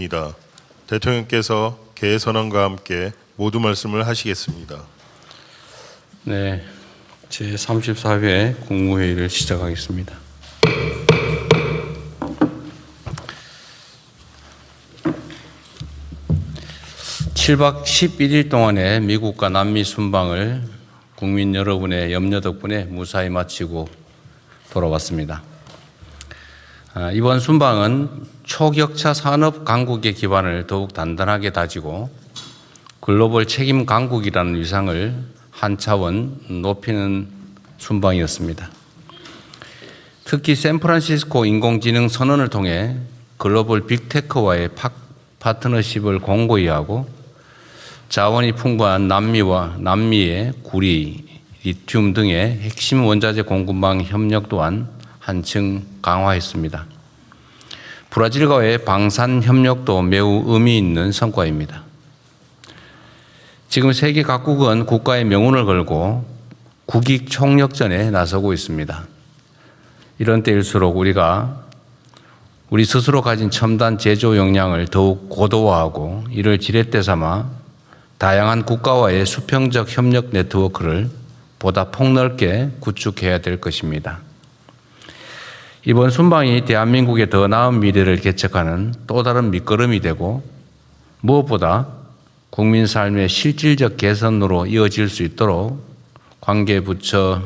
드립니다. 대통령께서 개선언과 함께 모두 말씀을 하시겠습니다. 네, 제34회 국무회의를 시작하겠습니다. (7박 11일) 동안의 미국과 남미 순방을 국민 여러분의 염려 덕분에 무사히 마치고 돌아왔습니다. 이번 순방은 초격차 산업 강국의 기반을 더욱 단단하게 다지고 글로벌 책임 강국이라는 위상을 한 차원 높이는 순방이었습니다. 특히 샌프란시스코 인공지능 선언을 통해 글로벌 빅테크와의 파트너십을 공고히 하고 자원이 풍부한 남미의 구리, 리튬 등의 핵심 원자재 공급망 협력 또한 한층 강화했습니다. 브라질과의 방산 협력도 매우 의미 있는 성과입니다. 지금 세계 각국은 국가의 명운을 걸고 국익 총력전에 나서고 있습니다. 이런 때일수록 우리가 우리 스스로 가진 첨단 제조 역량을 더욱 고도화하고 이를 지렛대 삼아 다양한 국가와의 수평적 협력 네트워크를 보다 폭넓게 구축해야 될 것입니다. 이번 순방이 대한민국의 더 나은 미래를 개척하는 또 다른 밑거름이 되고 무엇보다 국민 삶의 실질적 개선으로 이어질 수 있도록 관계부처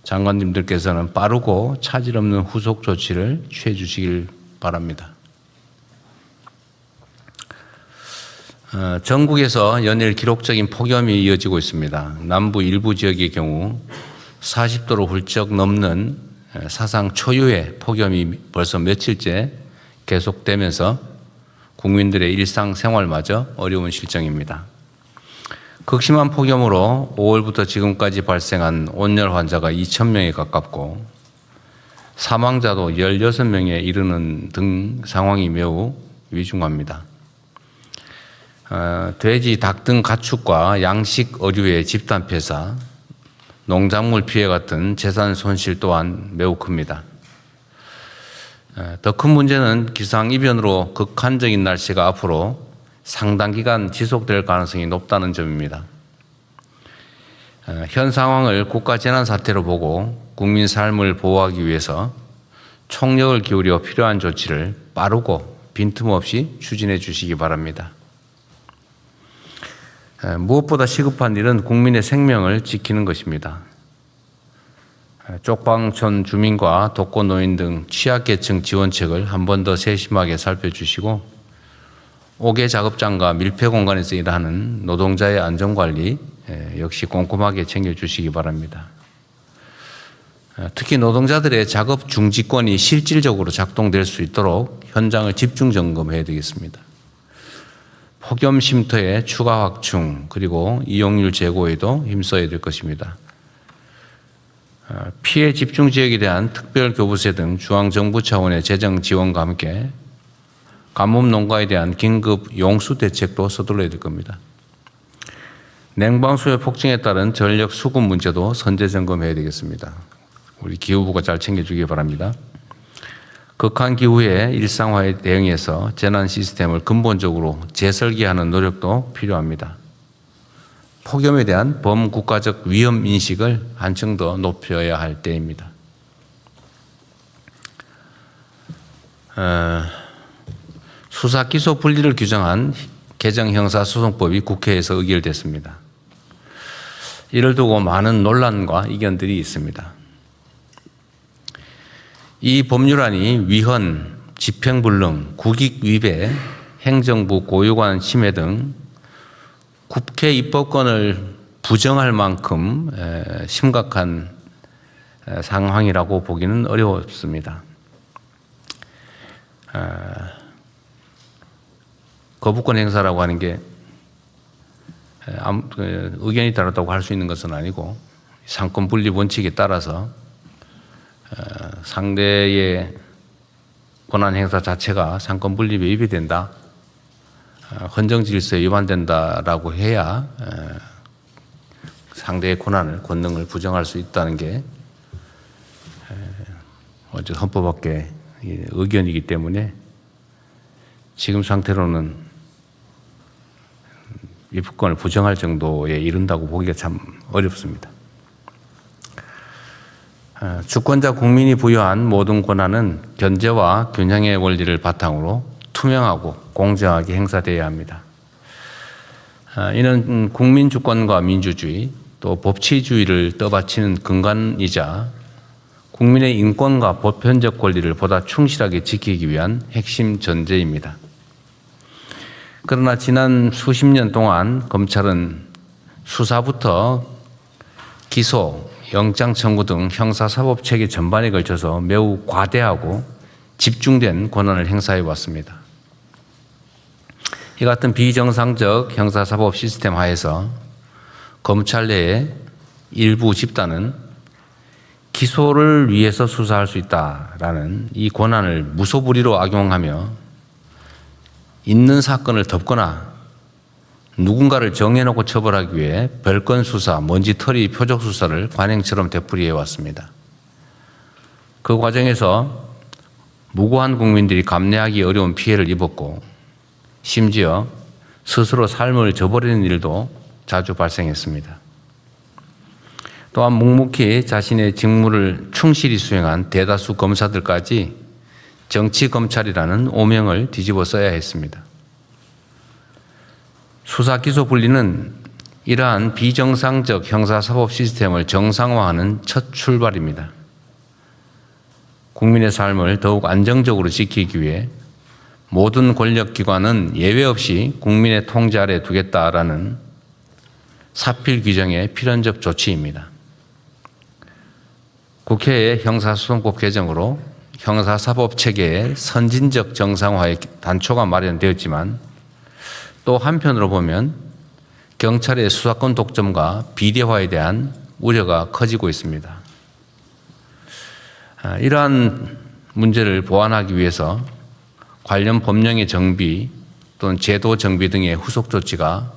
장관님들께서는 빠르고 차질 없는 후속 조치를 취해 주시길 바랍니다. 전국에서 연일 기록적인 폭염이 이어지고 있습니다. 남부 일부 지역의 경우 40도로 훌쩍 넘는 사상 초유의 폭염이 벌써 며칠째 계속되면서 국민들의 일상생활마저 어려운 실정입니다. 극심한 폭염으로 5월부터 지금까지 발생한 온열 환자가 2,000명에 가깝고 사망자도 16명에 이르는 등 상황이 매우 위중합니다. 돼지, 닭 등 가축과 양식 어류의 집단 폐사, 농작물 피해 같은 재산 손실 또한 매우 큽니다. 더 큰 문제는 기상이변으로 극한적인 날씨가 앞으로 상당 기간 지속될 가능성이 높다는 점입니다. 현 상황을 국가 재난 사태로 보고 국민 삶을 보호하기 위해서 총력을 기울여 필요한 조치를 빠르고 빈틈없이 추진해 주시기 바랍니다. 무엇보다 시급한 일은 국민의 생명을 지키는 것입니다. 쪽방촌 주민과 독거노인 등 취약계층 지원책을 한 번 더 세심하게 살펴주시고 5개 작업장과 밀폐 공간에서 일하는 노동자의 안전관리 역시 꼼꼼하게 챙겨주시기 바랍니다. 특히 노동자들의 작업 중지권이 실질적으로 작동될 수 있도록 현장을 집중 점검해야 되겠습니다. 폭염 쉼터의 추가 확충 그리고 이용률 제고에도 힘써야 될 것입니다. 피해 집중 지역에 대한 특별교부세 등 중앙정부 차원의 재정 지원과 함께 가뭄 농가에 대한 긴급 용수 대책도 서둘러야 될 겁니다. 냉방수요 폭증에 따른 전력 수급 문제도 선제 점검해야 되겠습니다. 우리 기후부가 잘 챙겨주기 바랍니다. 극한 기후의 일상화에 대응해서 재난 시스템을 근본적으로 재설계하는 노력도 필요합니다. 폭염에 대한 범국가적 위험 인식을 한층 더 높여야 할 때입니다. 수사 기소 분리를 규정한 개정 형사소송법이 국회에서 의결됐습니다. 이를 두고 많은 논란과 이견들이 있습니다. 이 법률안이 위헌, 집행불능, 국익위배, 행정부 고유관 침해 등 국회 입법권을 부정할 만큼 심각한 상황이라고 보기는 어렵습니다. 거부권 행사라고 하는 게 의견이 다르다고 할 수 있는 것은 아니고 상권 분리 원칙에 따라서 상대의 권한 행사 자체가 상권 분립에 위배된다, 헌정 질서에 위반된다라고 해야 상대의 권능을 부정할 수 있다는 게 어쨌든 헌법학계 의견이기 때문에 지금 상태로는 입국권을 부정할 정도에 이른다고 보기가 참 어렵습니다. 주권자 국민이 부여한 모든 권한은 견제와 균형의 원리를 바탕으로 투명하고 공정하게 행사되어야 합니다. 이는 국민 주권과 민주주의 또 법치주의를 떠받치는 근간이자 국민의 인권과 보편적 권리를 보다 충실하게 지키기 위한 핵심 전제입니다. 그러나 지난 수십 년 동안 검찰은 수사부터 기소, 영장 청구 등 형사사법 체계 전반에 걸쳐서 매우 과대하고 집중된 권한을 행사해 왔습니다. 이 같은 비정상적 형사사법 시스템 하에서 검찰 내의 일부 집단은 기소를 위해서 수사할 수 있다라는 이 권한을 무소불위로 악용하며 있는 사건을 덮거나 누군가를 정해놓고 처벌하기 위해 별건 수사, 먼지털이 표적 수사를 관행처럼 되풀이해 왔습니다. 그 과정에서 무고한 국민들이 감내하기 어려운 피해를 입었고 심지어 스스로 삶을 저버리는 일도 자주 발생했습니다. 또한 묵묵히 자신의 직무를 충실히 수행한 대다수 검사들까지 정치검찰이라는 오명을 뒤집어 써야 했습니다. 수사 기소 분리는 이러한 비정상적 형사사법 시스템을 정상화하는 첫 출발입니다. 국민의 삶을 더욱 안정적으로 지키기 위해 모든 권력기관은 예외 없이 국민의 통제 아래 두겠다라는 사필 규정의 필연적 조치입니다. 국회의 형사소송법 개정으로 형사사법 체계의 선진적 정상화의 단초가 마련되었지만 또 한편으로 보면 경찰의 수사권 독점과 비대화에 대한 우려가 커지고 있습니다. 이러한 문제를 보완하기 위해서 관련 법령의 정비 또는 제도 정비 등의 후속 조치가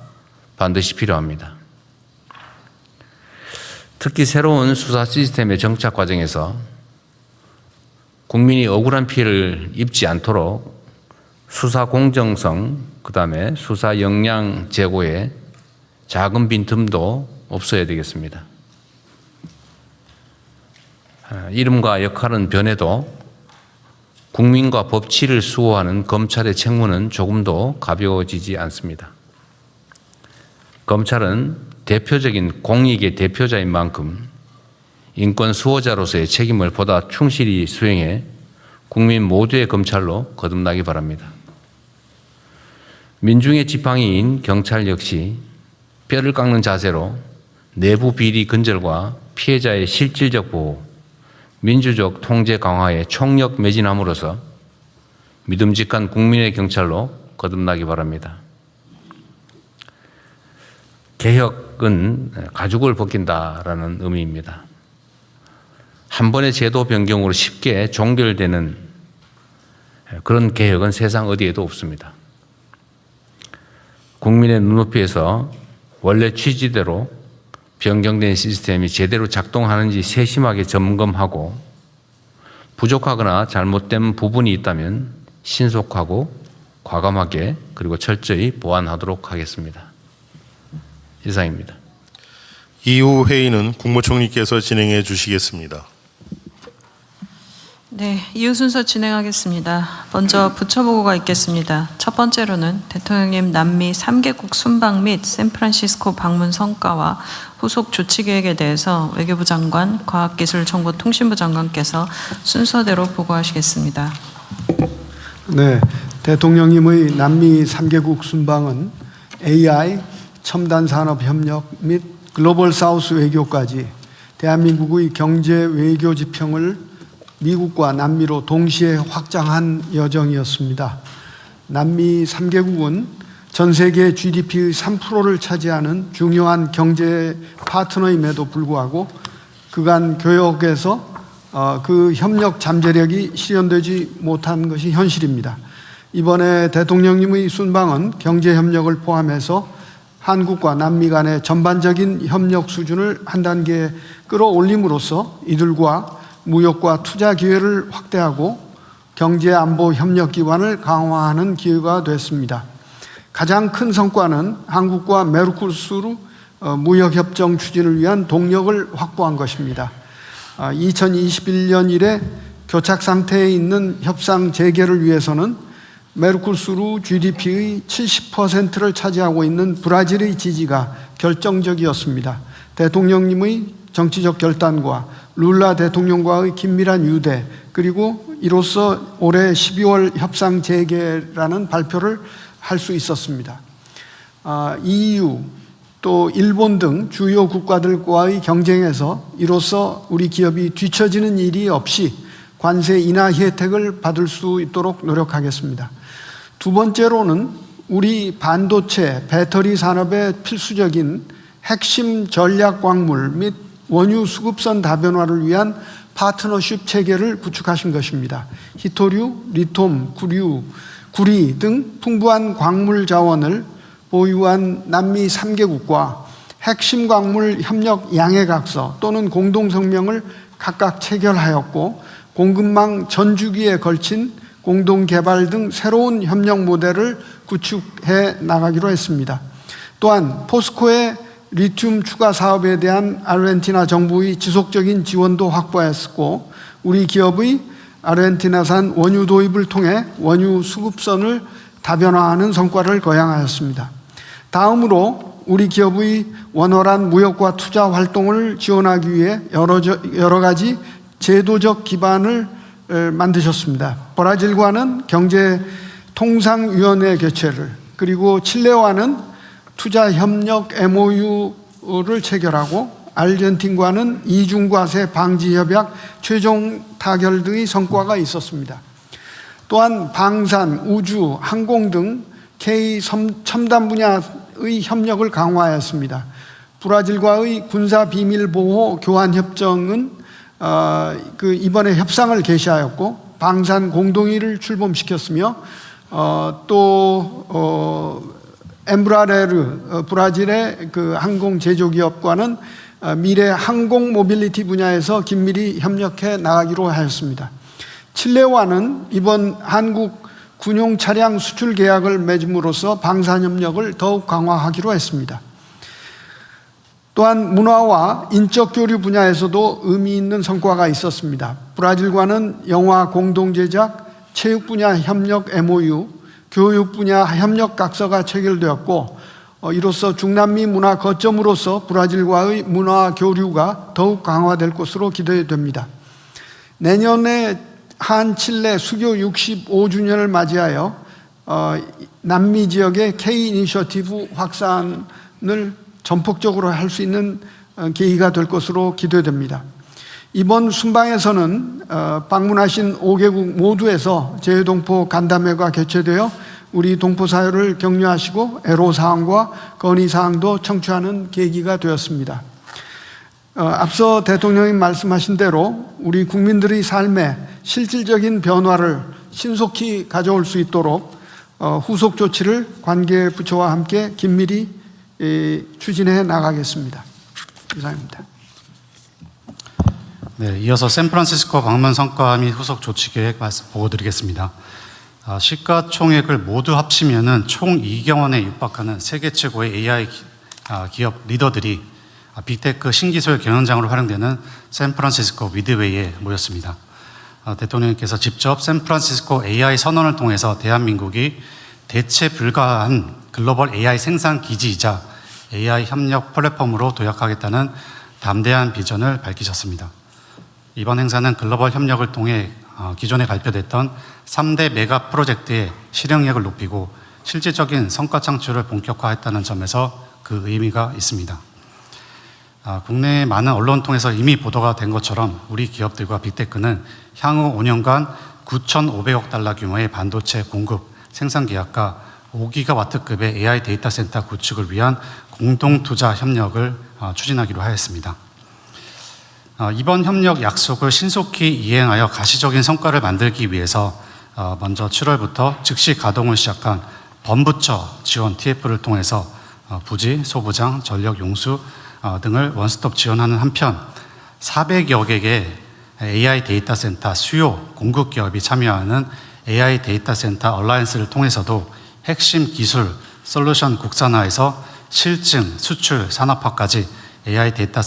반드시 필요합니다. 특히 새로운 수사 시스템의 정착 과정에서 국민이 억울한 피해를 입지 않도록 수사 공정성, 그다음에 수사 역량 제고에 작은 빈틈도 없어야 되겠습니다. 이름과 역할은 변해도 국민과 법치를 수호하는 검찰의 책무는 조금도 가벼워지지 않습니다. 검찰은 대표적인 공익의 대표자인 만큼 인권 수호자로서의 책임을 보다 충실히 수행해 국민 모두의 검찰로 거듭나기 바랍니다. 민중의 지팡이인 경찰 역시 뼈를 깎는 자세로 내부 비리 근절과 피해자의 실질적 보호, 민주적 통제 강화에 총력 매진함으로써 믿음직한 국민의 경찰로 거듭나기 바랍니다. 개혁은 가죽을 벗긴다라는 의미입니다. 한 번의 제도 변경으로 쉽게 종결되는 그런 개혁은 세상 어디에도 없습니다. 국민의 눈높이에서 원래 취지대로 변경된 시스템이 제대로 작동하는지 세심하게 점검하고 부족하거나 잘못된 부분이 있다면 신속하고 과감하게 그리고 철저히 보완하도록 하겠습니다. 이상입니다. 이후 회의는 국무총리께서 진행해 주시겠습니다. 네, 이후 순서 진행하겠습니다. 먼저 부처보고가 있겠습니다. 첫 번째로는 대통령님 남미 3개국 순방 및 샌프란시스코 방문 성과와 후속 조치 계획에 대해서 외교부 장관, 과학기술정보통신부 장관께서 순서대로 보고하시겠습니다. 네, 대통령님의 남미 3개국 순방은 AI, 첨단 산업 협력 및 글로벌 사우스 외교까지 대한민국의 경제 외교 지평을 미국과 남미로 동시에 확장한 여정이었습니다. 남미 3개국은 전 세계 GDP의 3%를 차지하는 중요한 경제 파트너임에도 불구하고 그간 교역에서 그 협력 잠재력이 실현되지 못한 것이 현실입니다. 이번에 대통령님의 순방은 경제 협력을 포함해서 한국과 남미 간의 전반적인 협력 수준을 한 단계 끌어올림으로써 이들과 무역과 투자 기회를 확대하고 경제안보협력기관을 강화하는 기회가 됐습니다. 가장 큰 성과는 한국과 메르코수르 무역협정 추진을 위한 동력을 확보한 것입니다. 2021년 이래 교착 상태에 있는 협상 재개를 위해서는 메르코수르 GDP의 70%를 차지하고 있는 브라질의 지지가 결정적이었습니다. 대통령님의 정치적 결단과 룰라 대통령과의 긴밀한 유대, 그리고 이로써 올해 12월 협상 재개라는 발표를 할 수 있었습니다. EU 또 일본 등 주요 국가들과의 경쟁에서 이로써 우리 기업이 뒤처지는 일이 없이 관세 인하 혜택을 받을 수 있도록 노력하겠습니다. 두 번째로는 우리 반도체, 배터리 산업에 필수적인 핵심 전략 광물 및 원유 수급선 다변화를 위한 파트너십 체계를 구축하신 것입니다. 희토류, 리튬, 구리 등 풍부한 광물 자원을 보유한 남미 3개국과 핵심 광물 협력 양해각서 또는 공동성명을 각각 체결하였고, 공급망 전주기에 걸친 공동개발 등 새로운 협력 모델을 구축해 나가기로 했습니다. 또한 포스코의 리튬 추가 사업에 대한 아르헨티나 정부의 지속적인 지원도 확보했고, 우리 기업의 아르헨티나산 원유 도입을 통해 원유 수급선을 다변화하는 성과를 거양하였습니다. 다음으로 우리 기업의 원활한 무역과 투자 활동을 지원하기 위해 여러 가지 제도적 기반을 만드셨습니다. 브라질과는 경제통상위원회 개최를, 그리고 칠레와는 투자협력 MOU를 체결하고, 아르헨틴과는 이중과세 방지협약 최종 타결 등의 성과가 있었습니다. 또한 방산, 우주, 항공 등 K 첨단 분야의 협력을 강화하였습니다. 브라질과의 군사비밀보호 교환협정은 이번에 협상을 개시하였고, 방산 공동의를 출범시켰으며, 엠브라레르 브라질의 항공 제조기업과는 미래 항공 모빌리티 분야에서 긴밀히 협력해 나가기로 하였습니다. 칠레와는 이번 한국 군용 차량 수출 계약을 맺음으로써 방산 협력을 더욱 강화하기로 했습니다. 또한 문화와 인적 교류 분야에서도 의미 있는 성과가 있었습니다. 브라질과는 영화 공동 제작, 체육 분야 협력 MOU, 교육 분야 협력 각서가 체결되었고, 이로써 중남미 문화 거점으로서 브라질과의 문화 교류가 더욱 강화될 것으로 기대됩니다. 내년에 한칠레 수교 65주년을 맞이하여 남미 지역의 K 이니셔티브 확산을 전폭적으로 할 수 있는 계기가 될 것으로 기대됩니다. 이번 순방에서는 방문하신 5개국 모두에서 제휴동포 간담회가 개최되어 우리 동포 사회를 격려하시고 애로사항과 건의사항도 청취하는 계기가 되었습니다. 앞서 대통령이 말씀하신 대로 우리 국민들의 삶에 실질적인 변화를 신속히 가져올 수 있도록 후속 조치를 관계 부처와 함께 긴밀히 추진해 나가겠습니다. 이상입니다. 네, 이어서 샌프란시스코 방문 성과 및 후속 조치 계획 보고드리겠습니다. 시가총액을 모두 합치면은 총 2억 원에 육박하는 세계 최고의 AI 기업 리더들이 빅테크 신기술 경영장으로 활용되는 샌프란시스코 미드웨이에 모였습니다. 대통령께서 직접 샌프란시스코 AI 선언을 통해서 대한민국이 대체 불가한 글로벌 AI 생산 기지이자 AI 협력 플랫폼으로 도약하겠다는 담대한 비전을 밝히셨습니다. 이번 행사는 글로벌 협력을 통해 기존에 발표됐던 3대 메가 프로젝트의 실행력을 높이고 실질적인 성과 창출을 본격화했다는 점에서 그 의미가 있습니다. 국내의 많은 언론 통해서 이미 보도가 된 것처럼 우리 기업들과 빅테크는 향후 5년간 9,500억 달러 규모의 반도체 공급 생산 계약과 5기가와트급의 AI 데이터 센터 구축을 위한 공동 투자 협력을 추진하기로 하였습니다. 이번 협력 약속을 신속히 이행하여 가시적인 성과를 만들기 위해서 먼저 7월부터 즉시 가동을 시작한 범부처 지원 TF를 통해서 부지, 소부장, 전력 용수 등을 원스톱 지원하는 한편 400여 개의 AI 데이터 센터 수요 공급 기업이 참여하는 AI 데이터 센터 얼라이언스를 통해서도 핵심 기술 솔루션 국산화에서 실증, 수출, 산업화까지 AI 데이터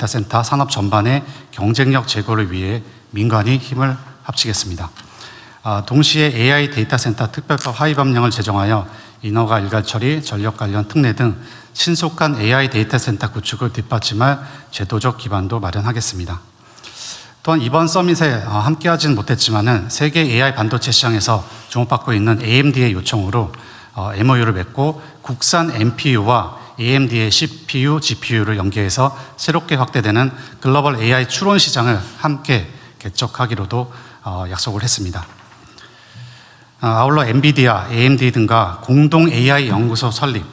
센터 산업 전반의 경쟁력 제고를 위해 민관이 힘을 합치겠습니다. 동시에 AI 데이터 센터 특별법 하위법령을 제정하여 인허가 일괄 처리, 전력 관련 특례 등 신속한 AI 데이터 센터 구축을 뒷받침할 제도적 기반도 마련하겠습니다. 또한 이번 서밋에 함께하지는 못했지만은 세계 AI 반도체 시장에서 주목받고 있는 AMD의 요청으로 MOU를 맺고 국산 NPU와 AMD의 CPU, GPU를 연계해서 새롭게 확대되는 글로벌 AI 추론 시장을 함께 개척하기로도 약속을 했습니다. 아울러 엔비디아, AMD 등과 공동 AI 연구소 설립,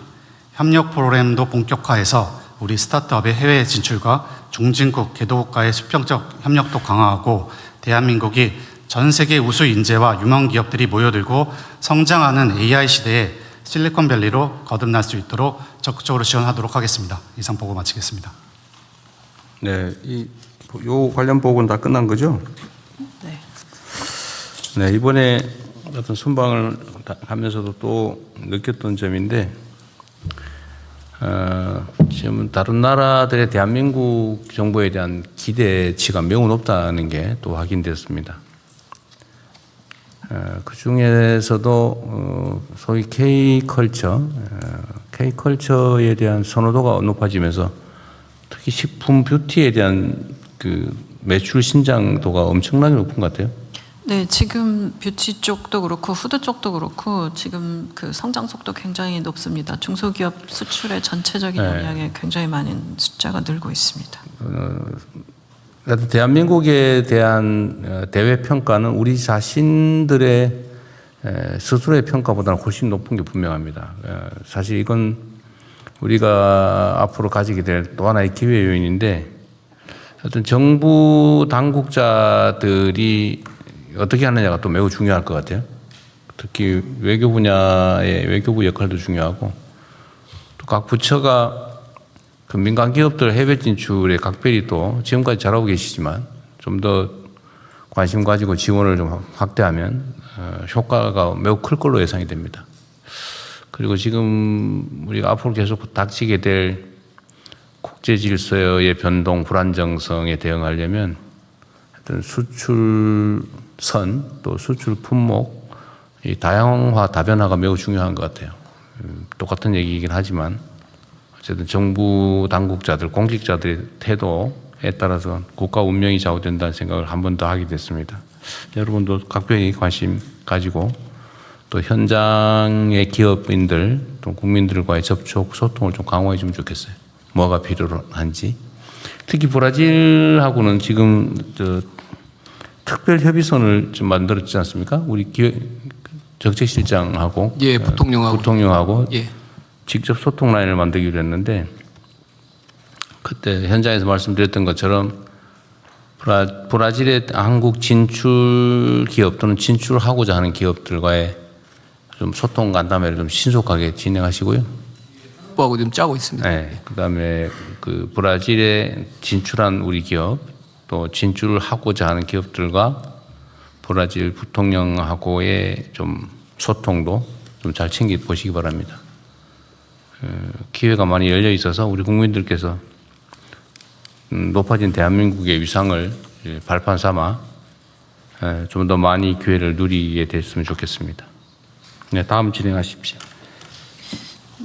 협력 프로그램도 본격화해서 우리 스타트업의 해외 진출과 중진국, 개도국가의 수평적 협력도 강화하고 대한민국이 전 세계 우수 인재와 유망 기업들이 모여들고 성장하는 AI 시대에 실리콘밸리로 거듭날 수 있도록 적극적으로 지원하도록 하겠습니다. 이상 보고 마치겠습니다. 네, 요 관련 보고는 다 끝난 거죠? 네. 네, 이번에 어떤 순방을 하면서도 또 느꼈던 점인데, 지금 다른 나라들의 대한민국 정부에 대한 기대치가 매우 높다는 게 또 확인됐습니다. 그 중에서도 소위 K컬처에 대한 선호도가 높아지면서 특히 식품 뷰티에 대한 그 매출 신장도가 엄청나게 높은 것 같아요. 네, 지금 뷰티 쪽도 그렇고 후드 쪽도 그렇고 지금 그 성장 속도 굉장히 높습니다. 중소기업 수출의 전체적인 영향에 굉장히 많은 숫자가 늘고 있습니다. 대한민국에 대한 대외 평가는 우리 자신들의 스스로의 평가보다는 훨씬 높은 게 분명합니다. 사실 이건 우리가 앞으로 가지게 될 또 하나의 기회 요인인데, 어떤 정부 당국자들이 어떻게 하느냐가 또 매우 중요할 것 같아요. 특히 외교 분야의 외교부 역할도 중요하고, 또 각 부처가 그 민간 기업들 해외 진출에 각별히 또 지금까지 잘하고 계시지만 좀 더 관심 가지고 지원을 좀 확대하면 효과가 매우 클 걸로 예상이 됩니다. 그리고 지금 우리가 앞으로 계속 닥치게 될 국제 질서의 변동, 불안정성에 대응하려면 어떤 수출선 또 수출 품목 이 다양화, 다변화가 매우 중요한 것 같아요. 똑같은 얘기이긴 하지만 어쨌든 정부 당국자들, 공직자들의 태도에 따라서 국가 운명이 좌우된다는 생각을 한 번 더 하게 됐습니다. 여러분도 각별히 관심 가지고 또 현장의 기업인들 또 국민들과의 접촉, 소통을 좀 강화해 주면 좋겠어요. 뭐가 필요한지. 특히 브라질하고는 지금 특별 협의선을 좀 만들었지 않습니까? 우리 정책실장하고 예, 부통령하고 예. 직접 소통 라인을 만들기로 했는데, 그때 현장에서 말씀드렸던 것처럼 브라질의 한국 진출 기업 또는 진출하고자 하는 기업들과의 좀 소통 간담회를 좀 신속하게 진행하시고요. 하고 좀 짜고 있습니다. 네, 그다음에 그 브라질에 진출한 우리 기업 또 진출을 하고자 하는 기업들과 브라질 부통령하고의 좀 소통도 좀 잘 챙겨 보시기 바랍니다. 기회가 많이 열려 있어서 우리 국민들께서 높아진 대한민국의 위상을 발판 삼아 좀 더 많이 기회를 누리게 됐으면 좋겠습니다. 네, 다음 진행하십시오.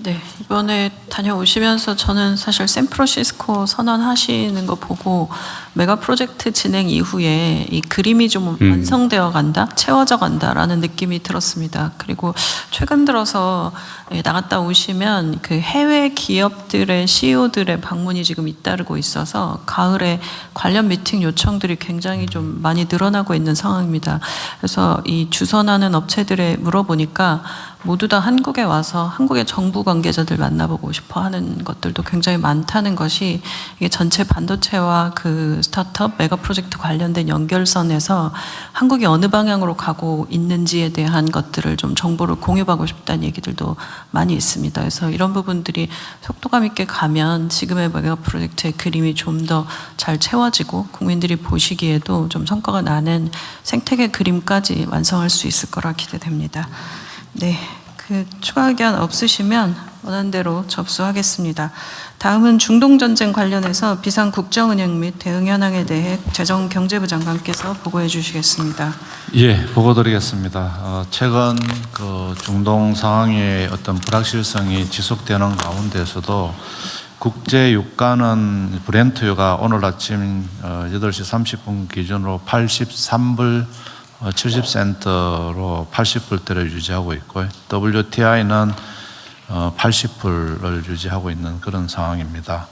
네, 이번에 다녀오시면서 저는 사실 샌프란시스코 선언하시는 거 보고 메가 프로젝트 진행 이후에 이 그림이 좀 완성되어 간다, 채워져 간다라는 느낌이 들었습니다. 그리고 최근 들어서 나갔다 오시면 그 해외 기업들의 CEO들의 방문이 지금 잇따르고 있어서 가을에 관련 미팅 요청들이 굉장히 좀 많이 늘어나고 있는 상황입니다. 그래서 이 주선하는 업체들에 물어보니까 모두 다 한국에 와서 한국의 정부 관계자들 만나보고 싶어 하는 것들도 굉장히 많다는 것이 이게 전체 반도체와 그 스타트업 메가 프로젝트 관련된 연결선에서 한국이 어느 방향으로 가고 있는지에 대한 것들을 좀 정보를 공유하고 싶다는 얘기들도 많이 있습니다. 그래서 이런 부분들이 속도감 있게 가면 지금의 메가 프로젝트의 그림이 좀 더 잘 채워지고 국민들이 보시기에도 좀 성과가 나는 생태계 그림까지 완성할 수 있을 거라 기대됩니다. 네, 그 추가 의견 없으시면 원안대로 접수하겠습니다. 다음은 중동전쟁 관련해서 비상국정은행 및 대응 현황에 대해 재정경제부 장관께서 보고해 주시겠습니다. 예, 보고드리겠습니다. 최근 그 중동 상황의 어떤 불확실성이 지속되는 가운데서도 국제 유가는 브렌트유가 오늘 아침 8시 30분 기준으로 83불 70센트로 80불대를 유지하고 있고요. WTI는 80불을 유지하고 있는 그런 상황입니다.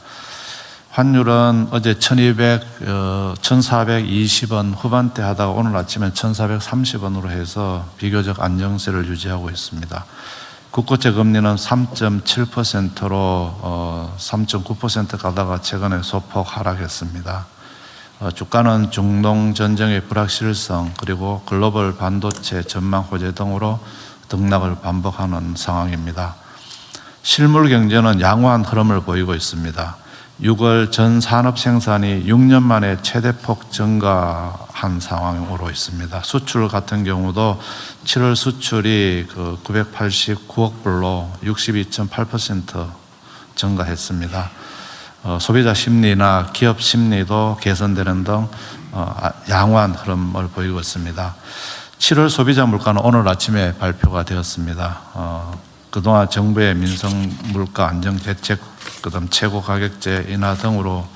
환율은 어제 1420원 후반대 하다가 오늘 아침에 1430원으로 해서 비교적 안정세를 유지하고 있습니다. 국고채 금리는 3.7%로 3.9% 가다가 최근에 소폭 하락했습니다. 주가는 중동 전쟁의 불확실성 그리고 글로벌 반도체 전망 호재 등으로 등락을 반복하는 상황입니다. 실물 경제는 양호한 흐름을 보이고 있습니다. 6월 전 산업 생산이 6년 만에 최대폭 증가한 상황으로 있습니다. 수출 같은 경우도 7월 수출이 989억 불로 62.8% 증가했습니다. 소비자 심리나 기업 심리도 개선되는 등 양호한 흐름을 보이고 있습니다. 7월 소비자 물가는 오늘 아침에 발표가 되었습니다. 그동안 정부의 민생 물가 안정 대책, 그다음 최고 가격제 인하 등으로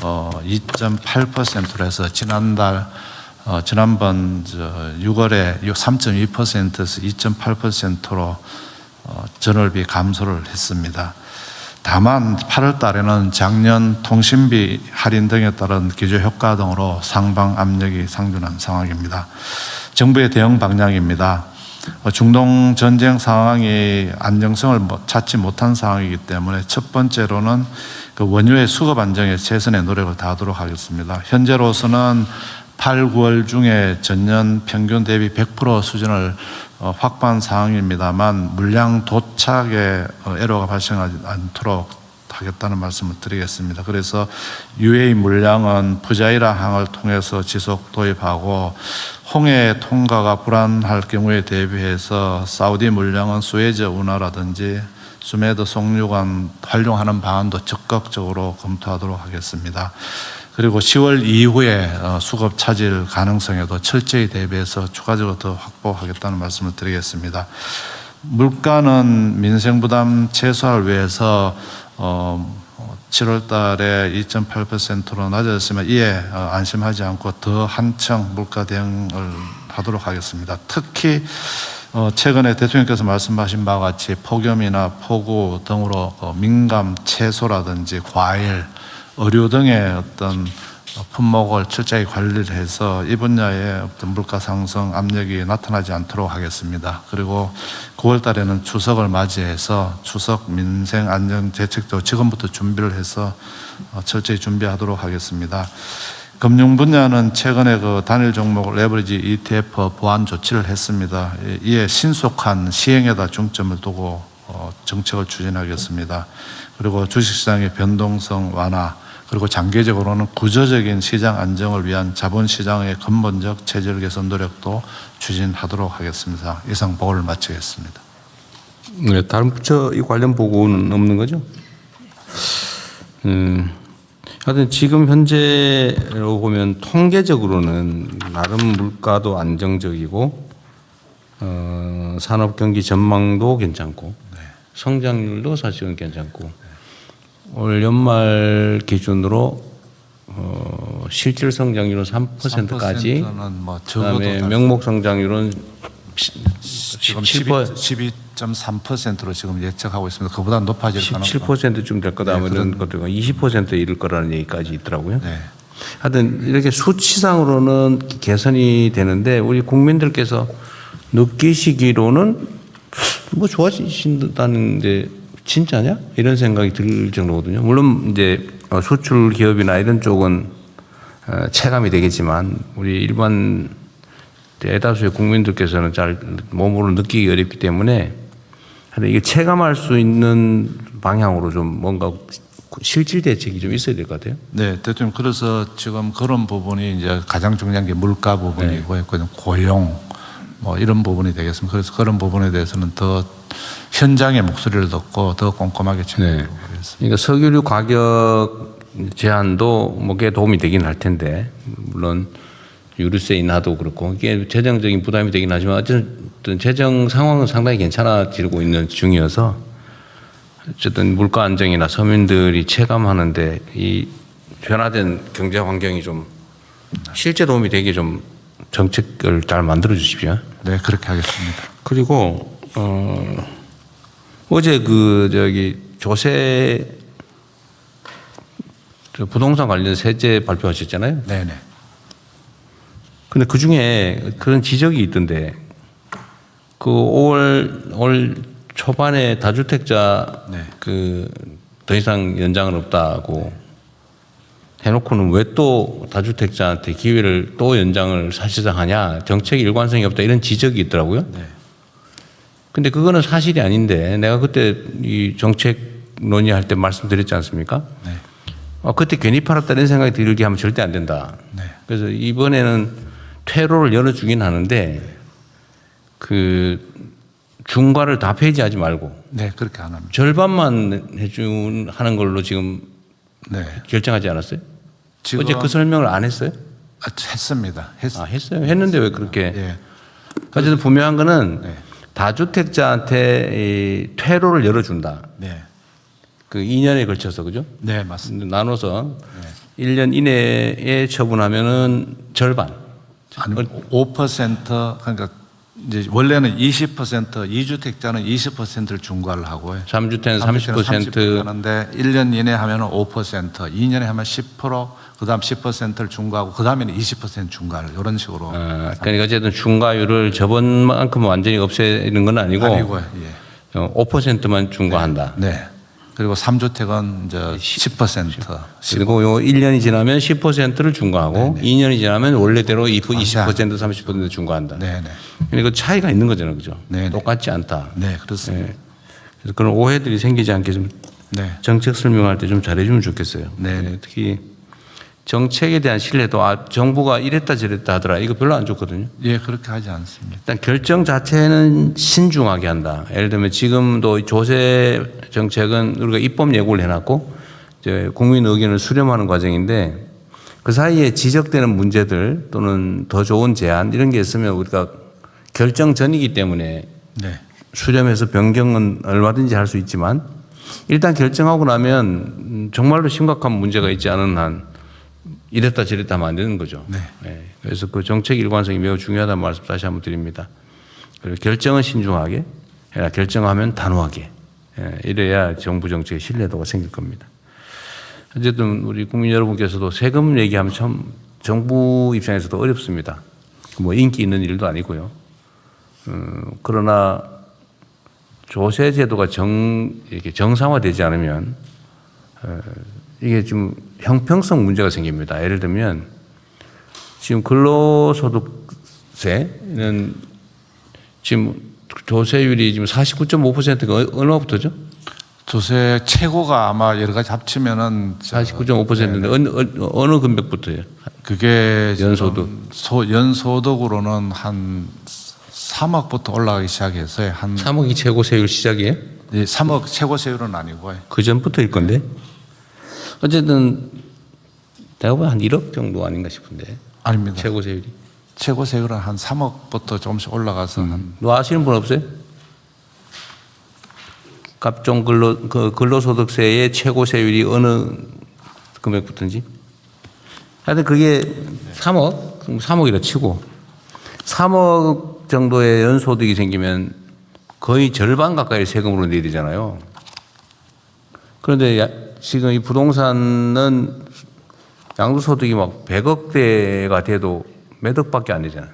2.8%로 해서 지난번 6월에 3.2%에서 2.8%로 전월비 감소를 했습니다. 다만 8월 달에는 작년 통신비 할인 등에 따른 기조 효과 등으로 상방 압력이 상존한 상황입니다. 정부의 대응 방향입니다. 중동 전쟁 상황이 안정성을 찾지 못한 상황이기 때문에 첫 번째로는 그 원유의 수급 안정에 최선의 노력을 다하도록 하겠습니다. 현재로서는 8, 9월 중에 전년 평균 대비 100% 수준을 확보한 상황입니다만 물량 도착에 애로가 발생하지 않도록 하겠다는 말씀을 드리겠습니다. 그래서 UAE 물량은 푸자이라 항을 통해서 지속 도입하고 홍해 통과가 불안할 경우에 대비해서 사우디 물량은 수에즈 운하라든지 수메드 송유관 활용하는 방안도 적극적으로 검토하도록 하겠습니다. 그리고 10월 이후에 수급 차질 가능성에도 철저히 대비해서 추가적으로 더 확보하겠다는 말씀을 드리겠습니다. 물가는 민생 부담 최소화를 위해서 7월 달에 2.8%로 낮아졌으면 이에 안심하지 않고 더 한층 물가 대응을 하도록 하겠습니다. 특히 최근에 대통령께서 말씀하신 바와 같이 폭염이나 폭우 등으로 민감 채소라든지 과일, 의류 등의 어떤 품목을 철저히 관리를 해서 이 분야의 어떤 물가 상승 압력이 나타나지 않도록 하겠습니다. 그리고 9월 달에는 추석을 맞이해서 추석 민생 안정 대책도 지금부터 준비를 해서 철저히 준비하도록 하겠습니다. 금융 분야는 최근에 그 단일 종목 레버리지 ETF 보완 조치를 했습니다. 이에 신속한 시행에다 중점을 두고 정책을 추진하겠습니다. 그리고 주식시장의 변동성 완화, 그리고 장기적으로는 구조적인 시장 안정을 위한 자본시장의 근본적 체질 개선 노력도 추진하도록 하겠습니다. 이상 보고를 마치겠습니다. 네, 다른 부처 이 관련 보고는 없는 거죠? 하여튼 지금 현재로 보면 통계적으로는 나름 물가도 안정적이고 산업 경기 전망도 괜찮고 성장률도 사실은 괜찮고 올 연말 기준으로 실질 성장률은 3%까지, 그다음에 명목 성장률은 지금 12.3%로 지금 예측하고 있습니다. 그보다 높아질 가능성. 17%쯤 될 거다. 뭐 이런 것들 20%에 이를 거라는 얘기까지 있더라고요. 네. 하여튼 이렇게 수치상으로는 개선이 되는데 우리 국민들께서 느끼시기로는 뭐 좋아지신다는데 진짜냐? 이런 생각이 들 정도거든요. 물론 이제 수출 기업이나 이런 쪽은 체감이 되겠지만 우리 일반 대다수의 국민들께서는 잘 몸으로 느끼기 어렵기 때문에 이게 체감할 수 있는 방향으로 좀 뭔가 실질 대책이 좀 있어야 될 것 같아요. 네, 대통령 그래서 지금 그런 부분이 이제 가장 중요한 게 물가 부분이고 고용 뭐 이런 부분이 되겠습니다. 그래서 그런 부분에 대해서는 더 현장의 목소리를 듣고 더 꼼꼼하게 챙기려고 하겠습니다. 그러니까 석유류 가격 제한도 뭐 꽤 도움이 되긴 할 텐데 물론 유류세 인하도 그렇고 이게 재정적인 부담이 되긴 하지만 어쨌든 재정 상황은 상당히 괜찮아지고 있는 중이어서 어쨌든 물가 안정이나 서민들이 체감하는데 이 변화된 경제 환경이 좀 실제 도움이 되게 좀 정책을 잘 만들어 주십시오. 네, 그렇게 하겠습니다. 그리고 어제 조세 부동산 관련 세제 발표하셨잖아요. 네네. 근데 그 중에 그런 지적이 있던데 그 올 초반에 다주택자 네. 더 이상 연장은 없다고 해놓고는 왜 또 다주택자한테 기회를 또 연장을 사실상 하냐 정책 일관성이 없다 이런 지적이 있더라고요. 네. 근데 그거는 사실이 아닌데 내가 그때 이 정책 논의할 때 말씀드렸지 않습니까? 네. 그때 괜히 팔았다 이런 생각이 들게 하면 절대 안 된다. 네. 그래서 이번에는 퇴로를 열어주긴 하는데 그 중과를 다 폐지하지 말고 네, 그렇게 안 합니다. 절반만 하는 걸로 지금 네. 결정하지 않았어요? 지금 어제 그 설명을 안 했어요? 했습니다. 했어요. 했는데 왜 그렇게? 예. 어쨌든 분명한 거는 네. 다주택자한테 이 퇴로를 열어준다. 네. 그 2년에 걸쳐서 그죠? 네, 맞습니다. 나눠서 1년 이내에 처분하면은 절반. 아니, 5% 그러니까 이제 원래는 20% 2주택자는 20%를 중과를 하고요. 3주택은 30%. 하는데 1년 이내 하면은 5%, 2년에 하면 10%, 그다음 10%를 중과하고 그다음에는 20% 중과를 이런 식으로. 그러니까 어쨌든 중과율을 저번만큼 완전히 없애는 건 아니고요. 예. 5%만 중과한다. 네. 그리고 3주택은 이제 10%. 그리고 요 1년이 지나면 10%를 중과하고 네네. 2년이 지나면 원래대로 20%, 30% 중과한다. 네, 네. 그러니까 차이가 있는 거잖아요. 그죠? 네네. 똑같지 않다. 네, 그렇습니다. 네. 그래서 그런 오해들이 생기지 않게 좀 네. 정책 설명할 때 좀 잘해주면 좋겠어요. 네네. 특히 정책에 대한 신뢰도 정부가 이랬다 저랬다 하더라. 이거 별로 안 좋거든요. 예, 그렇게 하지 않습니다. 일단 결정 자체는 신중하게 한다. 예를 들면 지금도 조세 정책은 우리가 입법 예고를 해놨고 이제 국민 의견을 수렴하는 과정인데 그 사이에 지적되는 문제들 또는 더 좋은 제안 이런 게 있으면 우리가 결정 전이기 때문에 네. 수렴해서 변경은 얼마든지 할 수 있지만 일단 결정하고 나면 정말로 심각한 문제가 있지 않은 한 이랬다 저랬다 하면 안 되는 거죠. 네. 그래서 그 정책 일관성이 매우 중요하다는 말씀 다시 한번 드립니다. 그리고 결정은 신중하게, 결정하면 단호하게. 이래야 정부 정책의 신뢰도가 생길 겁니다. 어쨌든 우리 국민 여러분께서도 세금 얘기하면 참 정부 입장에서도 어렵습니다. 뭐 인기 있는 일도 아니고요. 그러나 조세 제도가 이렇게 정상화되지 않으면 이게 좀 형평성 문제가 생깁니다. 예를 들면 지금 근로소득세는 지금 조세율이 지금 49.5%가 얼마부터죠? 조세 최고가 아마 여러 가지 합치면은 49.5%인데 어느 금액부터예요? 그게 연소득. 연소득으로는 한 3억부터 올라가기 시작해서요. 한 3억이 최고 세율 시작이에요? 3억 최고 세율은 아니고요. 그 전부터일 건데. 어쨌든 내가 보면 한 1억 정도 아닌가 싶은데. 아닙니다. 최고 세율이. 최고 세율은 한 3억부터 조금씩 올라가서 너 아시는 분 없어요? 각종 근로소득세의 최고 세율이 어느 금액부터인지? 하여튼 그게 3억이라 치고 3억 정도의 연소득이 생기면 거의 절반 가까이 세금으로 내야 되잖아요. 그런데 지금 이 부동산은 양도소득이 막 100억대가 돼도 몇 억밖에 안 되잖아요.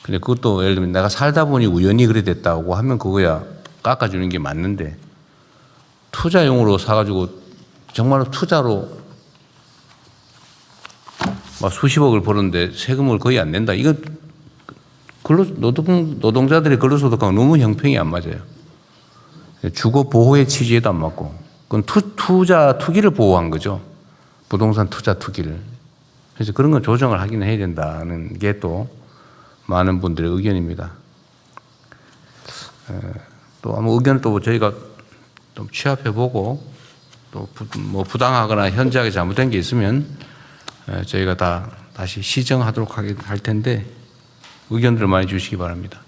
근데 그것도 예를 들면 내가 살다 보니 우연히 그래 됐다고 하면 그거야 깎아주는 게 맞는데 투자용으로 사가지고 정말로 투자로 막 수십억을 벌었는데 세금을 거의 안 낸다. 이건 노동자들의 근로소득하고 너무 형평이 안 맞아요. 주거 보호의 취지에도 안 맞고 그건 투기를 보호한 거죠. 부동산 투자 투기를. 그래서 그런 건 조정을 하긴 해야 된다는 게 또 많은 분들의 의견입니다. 또 아무 의견을 또 저희가 좀 취합해보고 또 뭐 부당하거나 현저하게 잘못된 게 있으면 저희가 다시 시정하도록 할 텐데 의견들을 많이 주시기 바랍니다.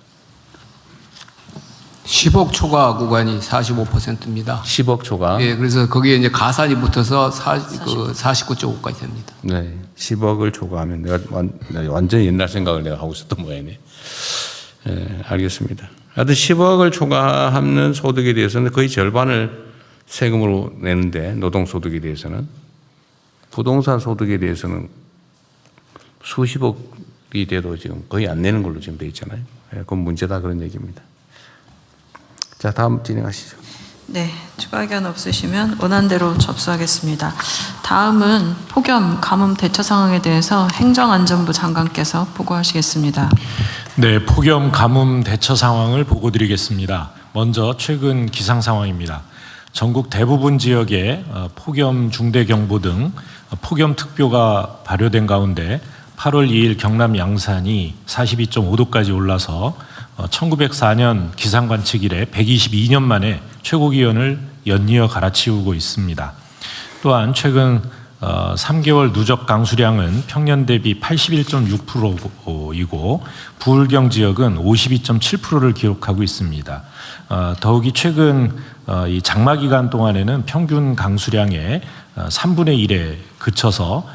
10억 초과 구간이 45%입니다. 10억 초과. 예, 그래서 거기에 이제 가산이 붙어서 49.5까지 됩니다. 네, 10억을 초과하면 내가 완전히 옛날 생각을 내가 하고 있었던 모양이네. 예, 알겠습니다. 하여튼 10억을 초과하는 소득에 대해서는 거의 절반을 세금으로 내는데 노동소득에 대해서는 부동산 소득에 대해서는 수십억이 돼도 지금 거의 안 내는 걸로 지금 돼 있잖아요. 예, 그건 문제다 그런 얘기입니다. 자, 다음 진행하시죠. 네, 추가 의견 없으시면 원안대로 접수하겠습니다. 다음은 폭염 가뭄 대처 상황에 대해서 행정안전부 장관께서 보고하시겠습니다. 네, 폭염 가뭄 대처 상황을 보고드리겠습니다. 먼저 최근 기상 상황입니다. 전국 대부분 지역에 폭염 중대경보 등 폭염 특보가 발효된 가운데 8월 2일 경남 양산이 42.5도까지 올라서 1904년 기상관측 이래 122년 만에 최고기온을 연이어 갈아치우고 있습니다. 또한 최근 3개월 누적 강수량은 평년 대비 81.6%이고 부울경 지역은 52.7%를 기록하고 있습니다. 더욱이 최근 이 장마 기간 동안에는 평균 강수량의 3분의 1에 그쳐서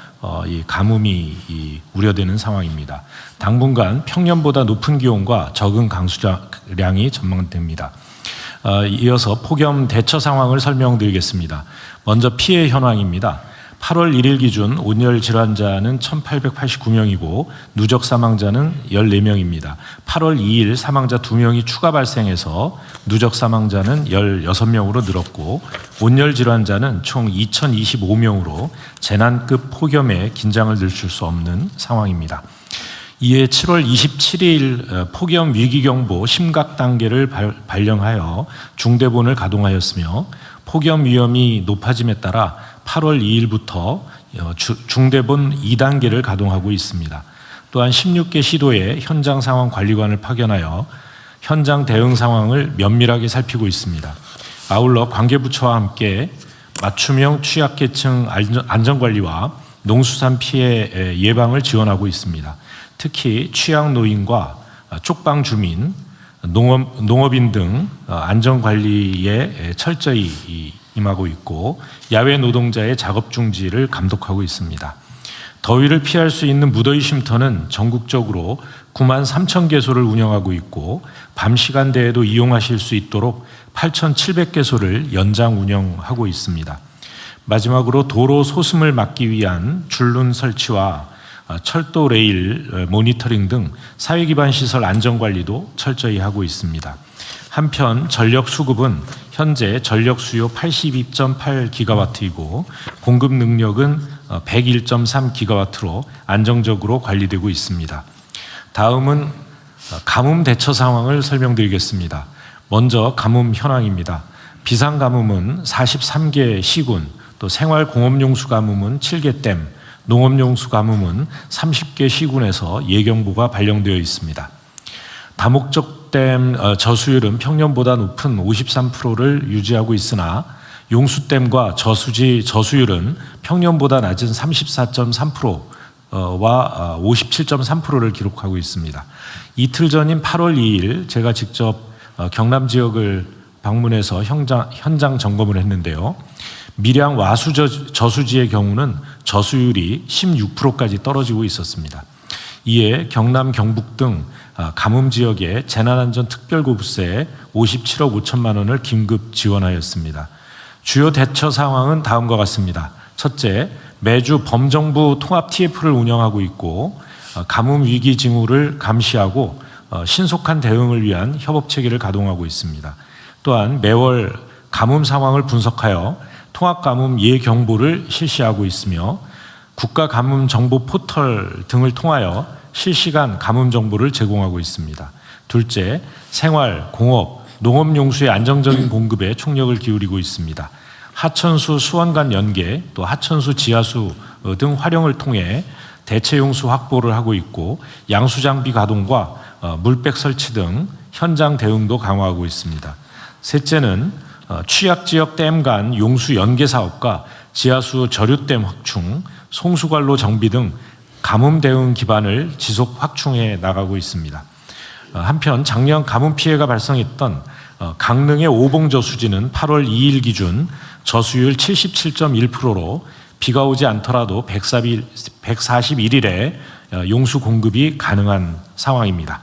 이 가뭄이 우려되는 상황입니다. 당분간 평년보다 높은 기온과 적은 강수량이 전망됩니다. 이어서 폭염 대처 상황을 설명드리겠습니다. 먼저 피해 현황입니다. 8월 1일 기준 온열 질환자는 1,889명이고 누적 사망자는 14명입니다. 8월 2일 사망자 2명이 추가 발생해서 누적 사망자는 16명으로 늘었고 온열 질환자는 총 2,025명으로 재난급 폭염에 긴장을 늦출 수 없는 상황입니다. 이에 7월 27일 폭염 위기경보 심각 단계를 발령하여 중대본을 가동하였으며 폭염 위험이 높아짐에 따라 8월 2일부터 중대본 2단계를 가동하고 있습니다. 또한 16개 시도에 현장 상황 관리관을 파견하여 현장 대응 상황을 면밀하게 살피고 있습니다. 아울러 관계부처와 함께 맞춤형 취약계층 안전관리와 농수산 피해 예방을 지원하고 있습니다. 특히 취약노인과 쪽방 주민, 농업인 등 안전관리에 철저히 임하고 있고 야외 노동자의 작업 중지를 감독하고 있습니다. 더위를 피할 수 있는 무더위 쉼터는 전국적으로 9만 3천 개소를 운영하고 있고 밤 시간대에도 이용하실 수 있도록 8,700개소를 연장 운영하고 있습니다. 마지막으로 도로 소음을 막기 위한 줄눈 설치와 철도 레일 모니터링 등 사회기반 시설 안전관리도 철저히 하고 있습니다. 한편 전력 수급은 현재 전력 수요 82.8기가와트이고 공급 능력은 101.3기가와트로 안정적으로 관리되고 있습니다. 다음은 가뭄 대처 상황을 설명드리겠습니다. 먼저 가뭄 현황입니다. 비상가뭄은 43개 시군, 또 생활공업용수 가뭄은 7개 댐, 농업용수 가뭄은 30개 시군에서 예경보가 발령되어 있습니다. 다목적 댐 저수율은 평년보다 높은 53%를 유지하고 있으나 용수댐과 저수율은 평년보다 낮은 34.3%와 57.3%를 기록하고 있습니다. 이틀 전인 8월 2일 제가 직접 경남 지역을 방문해서 현장 점검을 했는데요. 밀양 와수 저수지의 경우는 저수율이 16%까지 떨어지고 있었습니다. 이에 경남, 경북 등 가뭄 지역에 재난안전특별구부세에 57억 5천만 원을 긴급 지원하였습니다. 주요 대처 상황은 다음과 같습니다. 첫째, 매주 범정부 통합 TF를 운영하고 있고 가뭄 위기 징후를 감시하고 신속한 대응을 위한 협업 체계를 가동하고 있습니다. 또한 매월 가뭄 상황을 분석하여 통합 가뭄 예경보를 실시하고 있으며 국가 가뭄 정보 포털 등을 통하여 실시간 가뭄 정보를 제공하고 있습니다. 둘째, 생활, 공업, 농업용수의 안정적인 공급에 총력을 기울이고 있습니다. 하천수 수원 간 연계, 또 하천수 지하수 등 활용을 통해 대체용수 확보를 하고 있고 양수장비 가동과 물백 설치 등 현장 대응도 강화하고 있습니다. 셋째는 취약지역 댐 간 용수 연계 사업과 지하수 저류댐 확충, 송수관로 정비 등 가뭄 대응 기반을 지속 확충해 나가고 있습니다. 한편 작년 가뭄 피해가 발생했던 강릉의 오봉저수지는 8월 2일 기준 저수율 77.1%로 비가 오지 않더라도 141일에 용수 공급이 가능한 상황입니다.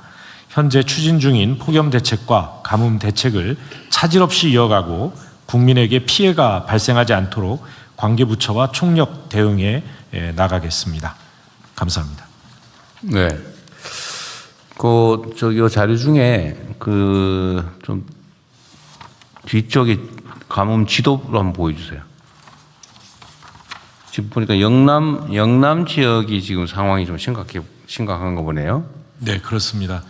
현재 추진 중인 폭염 대책과 가뭄 대책을 차질 없이 이어가고 국민에게 피해가 발생하지 않도록 관계부처와 총력 대응해 나가겠습니다. 감사합니다. 네. 요 자료 중에 좀 뒤쪽에 가뭄 지도를 한번 보여주세요. 지금 보니까 영남 지역이 지금 상황이 좀 심각한 거 보네요. 네, 그렇습니다.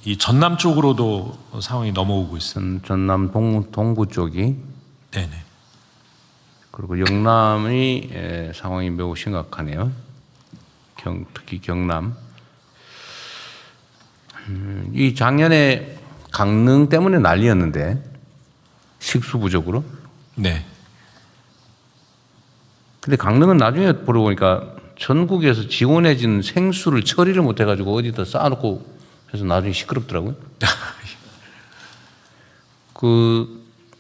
이 전남 쪽으로도 상황이 넘어오고 있습니다. 전남 동구 쪽이. 네네. 그리고 영남이 상황이 매우 심각하네요. 특히 경남. 이 작년에 강릉 때문에 난리였는데 식수 부족으로. 네. 근데 강릉은 나중에 보러 보니까 전국에서 지원해진 생수를 처리를 못 해가지고 어디다 쌓아놓고 해서 나중에 시끄럽더라고요.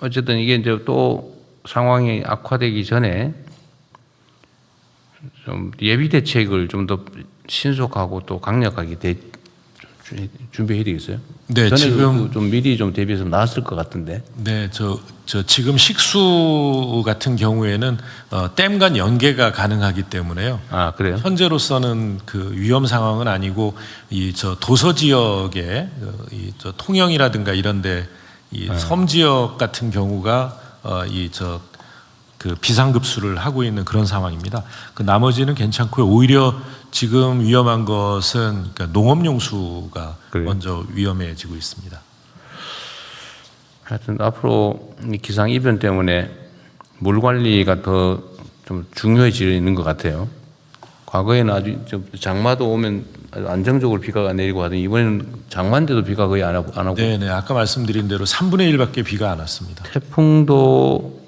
어쨌든 이게 이제 또 상황이 악화되기 전에 좀 예비 대책을 좀 더 신속하고 또 강력하게 준비해야 되겠어요. 네, 전에 지금 좀 미리 좀 대비해서 나왔을 것 같은데. 네, 지금 식수 같은 경우에는 댐 간 연계가 가능하기 때문에요. 아, 그래요? 현재로서는 위험 상황은 아니고 도서 지역에 통영이라든가 이런데 섬 지역 같은 경우가 비상급수를 하고 있는 그런 상황입니다. 나머지는 괜찮고요. 오히려 지금 위험한 것은 농업용수가 그래요? 먼저 위험해지고 있습니다. 하여튼 앞으로 이 기상 이변 때문에 물 관리가 더 좀 중요해지는 것 같아요. 과거에는 아주 장마도 오면 아주 안정적으로 비가 내리고 하더니 이번에는 장마인데도 비가 거의 안 하고. 네, 아까 말씀드린 대로 3분의 1밖에 비가 안 왔습니다. 태풍도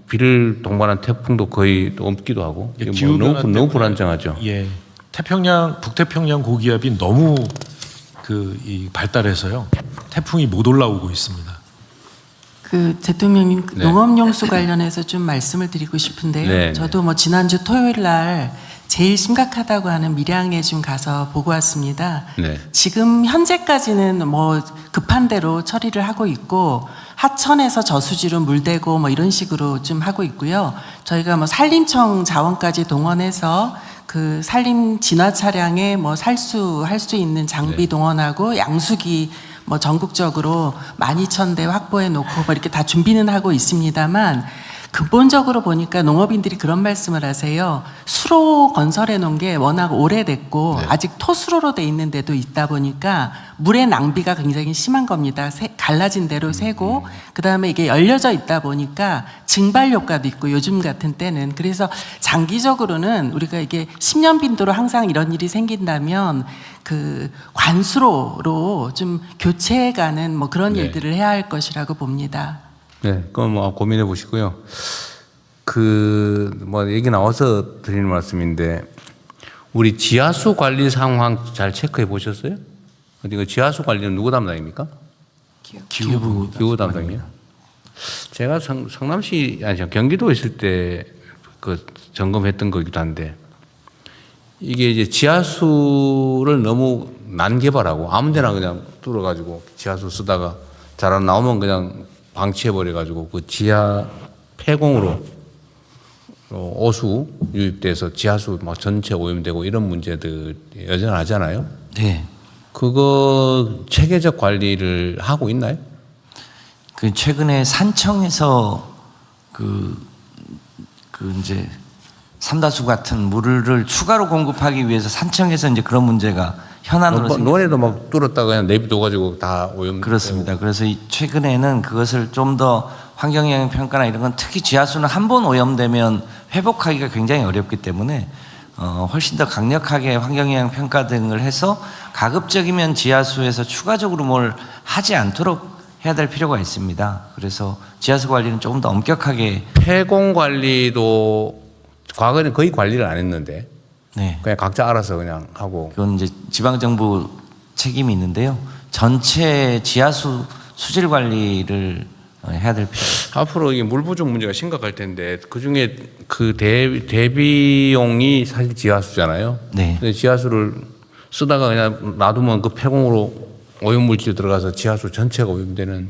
비를 동반한 태풍도 거의 없기도 하고. 너무 불안정하죠. 예, 북태평양 고기압이 너무 발달해서요. 태풍이 못 올라오고 있습니다. 대통령님 네. 농업용수 관련해서 좀 말씀을 드리고 싶은데요. 네. 저도 지난주 토요일 날 제일 심각하다고 하는 밀양에 좀 가서 보고 왔습니다. 네. 지금 현재까지는 급한 대로 처리를 하고 있고 하천에서 저수지로 물대고 이런 식으로 좀 하고 있고요. 저희가 산림청 자원까지 동원해서 산림 진화 차량에 살수할 수 있는 장비 네. 동원하고 양수기 전국적으로 12,000대 확보해 놓고 이렇게 다 준비는 하고 있습니다만 근본적으로 보니까 농업인들이 그런 말씀을 하세요. 수로 건설해 놓은 게 워낙 오래됐고 네. 아직 토수로로 돼 있는 데도 있다 보니까 물의 낭비가 굉장히 심한 겁니다. 갈라진 대로 새고 그다음에 이게 열려져 있다 보니까 증발 효과도 있고 요즘 같은 때는 그래서 장기적으로는 우리가 이게 10년 빈도로 항상 이런 일이 생긴다면 관수로로 좀 교체해가는 그런 네. 일들을 해야 할 것이라고 봅니다. 네, 그건 고민해 보시고요. 얘기 나와서 드리는 말씀인데, 우리 지하수 관리 상황 잘 체크해 보셨어요? 지하수 관리는 누구 담당입니까? 기후부 담당이요. 제가 성남시, 경기도에 있을 때 점검했던 거기도 한데, 이게 이제 지하수를 너무 난개발하고 아무 데나 그냥 뚫어가지고 지하수 쓰다가 잘 안 나오면 그냥 방치해버려가지고 지하 폐공으로 오수 유입돼서 지하수 막 전체 오염되고 이런 문제들 여전하잖아요. 네. 그거 체계적 관리를 하고 있나요? 그 최근에 산청에서 이제 삼다수 같은 물을 추가로 공급하기 위해서 산청에서 이제 그런 문제가 현안으로 생겼습니다. 논에도 막 뚫었다가 그냥 내비둬가지고 다 오염. 그렇습니다. 그래서 최근에는 그것을 좀 더 환경영향 평가나 이런 건 특히 지하수는 한 번 오염되면 회복하기가 굉장히 어렵기 때문에 훨씬 더 강력하게 환경영향 평가 등을 해서 가급적이면 지하수에서 추가적으로 뭘 하지 않도록 해야 될 필요가 있습니다. 그래서 지하수 관리는 조금 더 엄격하게. 폐공 관리도 과거에는 거의 관리를 안 했는데 네. 그냥 각자 알아서 그냥 하고. 그건 이제 지방정부 책임이 있는데요. 전체 지하수 수질 관리를 해야 될 필요가 있습니다. 앞으로 이게 물 부족 문제가 심각할 텐데 그 중에 그 대비용이 사실 지하수잖아요. 네. 근데 지하수를 쓰다가 그냥 놔두면 그 폐공으로 오염물질 들어가서 지하수 전체가 오염되는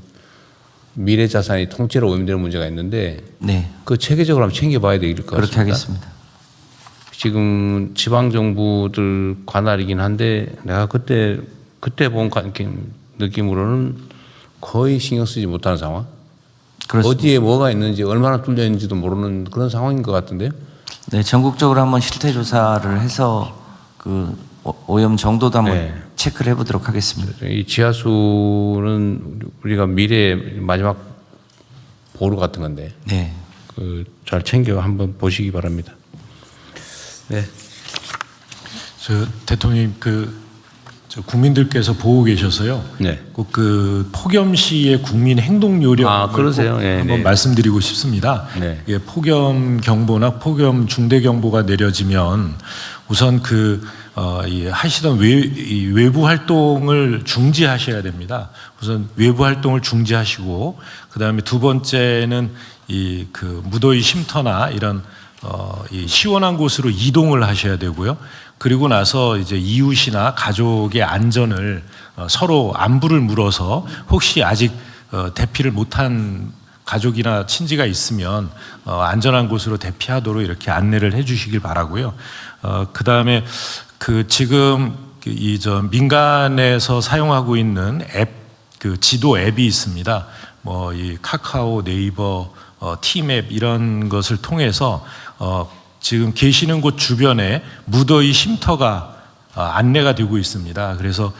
미래 자산이 통째로 오염되는 문제가 있는데 네. 그 체계적으로 한번 챙겨봐야 될 것 같습니다. 그렇게 하겠습니다. 지금 지방 정부들 관할이긴 한데 내가 그때 본 느낌으로는 거의 신경 쓰지 못하는 상황. 그렇습니다. 어디에 뭐가 있는지 얼마나 뚫려 있는지도 모르는 그런 상황인 것 같은데요. 네, 전국적으로 한번 실태 조사를 해서 그 오염 정도도 한번 네. 체크를 해보도록 하겠습니다. 이 지하수는 우리가 미래의 마지막 보루 같은 건데 네. 그 잘 챙겨 한번 보시기 바랍니다. 네. 저 대통령님 저 국민들께서 보고 계셔서요. 네. 꼭 그 폭염시의 국민 행동 요령 그러세요? 네, 한번 네. 말씀드리고 싶습니다. 네. 예, 폭염 경보나 폭염 중대 경보가 내려지면 우선 이 하시던 이 외부 활동을 중지하셔야 됩니다. 우선 외부 활동을 중지하시고 그다음에 두 번째는 이 무더위 쉼터나 이런 이 시원한 곳으로 이동을 하셔야 되고요. 그리고 나서 이제 이웃이나 가족의 안전을 서로 안부를 물어서 혹시 아직 대피를 못한 가족이나 친지가 있으면 안전한 곳으로 대피하도록 이렇게 안내를 해주시길 바라고요. 그 다음에 지금 민간에서 사용하고 있는 앱, 지도 앱이 있습니다. 이 카카오, 네이버, 티맵 이런 것을 통해서 지금 계시는 곳 주변에 무더위 쉼터가 안내가 되고 있습니다. 그래서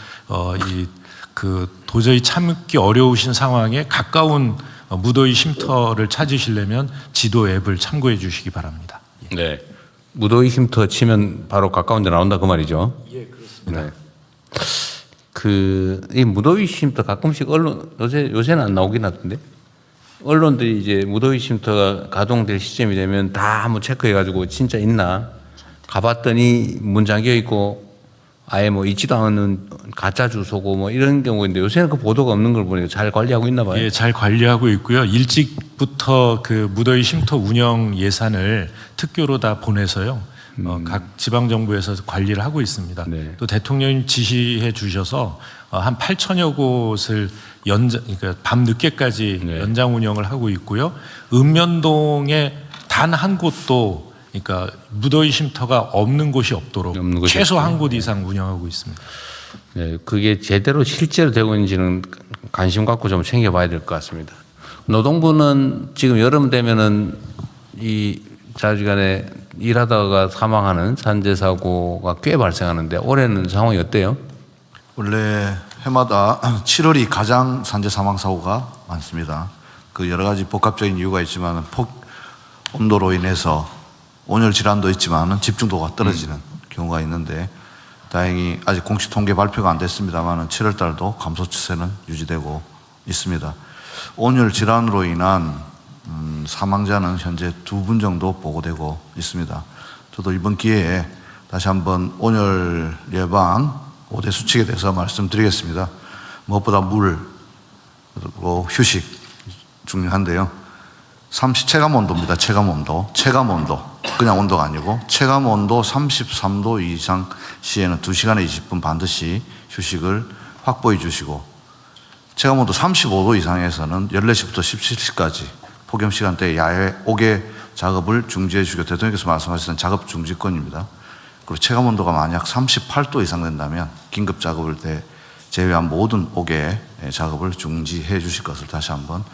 도저히 참기 어려우신 상황에 가까운 무더위 쉼터를 찾으시려면 지도 앱을 참고해 주시기 바랍니다. 네. 무더위 쉼터 치면 바로 가까운 데 나온다 그 말이죠. 예, 그렇습니다. 네. 이 무더위 쉼터 가끔씩 언론 요새는 안 나오긴 하던데. 언론들이 이제 무더위 쉼터가 가동될 시점이 되면 다 한번 체크해가지고 진짜 있나 가봤더니 문 잠겨 있고 아예 있지도 않은 가짜 주소고 이런 경우인데 요새는 그 보도가 없는 걸 보니까 잘 관리하고 있나 봐요. 예, 잘 관리하고 있고요. 일찍부터 무더위 쉼터 운영 예산을 특교로 다 보내서요. 각 지방 정부에서 관리를 하고 있습니다. 네. 또 대통령님 지시해 주셔서 한 8천여 곳을 그러니까 밤 늦게까지 네. 연장 운영을 하고 있고요. 읍면동에 단 한 곳도 그러니까 무더위 쉼터가 없는 곳이 없도록 최소 한 곳 이상 운영하고 있습니다. 네, 그게 제대로 실제로 되고 있는지는 관심 갖고 좀 챙겨봐야 될 것 같습니다. 노동부는 지금 여름 되면은 이 자주간에 일하다가 사망하는 산재 사고가 꽤 발생하는데 올해는 상황이 어때요? 원래 해마다 7월이 가장 산재 사망 사고가 많습니다. 여러 가지 복합적인 이유가 있지만 온도로 인해서 온열 질환도 있지만 집중도가 떨어지는 경우가 있는데 다행히 아직 공식 통계 발표가 안 됐습니다만 7월 달도 감소 추세는 유지되고 있습니다. 온열 질환으로 인한 사망자는 현재 2분 정도 보고되고 있습니다. 저도 이번 기회에 다시 한번 온열 예방 5대 수칙에 대해서 말씀드리겠습니다. 무엇보다 물, 그리고 휴식 중요한데요. 체감 온도입니다. 체감 온도. 그냥 온도가 아니고 체감 온도 33도 이상 시에는 2시간에 20분 반드시 휴식을 확보해 주시고 체감 온도 35도 이상에서는 14시부터 17시까지 폭염 시간대에 야외 옥외 작업을 중지해 주고 대통령께서 말씀하셨던 작업 중지권입니다. 그리고 체감 온도가 만약 38도 이상 된다면 긴급 작업을 제외한 모든 5개의 작업을 중지해 주실 것을 다시 한번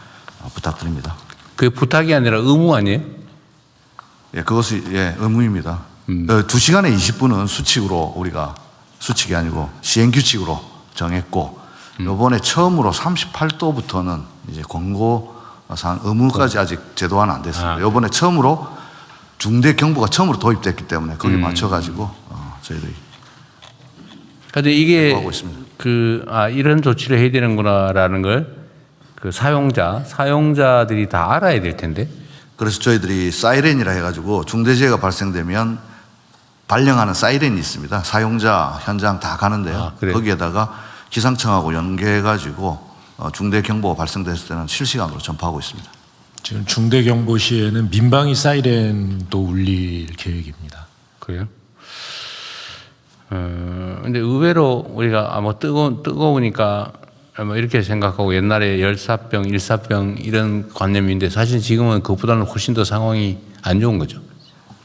부탁드립니다. 그게 부탁이 아니라 의무 아니에요? 예, 그것이 의무입니다. 2시간에 20분은 수칙으로 우리가 수칙이 아니고 시행규칙으로 정했고 이번에 처음으로 38도부터는 이제 권고상 의무까지 아직 제도화는 안 됐습니다. 이번에 처음으로 중대 경보가 처음으로 도입됐기 때문에 거기에 맞춰가지고 저희들이 근데 이게 하고 있습니다. 이런 조치를 해야 되는구나라는 걸 그 사용자들이 다 알아야 될 텐데. 그래서 저희들이 사이렌이라 해가지고 중대재해가 발생되면 발령하는 사이렌이 있습니다. 사용자 현장 다 가는데요. 거기에다가 기상청하고 연계해가지고 중대 경보가 발생됐을 때는 실시간으로 전파하고 있습니다. 지금 중대 경보 시에는 민방위 사이렌도 울릴 계획입니다. 그래요? 근데 의외로 우리가 뜨거우니까 이렇게 생각하고 옛날에 열사병, 일사병 이런 관념인데 사실 지금은 그것보다는 훨씬 더 상황이 안 좋은 거죠.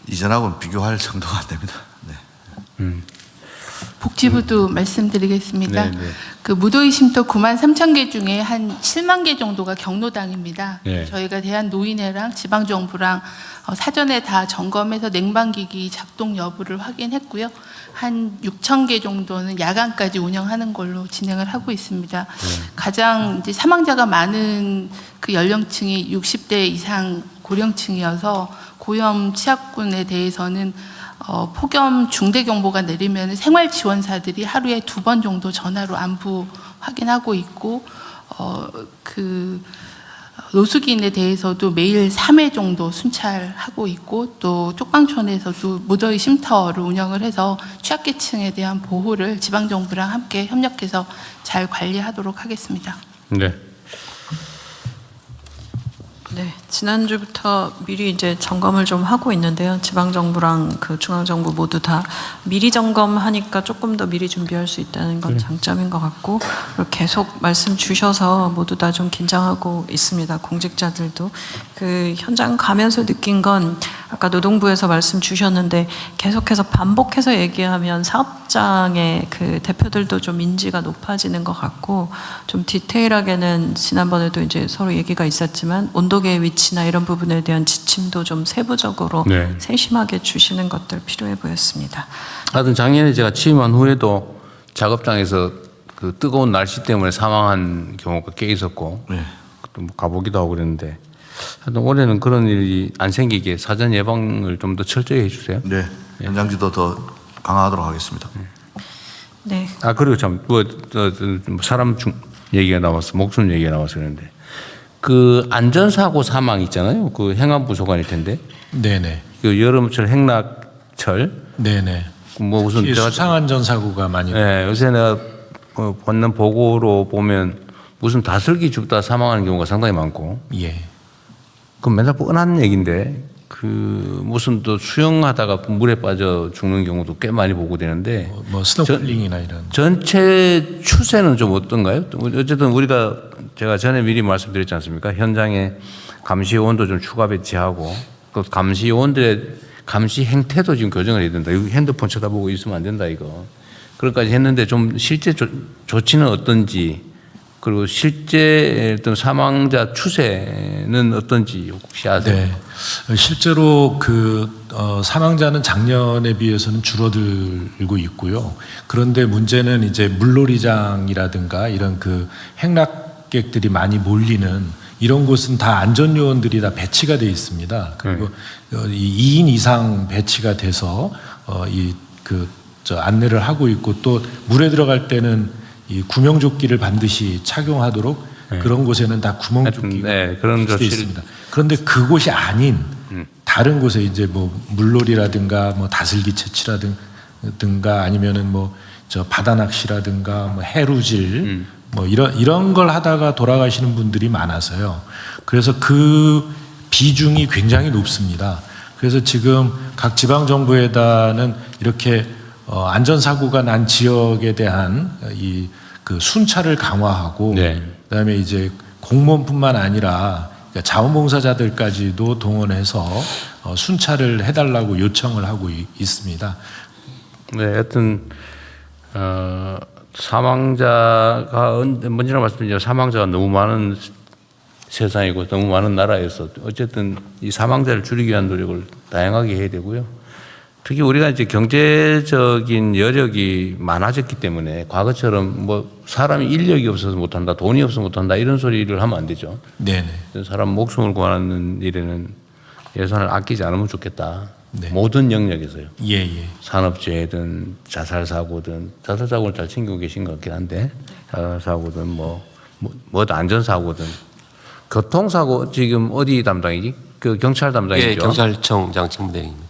이전하고는 비교할 정도가 안 됩니다. 네. 복지부도 말씀드리겠습니다. 네. 그 무더위 쉼터 93,000개 중에 한 7만 개 정도가 경로당입니다. 네. 저희가 대한노인회랑 지방정부랑 사전에 다 점검해서 냉방기기 작동 여부를 확인했고요. 한 6,000개 정도는 야간까지 운영하는 걸로 진행을 하고 있습니다. 가장 이제 사망자가 많은 그 연령층이 60대 이상 고령층이어서 고염 취약군에 대해서는 폭염 중대 경보가 내리면 생활지원사들이 하루에 2번 정도 전화로 안부 확인하고 있고 그 노숙인에 대해서도 매일 3회 정도 순찰하고 있고 또 쪽방촌에서도 무더위 쉼터를 운영을 해서 취약계층에 대한 보호를 지방정부랑 함께 협력해서 잘 관리하도록 하겠습니다. 네. 네, 지난주부터 미리 이제 점검을 좀 하고 있는데요. 지방정부랑 그 중앙정부 모두 다 미리 점검하니까 조금 더 미리 준비할 수 있다는 건 장점인 것 같고, 그리고 계속 말씀 주셔서 모두 다 좀 긴장하고 있습니다. 공직자들도. 그 현장 가면서 느낀 건 아까 노동부에서 말씀 주셨는데 계속해서 반복해서 얘기하면 사업장의 그 대표들도 좀 인지가 높아지는 것 같고, 좀 디테일하게는 지난번에도 이제 서로 얘기가 있었지만 온도계의 위치나 이런 부분에 대한 지침도 좀 세부적으로 세심하게 주시는 것들 필요해 보였습니다. 하여튼 작년에 제가 취임한 후에도 작업장에서 그 뜨거운 날씨 때문에 사망한 경우가 꽤 있었고 또 가보기도 하고 그랬는데, 하여튼 올해는 그런 일이 안 생기게 사전 예방을 좀 더 철저히 해주세요. 네, 현장지도 더 강화하도록 하겠습니다. 네. 그리고 참 사람 얘기가 나와서 목숨 얘기가 나와서 그런데 그 안전사고 사망 있잖아요. 그 행안부 소관일 텐데. 네네. 그 여름철 행락철. 네네. 뭐 무슨 수상안전사고가 많이. 네, 요새 내가 받는 보고로 보면 무슨 다슬기 줍다 사망하는 경우가 상당히 많고. 예. 그럼 맨날 뻔한 얘기인데 그 무슨 또 수영하다가 물에 빠져 죽는 경우도 꽤 많이 보고되는데. 뭐 스노클링이나 이런. 전체 추세는 좀 어떤가요? 어쨌든 우리가 제가 전에 미리 말씀드렸지 않습니까? 현장에 감시요원도 좀 추가 배치하고 또 감시요원들의 감시 행태도 지금 교정을 해야 된다. 여기 핸드폰 쳐다보고 있으면 안 된다 이거. 그런까지 했는데 좀 실제 조치는 어떤지, 그리고 실제 어떤 사망자 추세는 어떤지 혹시 아세요? 네. 실제로 사망자는 작년에 비해서는 줄어들고 있고요. 그런데 문제는 이제 물놀이장이라든가 이런 그 행락객들이 많이 몰리는 이런 곳은 다 안전요원들이 다 배치가 되어 있습니다. 그리고 2인 이상 배치가 돼서 안내를 하고 있고, 또 물에 들어갈 때는 이 구명조끼를 반드시 착용하도록 그런 곳에는 다 구명조끼가 그런 되어 있습니다. 그런데 그곳이 아닌 다른 곳에 이제 뭐 물놀이라든가 뭐 다슬기 채취라든가 아니면은 바다 낚시라든가 뭐 해루질 뭐 이런 걸 하다가 돌아가시는 분들이 많아서요. 그래서 그 비중이 굉장히 높습니다. 그래서 지금 각 지방 정부에다는 이렇게 안전사고가 난 지역에 대한 그 순찰을 강화하고, 그다음에 이제 공무원뿐만 아니라 그러니까 자원봉사자들까지도 동원해서 순찰을 해달라고 요청을 하고 있습니다. 네, 하여튼 사망자가 먼저 말씀드리죠. 사망자가 너무 많은 세상이고 너무 많은 나라에서 어쨌든 이 사망자를 줄이기 위한 노력을 다양하게 해야 되고요. 특히 우리가 이제 경제적인 여력이 많아졌기 때문에 과거처럼 뭐 사람이 인력이 없어서 못한다, 돈이 없어서 못한다 이런 소리를 하면 안 되죠. 네네. 사람 목숨을 구하는 일에는 예산을 아끼지 않으면 좋겠다. 네. 모든 영역에서요. 예. 산업재해든 자살사고든 자살사고를 잘 챙기고 계신 것 같긴 한데 자살사고든 뭐 안전사고든 교통사고 지금 어디 담당이지? 그 경찰 담당이죠? 예, 경찰청장 직무대행입니다.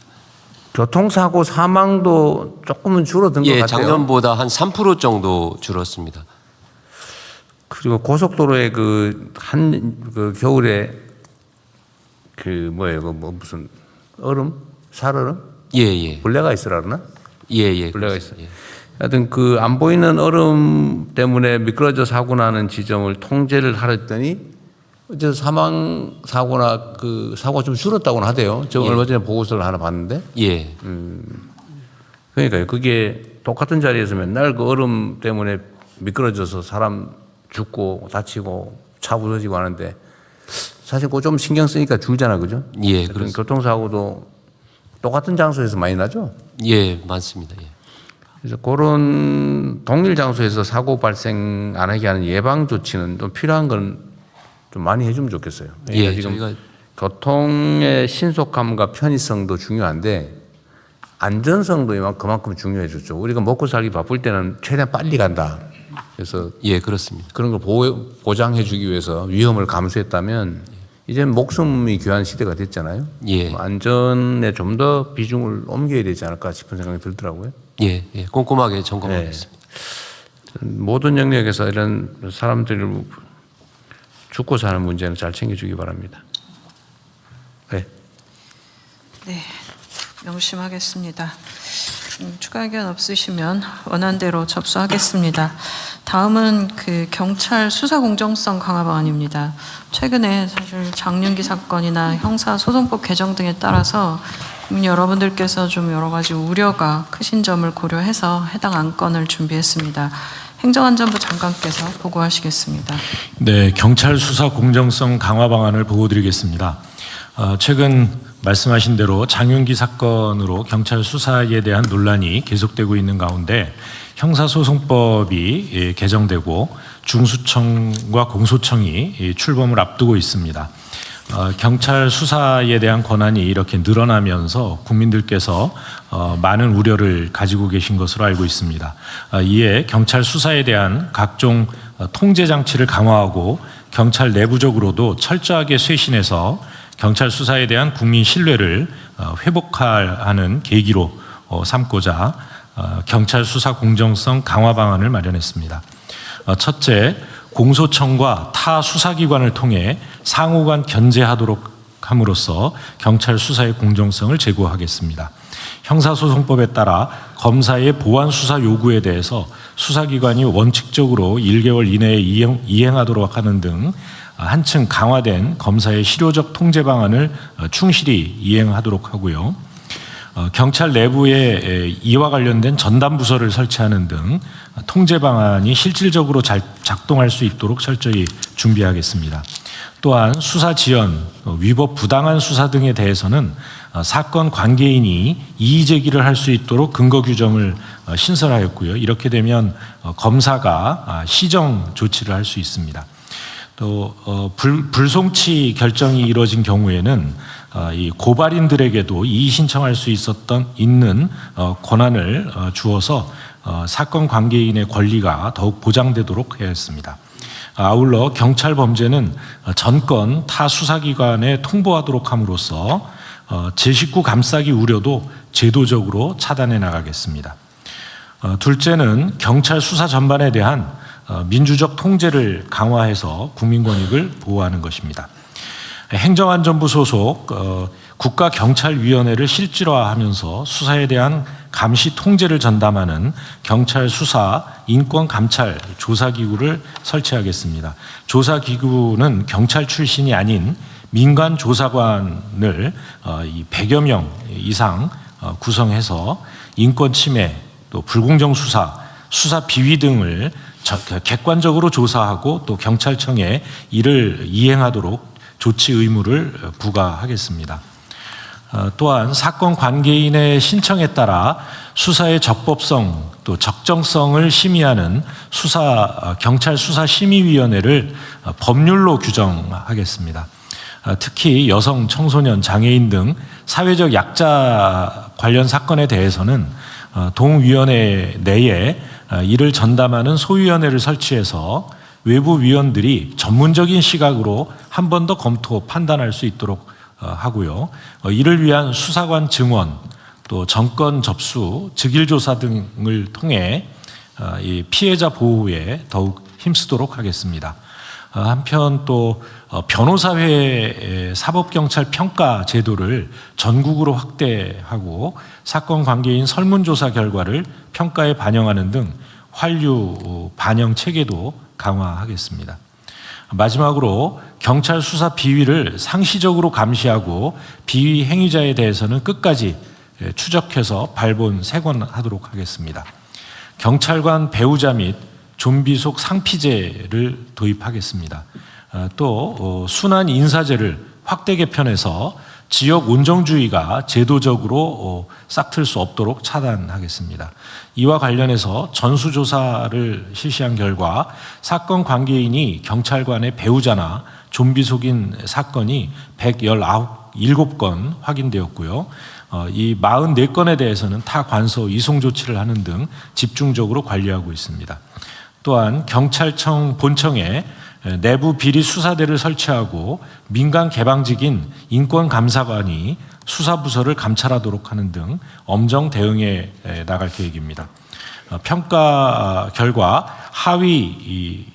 교통사고 사망도 조금은 줄어든 것 같아요. 작년보다 한 3% 정도 줄었습니다. 그리고 고속도로에 그 겨울에 무슨 얼음? 살얼음? 예. 벌레가 있으라 그러나? 예. 벌레가 있어. 하여튼 그 안 보이는 얼음 때문에 미끄러져 사고 나는 지점을 통제를 하랬더니 어제 사망 사고나 그 사고가 좀 줄었다고는 하대요. 저 얼마 전에 보고서를 하나 봤는데. 예. 그러니까요. 그게 똑같은 자리에서 맨날 그 얼음 때문에 미끄러져서 사람 죽고 다치고 차 부서지고 하는데 사실 그거 좀 신경 쓰니까 줄잖아, 그죠? 예. 그렇습니다. 교통사고도 똑같은 장소에서 많이 나죠? 예, 맞습니다. 예. 그래서 그런 동일 장소에서 사고 발생 안 하게 하는 예방 조치는 좀 필요한 건 좀 많이 해주면 좋겠어요. 그러니까 예, 지금 교통의 신속함과 편의성도 중요한데 안전성도 그만큼 중요해졌죠. 우리가 먹고 살기 바쁠 때는 최대한 빨리 간다. 그래서 예, 그렇습니다. 그런 걸 보장해주기 위해서 위험을 감수했다면 이제 목숨이 귀한 시대가 됐잖아요. 예. 안전에 좀 더 비중을 옮겨야 되지 않을까 싶은 생각이 들더라고요. 예. 꼼꼼하게 점검하겠습니다. 모든 영역에서 이런 사람들을 죽고 사는 문제는 잘 챙겨주기 바랍니다. 네. 네, 명심하겠습니다. 추가 의견 없으시면 원안대로 접수하겠습니다. 다음은 그 경찰 수사 공정성 강화 방안입니다. 최근에 사실 장윤기 사건이나 형사소송법 개정 등에 따라서 국민 여러분들께서 좀 여러 가지 우려가 크신 점을 고려해서 해당 안건을 준비했습니다. 행정안전부 장관께서 보고하시겠습니다. 네, 경찰 수사 공정성 강화 방안을 보고드리겠습니다. 최근 말씀하신 대로 장윤기 사건으로 경찰 수사에 대한 논란이 계속되고 있는 가운데 형사소송법이 개정되고 중수청과 공소청이 출범을 앞두고 있습니다. 경찰 수사에 대한 권한이 이렇게 늘어나면서 국민들께서 많은 우려를 가지고 계신 것으로 알고 있습니다. 이에 경찰 수사에 대한 각종 통제 장치를 강화하고 경찰 내부적으로도 철저하게 쇄신해서 경찰 수사에 대한 국민 신뢰를 회복하는 계기로 삼고자 경찰 수사 공정성 강화 방안을 마련했습니다. 첫째, 공소청과 타 수사기관을 통해 상호간 견제하도록 함으로써 경찰 수사의 공정성을 제고하겠습니다. 형사소송법에 따라 검사의 보완 수사 요구에 대해서 수사기관이 원칙적으로 1개월 이내에 이행하도록 하는 등 한층 강화된 검사의 실효적 통제 방안을 충실히 이행하도록 하고요. 경찰 내부에 이와 관련된 전담 부서를 설치하는 등 통제 방안이 실질적으로 잘 작동할 수 있도록 철저히 준비하겠습니다. 또한 수사 지연, 위법 부당한 수사 등에 대해서는 사건 관계인이 이의 제기를 할 수 있도록 근거 규정을 신설하였고요. 이렇게 되면 검사가 시정 조치를 할 수 있습니다. 또 불송치 결정이 이루어진 경우에는 이 고발인들에게도 이의 신청할 수 있는 권한을 주어서 사건 관계인의 권리가 더욱 보장되도록 해야 했습니다. 아울러 경찰 범죄는 전건 타 수사기관에 통보하도록 함으로써 제19 감싸기 우려도 제도적으로 차단해 나가겠습니다. 둘째는 경찰 수사 전반에 대한 민주적 통제를 강화해서 국민 권익을 보호하는 것입니다. 행정안전부 소속 국가경찰위원회를 실질화하면서 수사에 대한 감시 통제를 전담하는 경찰 수사 인권감찰 조사기구를 설치하겠습니다. 조사기구는 경찰 출신이 아닌 민간 조사관을 이 100여 명 이상 구성해서 인권 침해, 또 불공정 수사 비위 등을 객관적으로 조사하고 또 경찰청에 이를 이행하도록 조치 의무를 부과하겠습니다. 또한 사건 관계인의 신청에 따라 수사의 적법성 또 적정성을 심의하는 경찰 수사심의위원회를 법률로 규정하겠습니다. 특히 여성, 청소년, 장애인 등 사회적 약자 관련 사건에 대해서는 동위원회 내에 이를 전담하는 소위원회를 설치해서 외부 위원들이 전문적인 시각으로 한 번 더 검토, 판단할 수 있도록 하고요. 이를 위한 수사관 증원, 또 정권 접수, 즉일조사 등을 통해 이 피해자 보호에 더욱 힘쓰도록 하겠습니다. 한편 또 변호사회 사법경찰 평가 제도를 전국으로 확대하고 사건 관계인 설문조사 결과를 평가에 반영하는 등 환류 반영 체계도 강화하겠습니다. 마지막으로 경찰 수사 비위를 상시적으로 감시하고 비위 행위자에 대해서는 끝까지 추적해서 발본 세관하도록 하겠습니다. 경찰관 배우자 및 좀비 속 상피제를 도입하겠습니다. 또 순환 인사제를 확대 개편해서 지역 온정주의가 제도적으로 싹틀 수 없도록 차단하겠습니다. 이와 관련해서 전수조사를 실시한 결과 사건 관계인이 경찰관의 배우자나 좀비 속인 사건이 117건 확인되었고요. 이 44건에 대해서는 타관소 이송 조치를 하는 등 집중적으로 관리하고 있습니다. 또한 경찰청 본청에 내부 비리 수사대를 설치하고 민간 개방직인 인권감사관이 수사부서를 감찰하도록 하는 등 엄정 대응해 나갈 계획입니다. 평가 결과 하위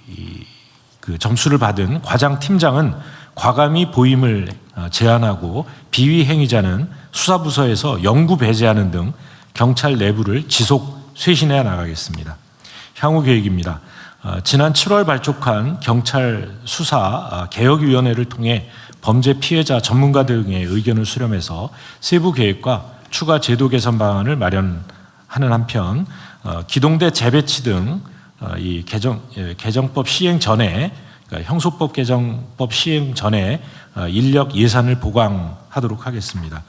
그 점수를 받은 과장팀장은 과감히 보임을 제한하고 비위 행위자는 수사부서에서 영구 배제하는 등 경찰 내부를 지속 쇄신해 나가겠습니다. 향후 계획입니다. 지난 7월 발족한 경찰 수사 개혁위원회를 통해 범죄 피해자 전문가 등의 의견을 수렴해서 세부 계획과 추가 제도 개선 방안을 마련하는 한편 기동대 재배치 등 이 개정법 시행 전에 그러니까 형소법 개정법 시행 전에 인력 예산을 보강하도록 하겠습니다.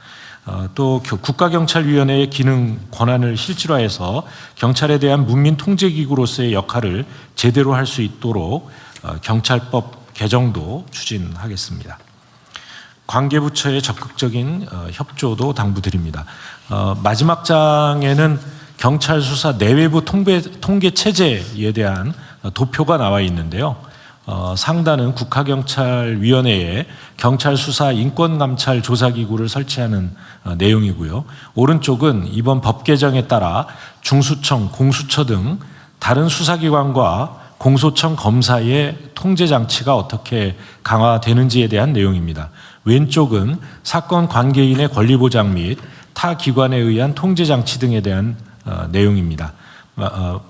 또 국가경찰위원회의 기능 권한을 실질화해서 경찰에 대한 문민통제기구로서의 역할을 제대로 할 수 있도록 경찰법 개정도 추진하겠습니다. 관계부처의 적극적인 협조도 당부드립니다. 마지막 장에는 경찰 수사 내외부 통계 체제에 대한 도표가 나와 있는데요. 상단은 국가경찰위원회에 경찰 수사 인권감찰 조사기구를 설치하는 내용이고요. 오른쪽은 이번 법 개정에 따라 중수청, 공수처 등 다른 수사기관과 공소청 검사의 통제장치가 어떻게 강화되는지에 대한 내용입니다. 왼쪽은 사건 관계인의 권리보장 및 타 기관에 의한 통제장치 등에 대한 내용입니다.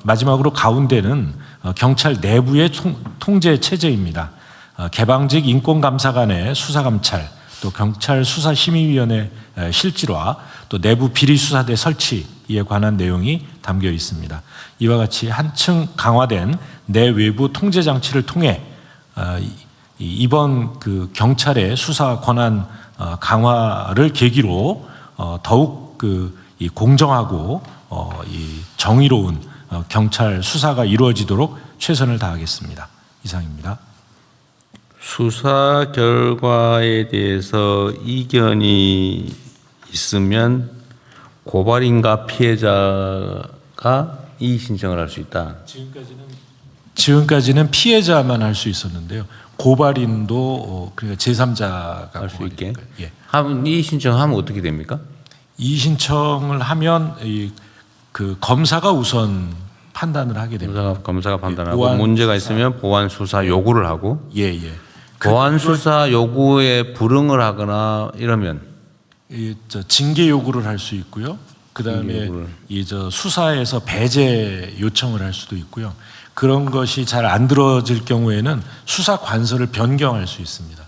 마지막으로 가운데는 경찰 내부의 통제 체제입니다. 개방직 인권감사관의 수사감찰, 또 경찰 수사심의위원회 실질화, 또 내부 비리수사대 설치에 관한 내용이 담겨 있습니다. 이와 같이 한층 강화된 내외부 통제장치를 통해 이번 그 경찰의 수사 권한 강화를 계기로 더욱 이 공정하고 이 정의로운 경찰 수사가 이루어지도록 최선을 다하겠습니다. 이상입니다. 수사 결과에 대해서 이견이 있으면 고발인과 피해자가 이의 신청을 할 수 있다. 지금까지는 피해자만 할 수 있었는데요. 고발인도 그러니까 제3자가 할 수 있게. 예. 이의 신청하면 어떻게 됩니까? 이의 신청을 하면 그 검사가 우선 판단을 하게 됩니다. 검사가 판단하고 문제가 있으면 보완 수사 요구를 하고 보완 수사 요구에 불응을 하거나 이러면 징계 요구를 할 수 있고요. 그다음에 수사에서 배제 요청을 할 수도 있고요. 그런 것이 잘 안 들어질 경우에는 수사 관서를 변경할 수 있습니다.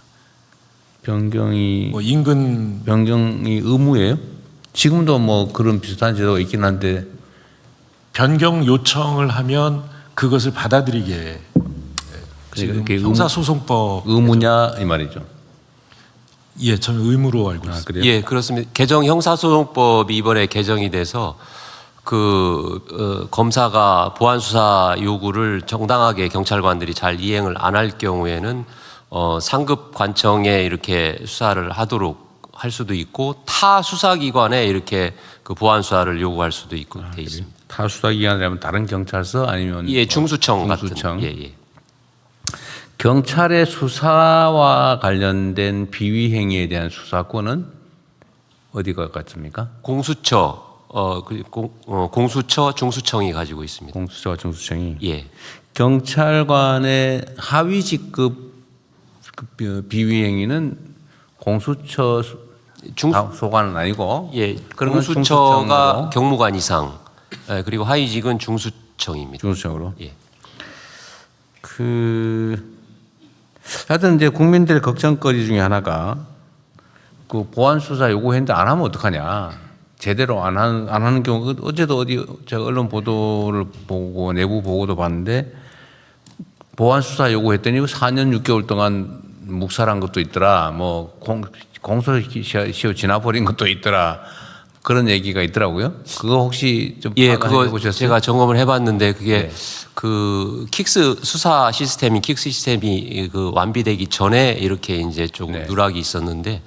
변경이 뭐 인근 변경이 의무예요? 지금도 뭐 그런 비슷한 제도가 있긴 한데 변경 요청을 하면 그것을 받아들이게 지금 그게 형사소송법 의무냐 이 말이죠. 예, 저는 의무로 알고 있습니다. 그래요? 예, 그렇습니다. 개정 형사소송법이 이번에 개정이 돼서 검사가 보안 수사 요구를 정당하게 경찰관들이 잘 이행을 안 할 경우에는 상급 관청에 이렇게 수사를 하도록 할 수도 있고 타 수사기관에 이렇게 그 보안 수사를 요구할 수도 있고 돼 있습니다. 타 수사기관이라면 다른 경찰서 아니면 예, 중수청 중수청. 같은. 예. 경찰의 수사와 관련된 비위 행위에 대한 수사권은 어디가 같습니까? 공수처, 공수처, 중수청이 가지고 있습니다. 공수처와 중수청이. 예. 경찰관의 하위 직급 비위 행위는 공수처 소관은 아니고. 예. 그런 공수처가 경무관 이상, 그리고 하위직은 중수청입니다. 중수청으로. 예. 하여튼 이제 국민들의 걱정거리 중에 하나가 그 보안 수사 요구했는데 안 하면 어떡하냐. 제대로 안 하는 경우가 어제도 제가 언론 보도를 보고 내부 보고도 봤는데 보안 수사 요구했더니 4년 6개월 동안 묵살한 것도 있더라. 뭐 공소시효 지나버린 것도 있더라. 그런 얘기가 있더라고요. 그거 혹시 좀 예, 그거 해보셨어요? 제가 점검을 해봤는데 그게 네. 그 킥스 수사 시스템이 킥스 시스템이 그 완비되기 전에 이렇게 이제 조금 네. 누락이 있었는데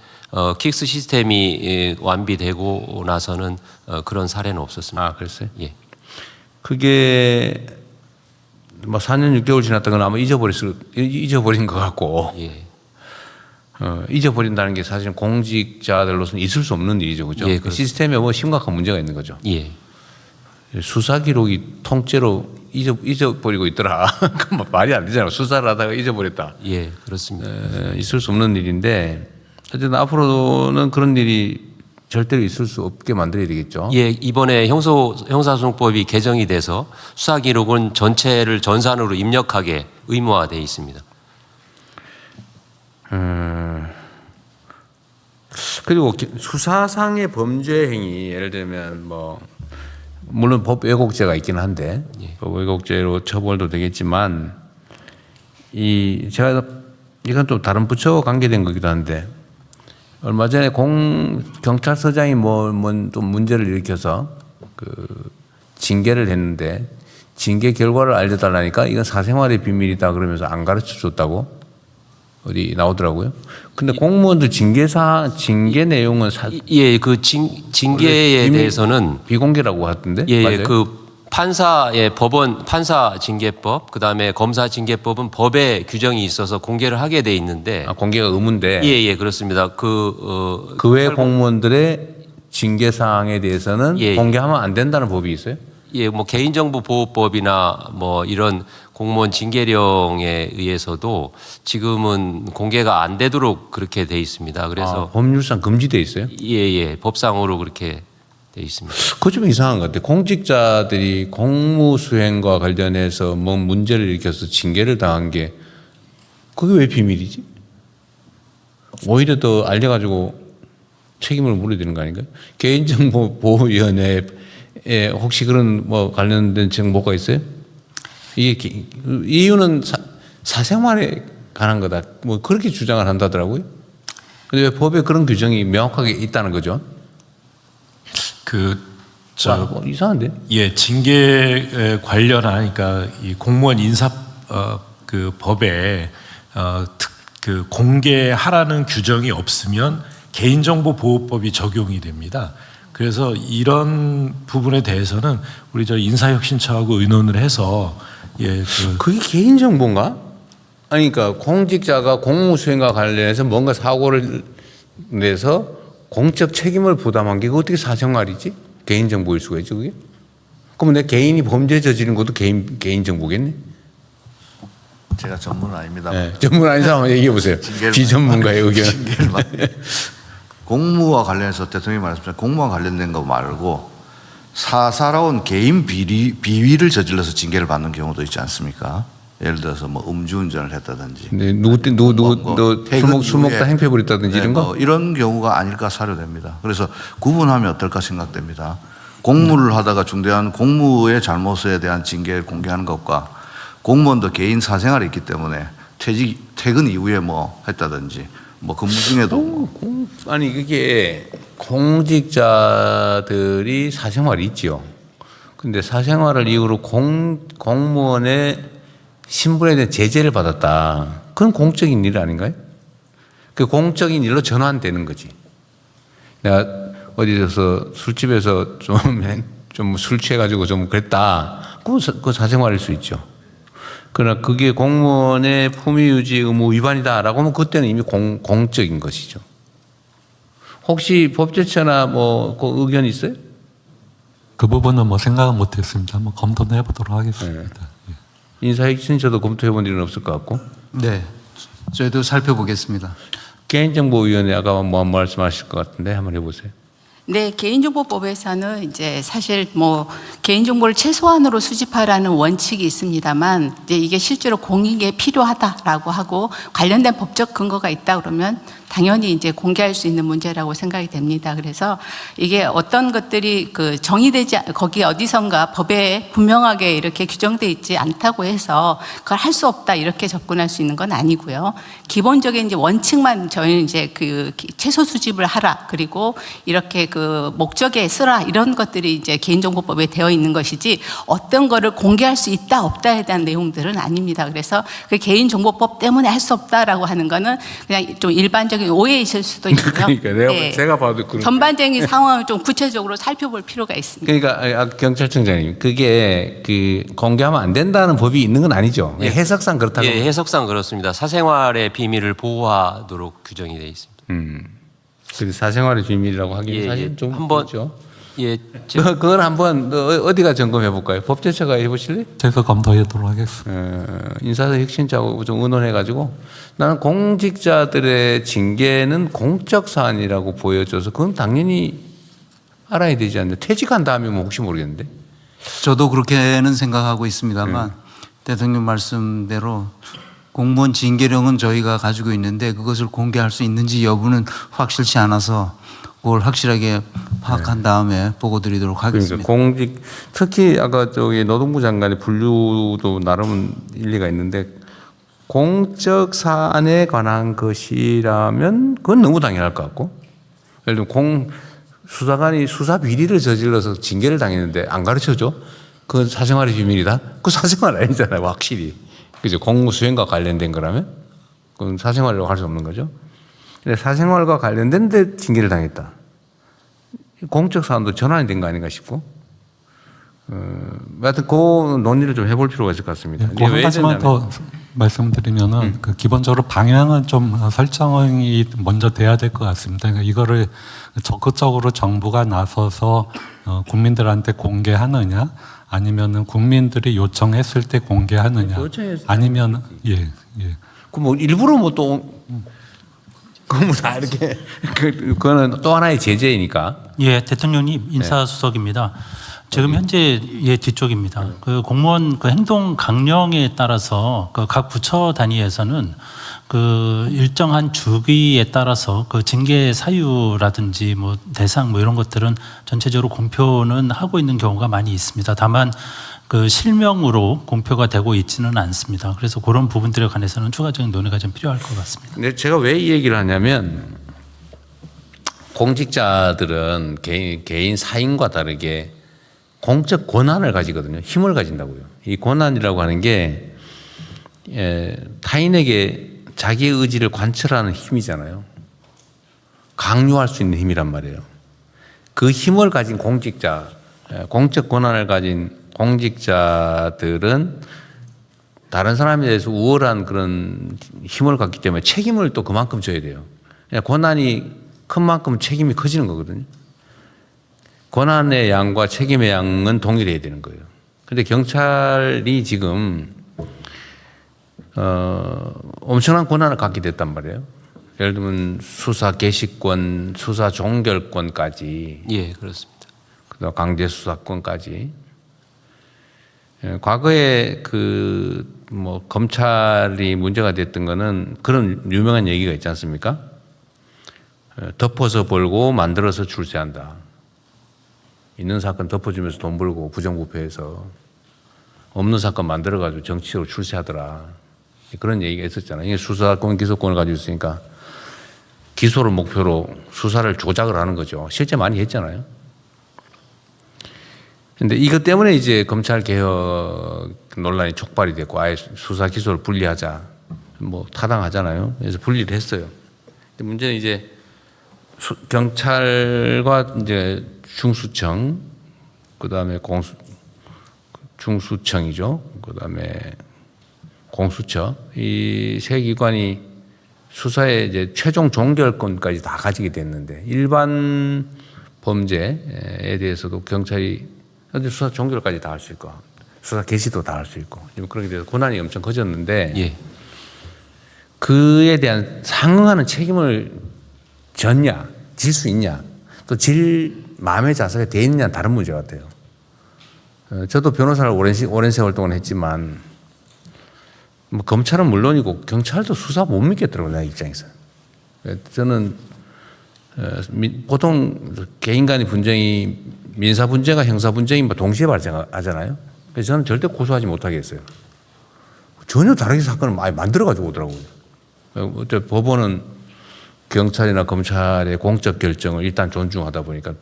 킥스 시스템이 완비되고 나서는 그런 사례는 없었습니다. 아, 그랬어요? 예. 그게 뭐 4년 6개월 지났던 건 아마 잊어버린 것 같고. 예. 잊어버린다는 게 사실은 공직자들로서는 있을 수 없는 일이죠. 그죠? 예, 그 시스템에 뭐 심각한 문제가 있는 거죠. 예. 수사 기록이 통째로 잊어버리고 있더라. 그건 말이 안 되잖아요. 수사를 하다가 잊어버렸다. 예, 그렇습니다. 있을 수 없는 일인데 어쨌든 앞으로는 그런 일이 절대로 있을 수 없게 만들어야 되겠죠. 예, 이번에 형사소송법이 개정이 돼서 수사 기록은 전체를 전산으로 입력하게 의무화되어 있습니다. 그리고 수사상의 범죄 행위 예를 들면 뭐 물론 법 왜곡죄가 있긴 한데 법 왜곡죄로 처벌도 되겠지만 제가 이건 또 다른 부처와 관계된 거기도 한데 얼마 전에 경찰서장이 좀 문제를 일으켜서 징계를 했는데 징계 결과를 알려달라니까 이건 사생활의 비밀이다 그러면서 안 가르쳐 줬다고 어디 나오더라고요. 근데 공무원들 징계 내용은 예, 그 징계에 대해서는 비공개라고 하던데. 예, 맞아요? 그 법원 판사 징계법, 그다음에 검사 징계법은 법에 규정이 있어서 공개를 하게 돼 있는데. 공개가 의무인데. 예, 그렇습니다. 그 외 공무원들의 징계 사항에 대해서는 공개하면 안 된다는 법이 있어요? 예, 뭐 개인정보보호법이나 뭐 이런 공무원 징계령에 의해서도 지금은 공개가 안 되도록 그렇게 돼 있습니다. 그래서 법률상 금지돼 있어요? 예, 법상으로 그렇게 돼 있습니다. 그거 좀 이상한 것 같아요. 공직자들이 공무 수행과 관련해서 뭐 문제를 일으켜서 징계를 당한 게 그게 왜 비밀이지? 오히려 더 알려가지고 책임을 물어야 되는 거 아닌가요? 개인정보보호위원회에 혹시 그런 뭐 관련된 정보가 있어요? 이게 이유는 사생활에 관한 거다. 뭐 그렇게 주장을 한다더라고요. 근데 왜 법에 그런 규정이 명확하게 있다는 거죠? 이상한데? 예, 징계 관련하니까 이 공무원 인사 그 법에 그 공개하라는 규정이 없으면 개인정보보호법이 적용이 됩니다. 그래서 이런 부분에 대해서는 우리 인사혁신처하고 의논을 해서 그게 개인정보인가? 아니, 그러니까 공직자가 공무수행과 관련해서 뭔가 사고를 내서 공적 책임을 부담한 게 어떻게 사생활이지? 개인정보일 수가 있죠, 그게? 그럼 내 개인이 범죄 저지른 것도 개인정보겠네? 제가 전문은 아닙니다. 네, 전문 아닌 사람 얘기해 보세요. 비전문가의 의견. 공무와 관련해서 대통령이 말씀하신 공무와 관련된 거 말고 사사로운 개인 비위를 저질러서 징계를 받는 경우도 있지 않습니까? 예를 들어서 뭐 음주운전을 했다든지, 네, 술 먹다 행패 부렸다든지 이런 거? 이런 경우가 아닐까 사료됩니다. 그래서 구분하면 어떨까 생각됩니다. 공무를 하다가 중대한 공무의 잘못에 대한 징계를 공개하는 것과 공무원도 개인 사생활이 있기 때문에 퇴근 이후에 뭐 했다든지 뭐 근무 중에도 아니 그게 공직자들이 사생활이 있죠. 근데 사생활을 이유로 공무원의 신분에 대한 제재를 받았다. 그건 공적인 일 아닌가요? 그 공적인 일로 전환되는 거지. 내가 어디서 술집에서 좀 술 취해가지고 좀 그랬다. 그건 사생활일 수 있죠. 그러나 그게 공무원의 품위유지 의무 위반이다라고 하면 그때는 이미 공적인 것이죠. 혹시 법제처나 뭐 그 의견 있어요? 그 부분은 뭐 생각은 못했습니다. 한번 검토는 해보도록 하겠습니다. 네. 인사혁신처도 검토해본 일은 없을 것 같고. 네, 저희도 살펴보겠습니다. 개인정보위원회 아까 뭐 말씀하실 것 같은데 한번 해보세요. 네, 개인정보법에서는 이제 사실 뭐 개인정보를 최소한으로 수집하라는 원칙이 있습니다만 이제 이게 실제로 공익에 필요하다라고 하고 관련된 법적 근거가 있다 그러면 당연히 이제 공개할 수 있는 문제라고 생각이 됩니다. 그래서 이게 어떤 것들이 그 정의되지 거기 어디선가 법에 분명하게 이렇게 규정돼 있지 않다고 해서 그걸 할 수 없다 이렇게 접근할 수 있는 건 아니고요. 기본적인 이제 원칙만 저희는 이제 그 최소 수집을 하라 그리고 이렇게 그 목적에 쓰라 이런 것들이 이제 개인정보법에 되어 있는 것이지 어떤 거를 공개할 수 있다 없다에 대한 내용들은 아닙니다. 그래서 그 개인정보법 때문에 할 수 없다라고 하는 거는 그냥 좀 일반적인 오해 있을 수도 있고요. 그러니까 제가 봐도 그런 전반적인 상황을 좀 구체적으로 살펴볼 필요가 있습니다. 그러니까 경찰청장님 그게 그 공개하면 안 된다는 법이 있는 건 아니죠. 예. 해석상 그렇다고. 예, 해석상 그렇습니다. 사생활의 비밀을 보호하도록 규정이 되어 있습니다. 그 사생활의 비밀이라고 하기는 예, 사실 좀 한번 그렇죠. 예, 그건 한번 어디가 점검해 볼까요? 법제처가 해보실래? 제가 검토하도록 하겠습니다. 인사혁신처하고 좀 의논해가지고 나는 공직자들의 징계는 공적 사안이라고 보여줘서 그건 당연히 알아야 되지 않나. 퇴직한 다음에 뭐 혹시 모르겠는데. 저도 그렇게는 생각하고 있습니다만 대통령 말씀대로 공무원 징계령은 저희가 가지고 있는데 그것을 공개할 수 있는지 여부는 확실치 않아서 그걸 확실하게 파악한 다음에 보고 드리도록 하겠습니다. 그러니까 특히 아까 저기 노동부 장관의 분류도 나름 일리가 있는데 공적 사안에 관한 것이라면 그건 너무 당연할 것 같고 예를 들면 수사관이 수사 비리를 저질러서 징계를 당했는데 안 가르쳐줘? 그건 사생활의 비밀이다? 그 사생활 아니잖아요, 확실히. 그죠? 공무 수행과 관련된 거라면? 그건 사생활이라고 할 수 없는 거죠. 근데 사생활과 관련된데 징계를 당했다. 공적 사안도 전환이 된 거 아닌가 싶고. 하여튼 그 논의를 좀 해볼 필요가 있을 것 같습니다. 네, 한 가지만 더 말씀드리면은 그 기본적으로 방향은 좀 설정이 먼저 돼야 될 것 같습니다. 그러니까 이거를 적극적으로 정부가 나서서 국민들한테 공개하느냐, 아니면은 국민들이 요청했을 때 공개하느냐, 아니면 그 뭐 일부러 뭐 또 그건 다 이렇게 그거는 또 하나의 제재이니까. 예, 대통령님 인사수석입니다. 지금 현재 뒤쪽입니다. 그 공무원 그 행동 강령에 따라서 그 각 부처 단위에서는 그 일정한 주기에 따라서 그 징계 사유라든지 뭐 대상 뭐 이런 것들은 전체적으로 공표는 하고 있는 경우가 많이 있습니다. 다만 그 실명으로 공표가 되고 있지는 않습니다. 그래서 그런 부분들에 관해서는 추가적인 논의가 좀 필요할 것 같습니다. 근데 제가 왜 이 얘기를 하냐면 공직자들은 개인 사인과 다르게 공적 권한을 가지거든요. 힘을 가진다고요. 이 권한이라고 하는 게 타인에게 자기의 의지를 관철하는 힘이잖아요. 강요할 수 있는 힘이란 말이에요. 그 힘을 가진 공직자, 공적 권한을 가진 공직자들은 다른 사람에 대해서 우월한 그런 힘을 갖기 때문에 책임을 또 그만큼 져야 돼요. 권한이 큰 만큼 책임이 커지는 거거든요. 권한의 양과 책임의 양은 동일해야 되는 거예요. 그런데 경찰이 지금 엄청난 권한을 갖게 됐단 말이에요. 예를 들면 수사 개시권, 수사 종결권까지. 예, 그렇습니다. 그다음 강제 수사권까지. 과거에 뭐 검찰이 문제가 됐던 거는 그런 유명한 얘기가 있지 않습니까? 덮어서 벌고 만들어서 출세한다. 있는 사건 덮어주면서 돈 벌고 부정부패해서 없는 사건 만들어가지고 정치적으로 출세하더라. 그런 얘기가 있었잖아요. 이게 수사권, 기소권을 가지고 있으니까 기소를 목표로 수사를 조작을 하는 거죠. 실제 많이 했잖아요. 근데 이것 때문에 이제 검찰 개혁 논란이 촉발이 됐고 아예 수사 기소를 분리하자 뭐 타당하잖아요. 그래서 분리를 했어요. 근데 문제는 이제 경찰과 이제 중수청, 그다음에 중수청이죠. 그다음에 공수처 이 세 기관이 수사의 이제 최종 종결권까지 다 가지게 됐는데 일반 범죄에 대해서도 경찰이 수사 종결까지 다 할 수 있고 수사 개시도 다 할 수 있고 그렇게 돼서 권한이 엄청 커졌는데 그에 대한 상응하는 책임을 졌냐, 질 수 있냐, 또 질 마음의 자세가 돼 있느냐는 다른 문제 같아요. 저도 변호사를 오랜 세월 동안 했지만 뭐 검찰은 물론이고 경찰도 수사 못 믿겠더라고요, 내 입장에서. 저는 보통 개인 간의 분쟁이 민사 분쟁과 형사 분쟁이 뭐 동시에 발생하잖아요. 그래서 저는 절대 고소하지 못하겠어요. 전혀 다르게 사건을 많이 만들어가지고 오더라고요. 어째 법원은 경찰이나 검찰의 공적 결정을 일단 존중하다 보니까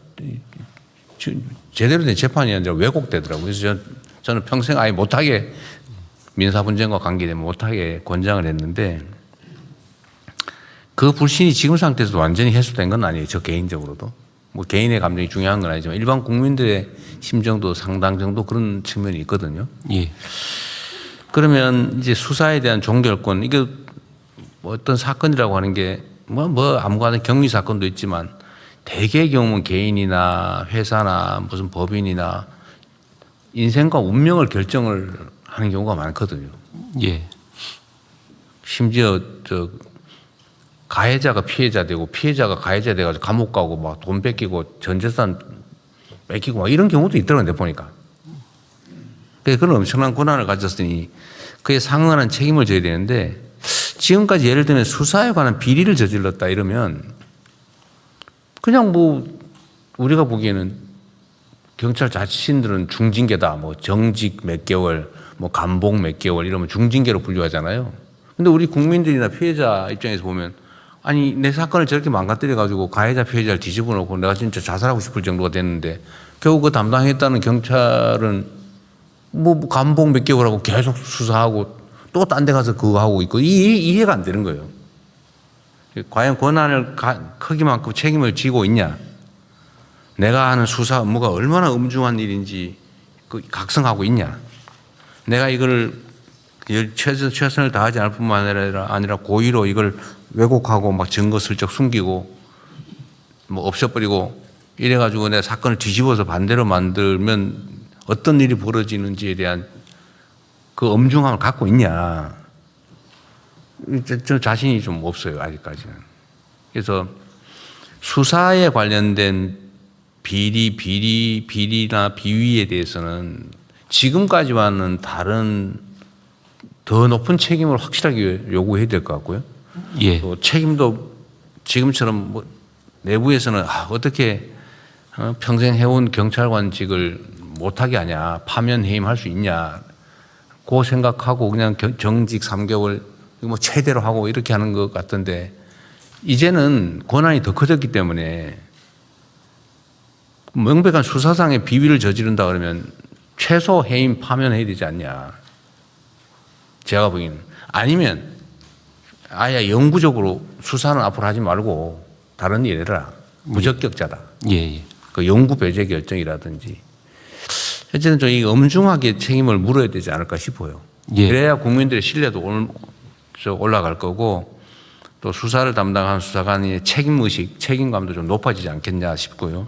제대로 된 재판이 아니라 왜곡되더라고요. 그래서 저는 평생 아예 못하게 민사 분쟁과 관계되면 못하게 권장을 했는데 그 불신이 지금 상태에서도 완전히 해소된 건 아니에요. 저 개인적으로도. 뭐 개인의 감정이 중요한 건 아니지만 일반 국민들의 심정도 상당 정도 그런 측면이 있거든요. 예. 그러면 이제 수사에 대한 종결권, 이게 뭐 어떤 사건이라고 하는 게 뭐 아무거나 경위 사건도 있지만 대개의 경우는 개인이나 회사나 무슨 법인이나 인생과 운명을 결정을 하는 경우가 많거든요. 예. 심지어 가해자가 피해자 되고 피해자가 가해자 돼가지고 감옥 가고 막 돈 뺏기고 전 재산 뺏기고 막 이런 경우도 있더라고요, 내 보니까. 그런 엄청난 권한을 가졌으니 그에 상응하는 책임을 져야 되는데 지금까지 예를 들면 수사에 관한 비리를 저질렀다 이러면 그냥 뭐 우리가 보기에는 경찰 자신들은 중징계다, 뭐 정직 몇 개월, 뭐 감봉 몇 개월 이러면 중징계로 분류하잖아요. 근데 우리 국민들이나 피해자 입장에서 보면 아니 내 사건을 저렇게 망가뜨려 가지고 가해자 피해자를 뒤집어 놓고 내가 진짜 자살하고 싶을 정도가 됐는데 결국 그 담당했다는 경찰은 뭐 감봉 몇 개월하고 계속 수사하고 또 딴 데 가서 그거 하고 있고 이해가 안 되는 거예요. 과연 권한을 크기만큼 책임을 지고 있냐? 내가 하는 수사 업무가 얼마나 엄중한 일인지 각성하고 있냐? 내가 이걸 최선을 다하지 않을 뿐만 아니라 고의로 이걸 왜곡하고 막 증거 슬쩍 숨기고 뭐 없애버리고 이래가지고 내 사건을 뒤집어서 반대로 만들면 어떤 일이 벌어지는지에 대한 그 엄중함을 갖고 있냐. 저 자신이 좀 없어요, 아직까지는. 그래서 수사에 관련된 비리나 비위에 대해서는 지금까지와는 다른 더 높은 책임을 확실하게 요구해야 될 것 같고요. 예. 또 책임도 지금처럼 뭐 내부에서는 어떻게 평생 해온 경찰관직을 못하게 하냐, 파면 해임할 수 있냐, 그 생각하고 그냥 정직 3개월 뭐 최대로 하고 이렇게 하는 것 같던데 이제는 권한이 더 커졌기 때문에 명백한 수사상의 비위를 저지른다 그러면 최소 해임 파면해야 되지 않냐. 제가 보기에는. 아니면 아예 영구적으로 수사는 앞으로 하지 말고 다른 일 해라. 무적격자다. 예. 그 영구 배제 결정이라든지. 어쨌든 좀 이 엄중하게 책임을 물어야 되지 않을까 싶어요. 예. 그래야 국민들의 신뢰도 올라갈 거고 또 수사를 담당한 수사관의 책임의식, 책임감도 좀 높아지지 않겠냐 싶고요.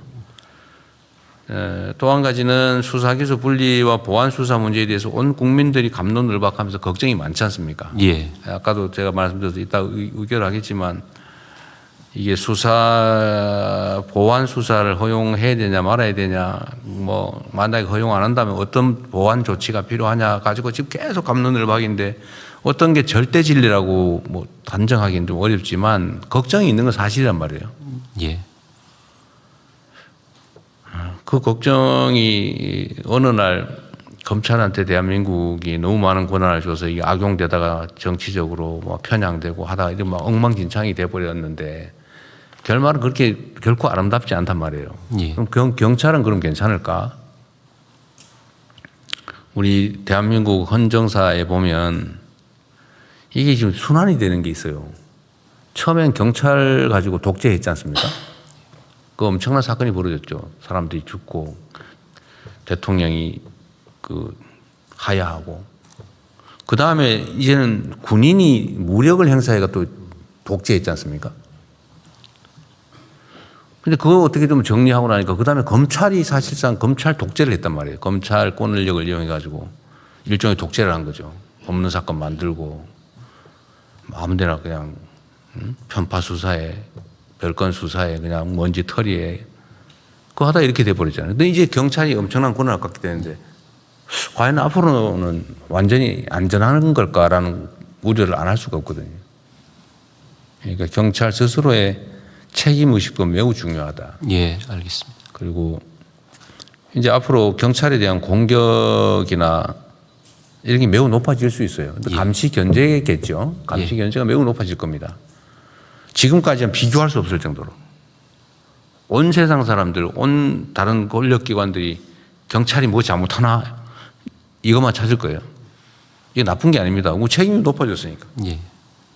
또 한 가지는 수사기소 분리와 보안수사 문제에 대해서 온 국민들이 갑론을박하면서 걱정이 많지 않습니까? 예. 아까도 제가 말씀드려서 이따 의결하겠지만 이게 보완 수사를 허용해야 되냐 말아야 되냐, 뭐 만약에 허용 안 한다면 어떤 보완 조치가 필요하냐 가지고 지금 계속 갑론을박인데 어떤 게 절대 진리라고 뭐 단정하기는 좀 어렵지만 걱정이 있는 건 사실이란 말이에요. 예. 그 걱정이 어느 날 검찰한테 대한민국이 너무 많은 권한을 줘서 이게 악용되다가 정치적으로 뭐 편향되고 하다가 이런 막 엉망진창이 돼버렸는데 결말은 그렇게 결코 아름답지 않단 말이에요. 예. 그럼 경찰은 그럼 괜찮을까? 우리 대한민국 헌정사에 보면 이게 지금 순환이 되는 게 있어요. 처음엔 경찰 가지고 독재했지 않습니까? 그 엄청난 사건이 벌어졌죠. 사람들이 죽고 대통령이 하야하고 그 다음에 이제는 군인이 무력을 행사해가 또 독재했지 않습니까? 근데 그거 어떻게 좀 정리하고 나니까 그 다음에 검찰이 사실상 검찰 독재를 했단 말이에요. 검찰 권력을 이용해가지고 일종의 독재를 한 거죠. 없는 사건 만들고 아무데나 그냥 편파 수사에 별건 수사에 그냥 먼지 털이에 그거 하다 이렇게 돼버렸잖아요. 근데 이제 경찰이 엄청난 권한을 갖게 되는데 과연 앞으로는 완전히 안전한 걸까라는 우려를 안 할 수가 없거든요. 그러니까 경찰 스스로의 책임의식도 매우 중요하다. 예, 알겠습니다. 그리고 이제 앞으로 경찰에 대한 공격이나 이런 게 매우 높아질 수 있어요. 근데 감시 견제겠죠. 감시 견제가 매우 높아질 겁니다. 지금까지는 비교할 수 없을 정도로. 온 세상 사람들, 온 다른 권력기관들이 경찰이 뭐 잘못하나 이것만 찾을 거예요. 이게 나쁜 게 아닙니다. 책임이 높아졌으니까. 예.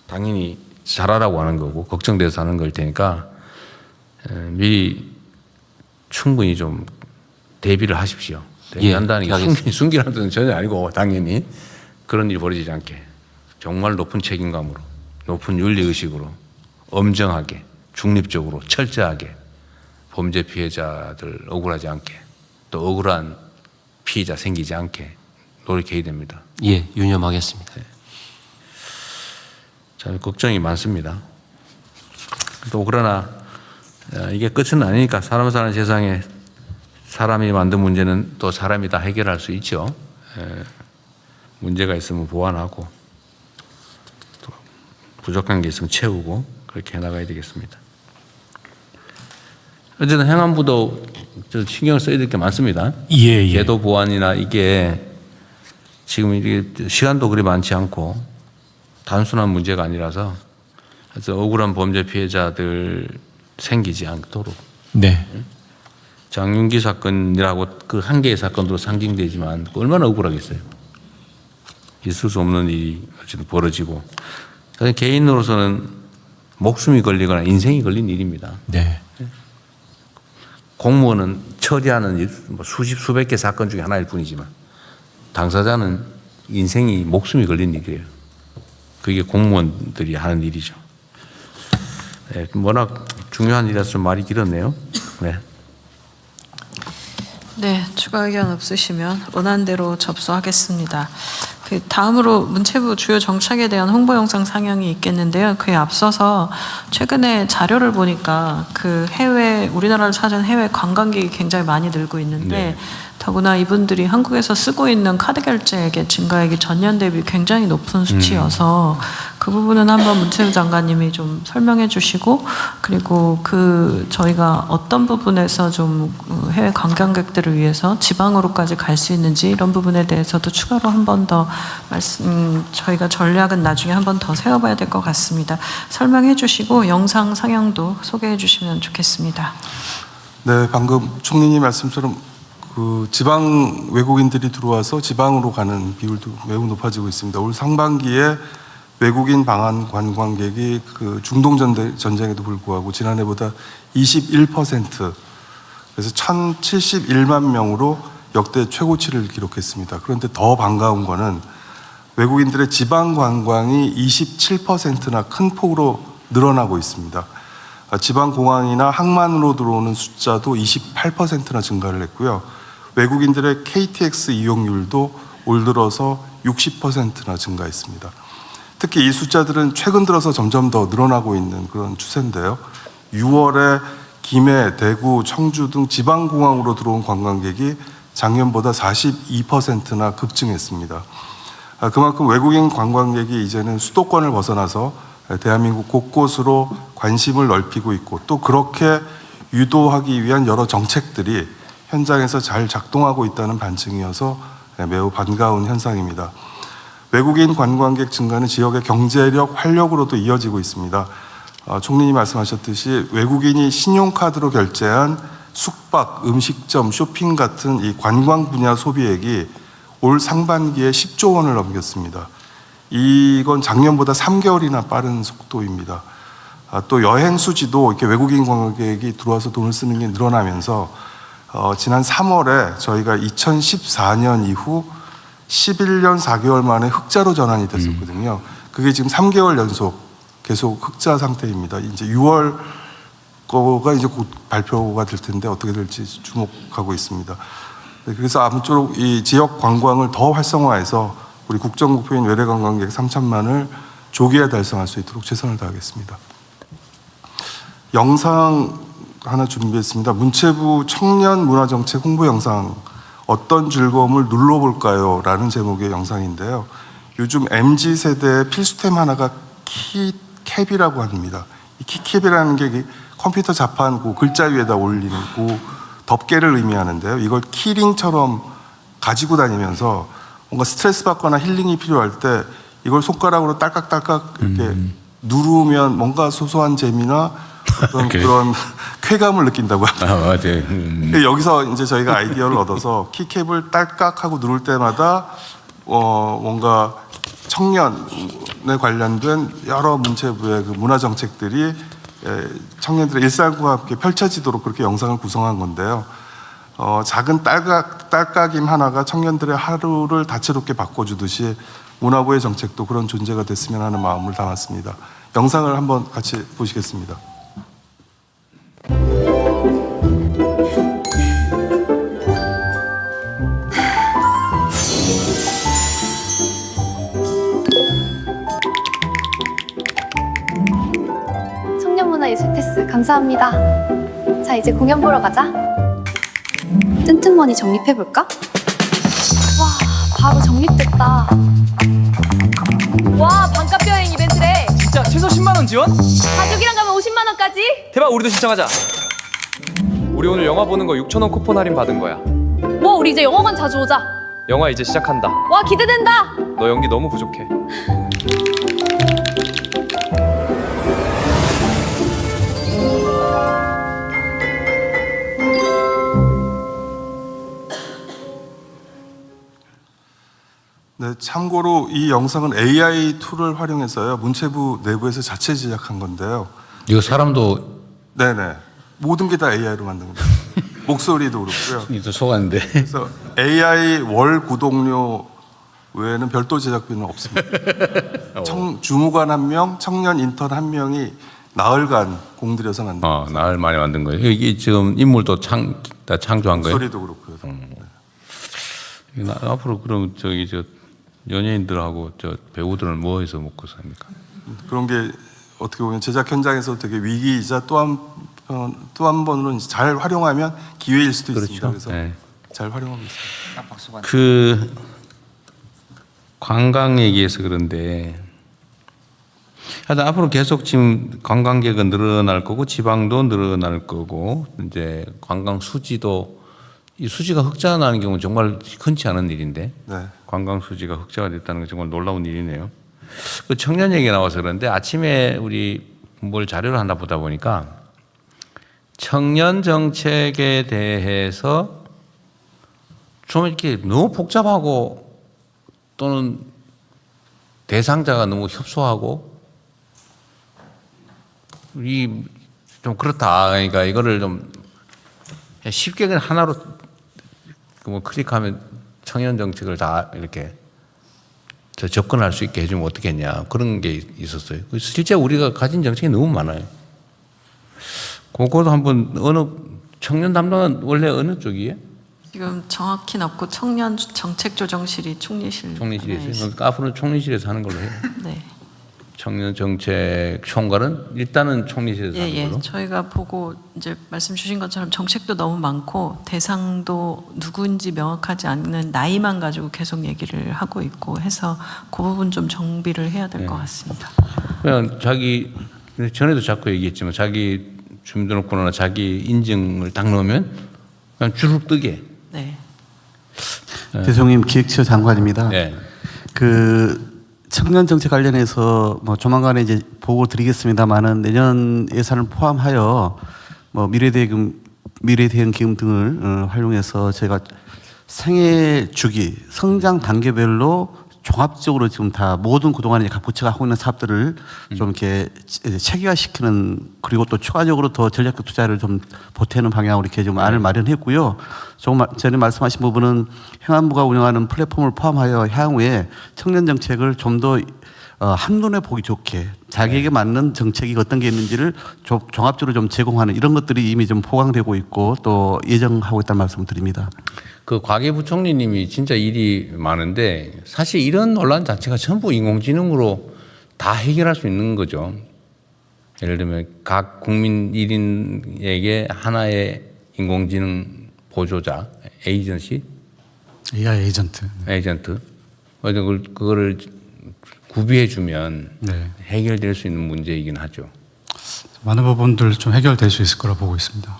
당연히 잘하라고 하는 거고 걱정돼서 하는 걸 테니까 미리 충분히 좀 대비를 하십시오. 대비한다는 게 숨기라는 뜻은 전혀 아니고 당연히 그런 일이 벌어지지 않게 정말 높은 책임감으로 높은 윤리의식으로 엄정하게 중립적으로 철저하게 범죄 피해자들 억울하지 않게 또 억울한 피해자 생기지 않게 노력해야 됩니다. 예, 유념하겠습니다. 네. 참 걱정이 많습니다. 또 그러나 이게 끝은 아니니까 사람 사는 세상에 사람이 만든 문제는 또 사람이 다 해결할 수 있죠. 문제가 있으면 보완하고 또 부족한 게 있으면 채우고 그렇게 해나가야 되겠습니다. 어쨌든 행안부도 신경을 써야 될 게 많습니다. 예. 제도 보완이나 이게 지금 이게 시간도 그리 많지 않고 단순한 문제가 아니라서 그래서 억울한 범죄 피해자들 생기지 않도록. 네. 장윤기 사건이라고 그 한 개의 사건으로 상징되지만 얼마나 억울하겠어요. 있을 수 없는 일이 어쨌든 벌어지고 개인으로서는 목숨이 걸리거나 인생이 걸린 일입니다. 네. 공무원은 처리하는 수십 수백 개 사건 중에 하나일 뿐이지만 당사자는 인생이 목숨이 걸린 일이에요. 그게 공무원들이 하는 일이죠. 네, 워낙 중요한 일이라서 좀 말이 길었네요. 네. 네, 추가 의견 없으시면 원안대로 접수하겠습니다. 다음으로 문체부 주요 정책에 대한 홍보 영상 상영이 있겠는데요. 그에 앞서서 최근에 자료를 보니까 우리나라를 찾은 해외 관광객이 굉장히 많이 늘고 있는데 네. 더구나 이분들이 한국에서 쓰고 있는 카드 결제액의 증가액이 전년 대비 굉장히 높은 수치여서 그 부분은 한번 문체부 장관님이 좀 설명해 주시고 그리고 저희가 어떤 부분에서 좀 해외 관광객들을 위해서 지방으로까지 갈 수 있는지 이런 부분에 대해서도 추가로 한 번 더 저희가 전략은 나중에 한 번 더 세워봐야 될 것 같습니다. 설명해 주시고 영상 상영도 소개해 주시면 좋겠습니다. 네, 방금 총리님 말씀처럼 지방 외국인들이 들어와서 지방으로 가는 비율도 매우 높아지고 있습니다. 올 상반기에 외국인 방한 관광객이 중동 전쟁에도 불구하고 지난해보다 21% 그래서 1,071만 명으로 역대 최고치를 기록했습니다. 그런데 더 반가운 거는 외국인들의 지방 관광이 27%나 큰 폭으로 늘어나고 있습니다. 지방 공항이나 항만으로 들어오는 숫자도 28%나 증가를 했고요. 외국인들의 KTX 이용률도 올 들어서 60%나 증가했습니다. 특히 이 숫자들은 최근 들어서 점점 더 늘어나고 있는 그런 추세인데요. 6월에 김해, 대구, 청주 등 지방공항으로 들어온 관광객이 작년보다 42%나 급증했습니다. 그만큼 외국인 관광객이 이제는 수도권을 벗어나서 대한민국 곳곳으로 관심을 넓히고 있고 또 그렇게 유도하기 위한 여러 정책들이 현장에서 잘 작동하고 있다는 반증이어서 매우 반가운 현상입니다. 외국인 관광객 증가는 지역의 경제력 활력으로도 이어지고 있습니다. 총리님 말씀하셨듯이 외국인이 신용카드로 결제한 숙박, 음식점, 쇼핑 같은 이 관광 분야 소비액이 올 상반기에 10조 원을 넘겼습니다. 이건 작년보다 3개월이나 빠른 속도입니다. 또 여행 수지도 이렇게 외국인 관광객이 들어와서 돈을 쓰는 게 늘어나면서 지난 3월에 저희가 2014년 이후 11년 4개월 만에 흑자로 전환이 됐었거든요. 그게 지금 3개월 연속 계속 흑자 상태입니다. 이제 6월 거가 이제 곧 발표가 될 텐데 어떻게 될지 주목하고 있습니다. 그래서 아무쪼록 이 지역 관광을 더 활성화해서 우리 국정목표인 외래 관광객 3천만을 조기에 달성할 수 있도록 최선을 다하겠습니다. 영상 하나 준비했습니다. 문체부 청년 문화정책 홍보 영상 어떤 즐거움을 눌러볼까요? 라는 제목의 영상인데요. 요즘 MZ세대의 필수템 하나가 키캡이라고 합니다. 이 키캡이라는 게 컴퓨터 자판 그 글자 위에다 올리는 그 덮개를 의미하는데요. 이걸 키링처럼 가지고 다니면서 뭔가 스트레스 받거나 힐링이 필요할 때 이걸 손가락으로 딸깍딸깍 이렇게 누르면 뭔가 소소한 재미나 어떤 그런 쾌감을 느낀다고 합니다. 맞아요. 여기서 이제 저희가 아이디어를 얻어서 키캡을 딸깍하고 누를 때마다 뭔가 청년에 관련된 여러 문체부의 그 문화 정책들이 청년들의 일상과 함께 펼쳐지도록 그렇게 영상을 구성한 건데요. 작은 딸깍임 하나가 청년들의 하루를 다채롭게 바꿔주듯이 문화부의 정책도 그런 존재가 됐으면 하는 마음을 담았습니다. 영상을 한번 같이 보시겠습니다. 청년문화예술테스 감사합니다. 자, 이제 공연 보러 가자. 뜬뜬머니 정립해볼까? 와, 바로 정립됐다. 와, 반값 여행 이벤트래. 진짜 최소 10만 원 지원? 가족이랑 가면 50만 원까지? 대박, 우리도 신청하자. 우리 오늘 영화 보는 거 6,000원 쿠폰 할인 받은 거야. 뭐, 우리 이제 영화관 자주 오자. 영화 이제 시작한다. 와, 기대된다. 너 연기 너무 부족해. 네, 참고로 이 영상은 AI 툴을 활용해서요. 문체부 내부에서 자체 제작한 건데요. 이거 사람도 네네. 모든 게 다 AI로 만든 겁니다. 목소리도 그렇고요. 이도 속았는데. 그래서 AI 월 구독료 외에는 별도 제작비는 없습니다. 주무관 1명, 청년 인턴 1명이 나흘간 공들여서 만든 겁니다. 나흘 만에 만든 거예요. 이게 지금 인물도 다 창조한 거예요. 목소리도 그렇고요. 앞으로 그럼 연예인들하고 배우들은 뭐 해서 먹고 삽니까? 그런 게 어떻게 보면 제작 현장에서 되게 위기이자 또 한 번으로 잘 활용하면 기회일 수도 있습니다. 그래서 잘 활용하고 있습니다. 그 관광 얘기해서 그런데 하여튼 앞으로 계속 지금 관광객은 늘어날 거고 지방도 늘어날 거고 이제 관광 수지도 이 수지가 흑자가 나는 경우는 정말 흔치 않은 일인데 관광 수지가 흑자가 됐다는 게 정말 놀라운 일이네요. 그 청년 얘기 나와서 그런데 아침에 우리 뭘 자료를 하나 보다 보니까 청년 정책에 대해서 좀 이렇게 너무 복잡하고 또는 대상자가 너무 협소하고 좀 그렇다. 그러니까 이거를 좀 쉽게 그냥 하나로 클릭하면 청년 정책을 다 이렇게 접근할 수 있게 해주면 어떻겠냐 그런 게 있었어요. 실제 우리가 가진 정책이 너무 많아요. 그거도 한번 어느 청년 담당은 원래 어느 쪽이에요? 지금 정확히는 없고 청년 정책조정실이 총리실에 있어요. 그러니까 앞으로는 총리실에서 하는 걸로 해요. 네. 청년 정책 총괄은 일단은 총리실에서 하는 예, 걸로. 저희가 보고 이제 말씀 주신 것처럼 정책도 너무 많고 대상도 누구인지 명확하지 않는 나이만 가지고 계속 얘기를 하고 있고 해서 그 부분 좀 정비를 해야 될 것 같습니다. 그냥 자기 전에도 자꾸 얘기했지만 자기 주민등록번호나 자기 인증을 딱 넣으면 그냥 주룩 뜨게. 네. 대통령 기획처 장관입니다. 네. 그 청년 정책 관련해서 뭐 조만간에 이제 보고 드리겠습니다만은 내년 예산을 포함하여 뭐 미래대응 기금 등을 활용해서 제가 생애 주기, 성장 단계별로 종합적으로 지금 다 모든 그동안에 각 부처가 하고 있는 사업들을 좀 이렇게 체계화시키는, 그리고 또 추가적으로 더 전략적 투자를 좀 보태는 방향으로 이렇게 좀 안을 마련했고요. 조금 전에 말씀하신 부분은 행안부가 운영하는 플랫폼을 포함하여 향후에 청년 정책을 좀 더 한눈에 보기 좋게 자기에게 맞는 정책이 어떤 게 있는지를 종합적으로 좀 제공하는 이런 것들이 이미 좀 포괄되고 있고 또 예정하고 있다는 말씀을 드립니다. 그 과기부총리님이 진짜 일이 많은데 사실 이런 논란 자체가 전부 인공지능으로 다 해결할 수 있는 거죠. 예를 들면 각 국민 1인에게 하나의 인공지능 보조자, 에이전시? AI 에이전트. 에이전트. 그거를 구비해 주면 네. 해결될 수 있는 문제이긴 하죠. 많은 부분들 좀 해결될 수 있을 거라 보고 있습니다.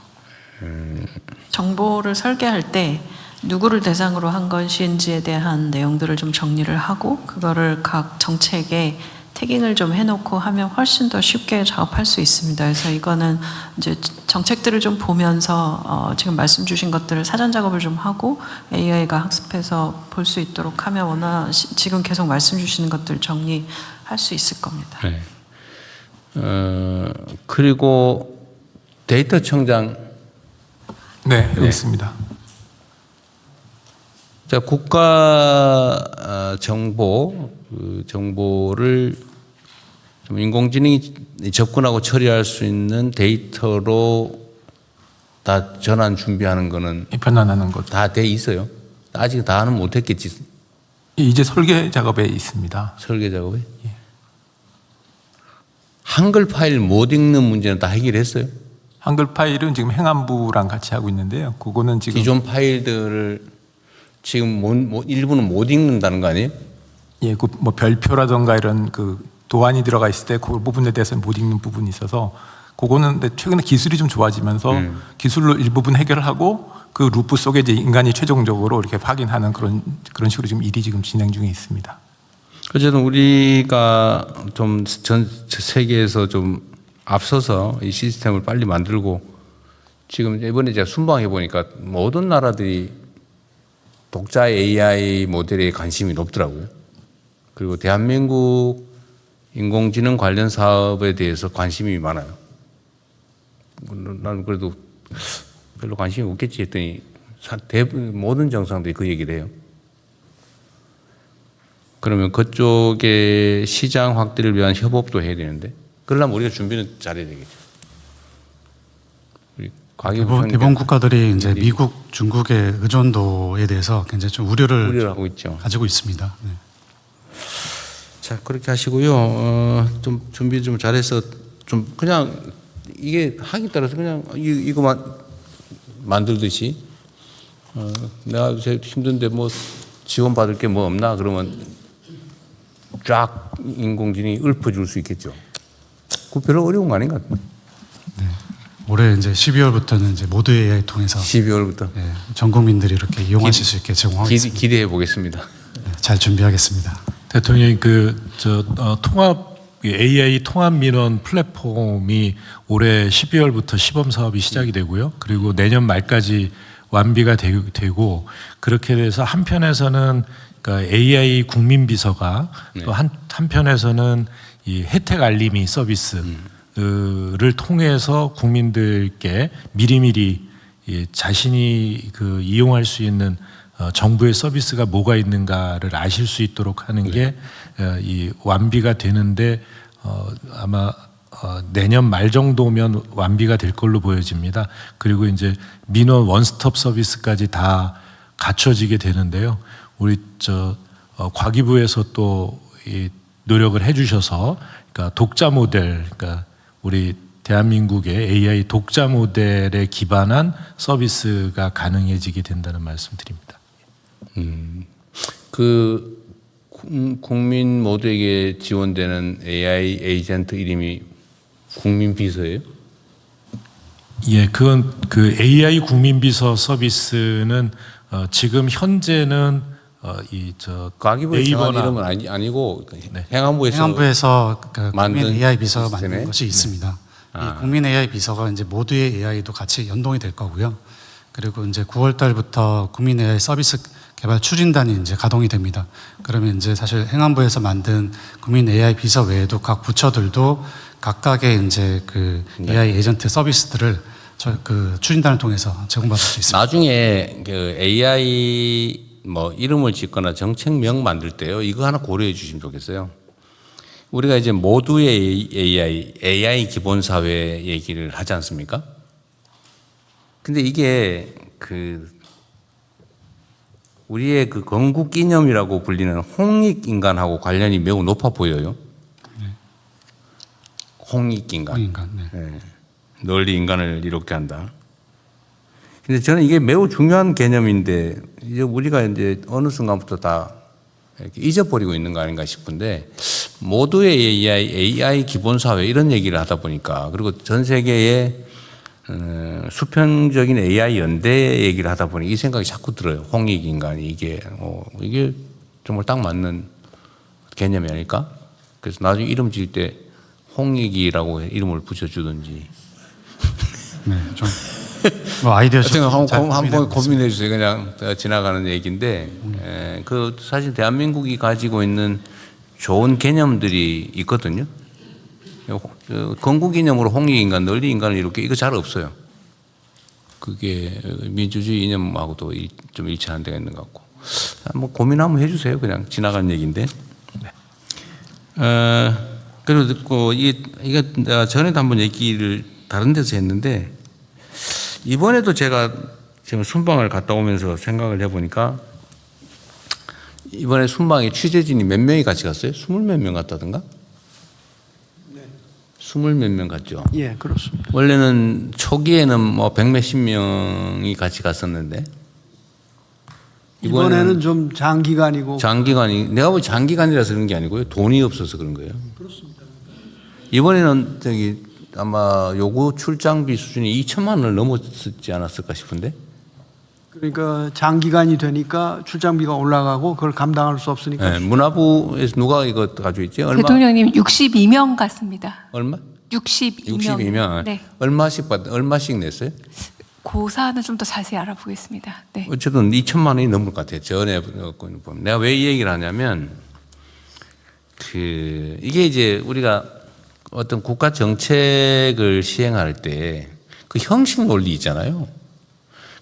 정보를 설계할 때 누구를 대상으로 한 것인지에 대한 내용들을 좀 정리를 하고 그거를 각 정책에 태깅을 좀 해놓고 하면 훨씬 더 쉽게 작업할 수 있습니다. 그래서 이거는 이제 정책들을 좀 보면서 지금 말씀 주신 것들을 사전 작업을 좀 하고 AI가 학습해서 볼 수 있도록 하면 지금 계속 말씀 주시는 것들 정리할 수 있을 겁니다. 네. 그리고 데이터 청장. 네, 여기 있습니다. 자, 국가 정보를 좀 인공지능이 접근하고 처리할 수 있는 데이터로 다 전환 준비하는 거는 변환하는 것 다 돼 있어요. 아직 다는 못했겠지. 이제 설계 작업에 있습니다. 설계 작업에? 예. 한글 파일 못 읽는 문제는 다 해결했어요? 한글 파일은 지금 행안부랑 같이 하고 있는데요. 그거는 지금 기존 파일들을 지금 일부는 못 읽는다는 거 아니에요? 예, 그 뭐 별표라던가 이런 그 도안이 들어가 있을 때 그 부분에 대해서는 못 읽는 부분이 있어서 그거는 최근에 기술이 좀 좋아지면서 기술로 일부분 해결을 하고 그 루프 속에 이제 인간이 최종적으로 이렇게 확인하는 그런 식으로 지금 일이 지금 진행 중에 있습니다. 어쨌든 우리가 좀 전 세계에서 좀 앞서서 이 시스템을 빨리 만들고 지금 이번에 제가 순방해 보니까 모든 나라들이 독자 AI 모델에 관심이 높더라고요. 그리고 대한민국 인공지능 관련 사업에 대해서 관심이 많아요. 나는 그래도 별로 관심이 없겠지 했더니 모든 정상들이 그 얘기를 해요. 그러면 그쪽의 시장 확대를 위한 협업도 해야 되는데 그러려면 우리가 준비는 잘해야 되겠죠. 이번 국가들이 이제 미국, 중국의 의존도에 대해서 굉장히 좀 우려를 하고 있죠. 가지고 있습니다. 네. 자, 그렇게 하시고요. 좀 준비 좀 잘해서 좀 그냥 이게 하기 따라서 그냥 이거만 만들듯이 내가 제일 힘든데 뭐 지원 받을 게 뭐 없나 그러면 쫙 인공지능이 읊어줄 수 있겠죠. 그거 별로 어려운 거 아닌 것 같아요. 네. 올해 이제 12월부터는 이제 모두 AI 통해서 12월부터 전 국민들이 이렇게 이용하실 수 있게 제공하겠습니다. 기대해 보겠습니다. 네, 잘 준비하겠습니다. 대통령이 통합 AI 통합 민원 플랫폼이 올해 12월부터 시범 사업이 시작이 되고요. 그리고 내년 말까지 완비가 되고 그렇게 돼서 한편에서는 그러니까 AI 국민비서가 또 한편에서는 이 혜택 알림이 서비스를 통해서 국민들께 미리미리 자신이 이용할 수 있는 정부의 서비스가 뭐가 있는가를 아실 수 있도록 하는 게 이 완비가 되는데 아마 내년 말 정도면 완비가 될 걸로 보여집니다. 그리고 이제 민원 원스톱 서비스까지 다 갖춰지게 되는데요. 우리 과기부에서 또 이 노력을 해주셔서 그러니까 독자 모델, 그러니까 우리 대한민국의 AI 독자 모델에 기반한 서비스가 가능해지게 된다는 말씀드립니다. 그 국민 모두에게 지원되는 AI 에이전트 이름이 국민비서예요? 예, 그건 그 AI 국민비서 서비스는 지금 현재는 과기부에 정한 이름은 아니고 행안부에서 그 만든 국민 AI 비서가 시스템에? 만든 것이 있습니다. 아. 이 국민 AI 비서가 이제 모두의 AI도 같이 연동이 될 거고요. 그리고 이제 9월 달부터 국민 AI 서비스 개발 추진단이 이제 가동이 됩니다. 그러면 이제 사실 행안부에서 만든 국민 AI 비서 외에도 각 부처들도 각각의 이제 그 AI 에이전트 서비스들을 그 추진단을 통해서 제공받을 수 있습니다. 나중에 그 AI 뭐 이름을 짓거나 정책명 만들 때요, 이거 하나 고려해 주시면 좋겠어요. 우리가 이제 모두의 AI 기본사회 얘기를 하지 않습니까? 근데 이게 그 우리의 그 건국기념이라고 불리는 홍익인간하고 관련이 매우 높아 보여요. 홍익인간. 네. 널리 인간을 이롭게 한다. 근데 저는 이게 매우 중요한 개념인데 이제 우리가 이제 어느 순간부터 다 이렇게 잊어버리고 있는 거 아닌가 싶은데, 모두의 AI 기본사회 이런 얘기를 하다 보니까, 그리고 전 세계의 수평적인 AI 연대 얘기를 하다 보니 이 생각이 자꾸 들어요. 홍익인간이 이게 정말 딱 맞는 개념이 아닐까? 그래서 나중에 이름 지을 때 홍익이라고 이름을 붙여주든지. 네, 좀 뭐 아이디어 한번 고민해 주세요. 그냥 지나가는 얘기인데, 그 사실 대한민국이 가지고 있는 좋은 개념들이 있거든요. 건국이념으로 홍익인간, 널리인간을 이렇게 이거 잘 없어요. 그게 민주주의 이념하고도 좀 일치하는 데가 있는 것 같고, 한번 고민 한번 해주세요. 그냥 지나간 얘기인데. 그리고 듣고 이게 내가 전에도 한번 얘기를 다른 데서 했는데, 이번에도 제가 지금 순방을 갔다 오면서 생각을 해보니까, 이번에 순방에 취재진이 몇 명이 같이 갔어요? 20몇 명 갔다던가? 네. 20몇 명 갔죠? 예, 그렇습니다. 원래는 초기에는 뭐 100몇십 명이 같이 갔었는데, 이번에는 좀 장기간이고. 내가 보기 장기간이라서 그런 게 아니고요. 돈이 없어서 그런 거예요. 그렇습니다. 이번에는 아마 요구 출장비 수준이 2천만 원을 넘었지 않았을까 싶은데. 그러니까 장기간이 되니까 출장비가 올라가고 그걸 감당할 수 없으니까. 네, 문화부에서 누가 이거 가지고 있지? 얼마? 대통령님 62명 같습니다. 얼마? 62명. 네. 얼마씩 냈어요? 고사는 좀 더 자세히 알아보겠습니다. 네. 어쨌든 2천만 원이 넘을 것 같아요. 전에 보면. 내가 왜 이 얘기를 하냐면, 이게 이제 우리가 어떤 국가 정책을 시행할 때 그 형식 논리 있잖아요.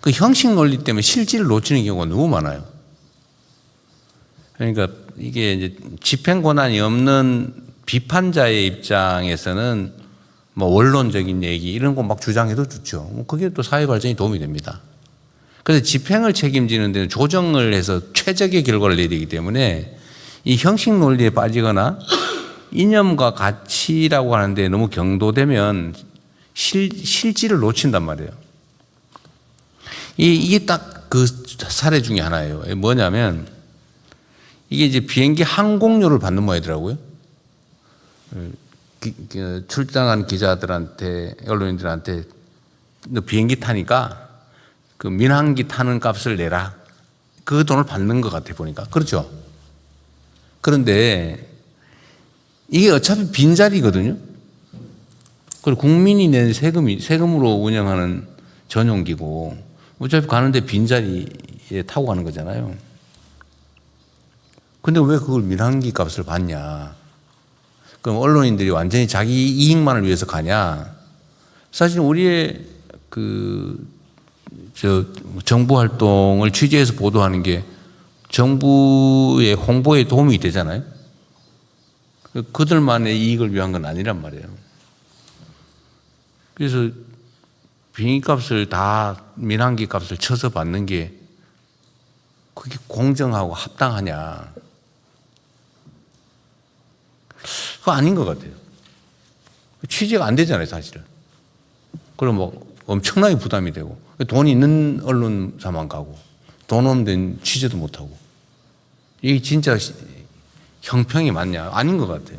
그 형식 논리 때문에 실질을 놓치는 경우가 너무 많아요. 그러니까 이게 이제 집행 권한이 없는 비판자의 입장에서는 뭐 원론적인 얘기 이런 거 막 주장해도 좋죠. 그게 또 사회 발전에 도움이 됩니다. 그래서 집행을 책임지는 데는 조정을 해서 최적의 결과를 내야 되기 때문에 이 형식 논리에 빠지거나 이념과 가치라고 하는데 너무 경도되면 실질을 놓친단 말이에요. 이게 딱 그 사례 중에 하나예요. 뭐냐면 이게 이제 비행기 항공료를 받는 모양이더라고요. 출장한 기자들한테, 언론인들한테 너 비행기 타니까 그 민항기 타는 값을 내라. 그 돈을 받는 것 같아 보니까. 그렇죠? 그런데 이게 어차피 빈자리거든요. 그리고 국민이 낸 세금으로 운영하는 전용기고 어차피 가는데 빈자리에 타고 가는 거잖아요. 근데 왜 그걸 민항기 값을 받냐? 그럼 언론인들이 완전히 자기 이익만을 위해서 가냐? 사실 우리의 정부 활동을 취재해서 보도하는 게 정부의 홍보에 도움이 되잖아요. 그들만의 이익을 위한 건 아니란 말이에요. 그래서 비행기 값을 다 민항기 값을 쳐서 받는 게 그게 공정하고 합당하냐? 그거 아닌 것 같아요. 취재가 안 되잖아요, 사실은. 그럼 뭐 엄청나게 부담이 되고 돈 있는 언론사만 가고 돈 없는 데는 취재도 못 하고 이게 진짜 형평이 맞냐? 아닌 것 같아요.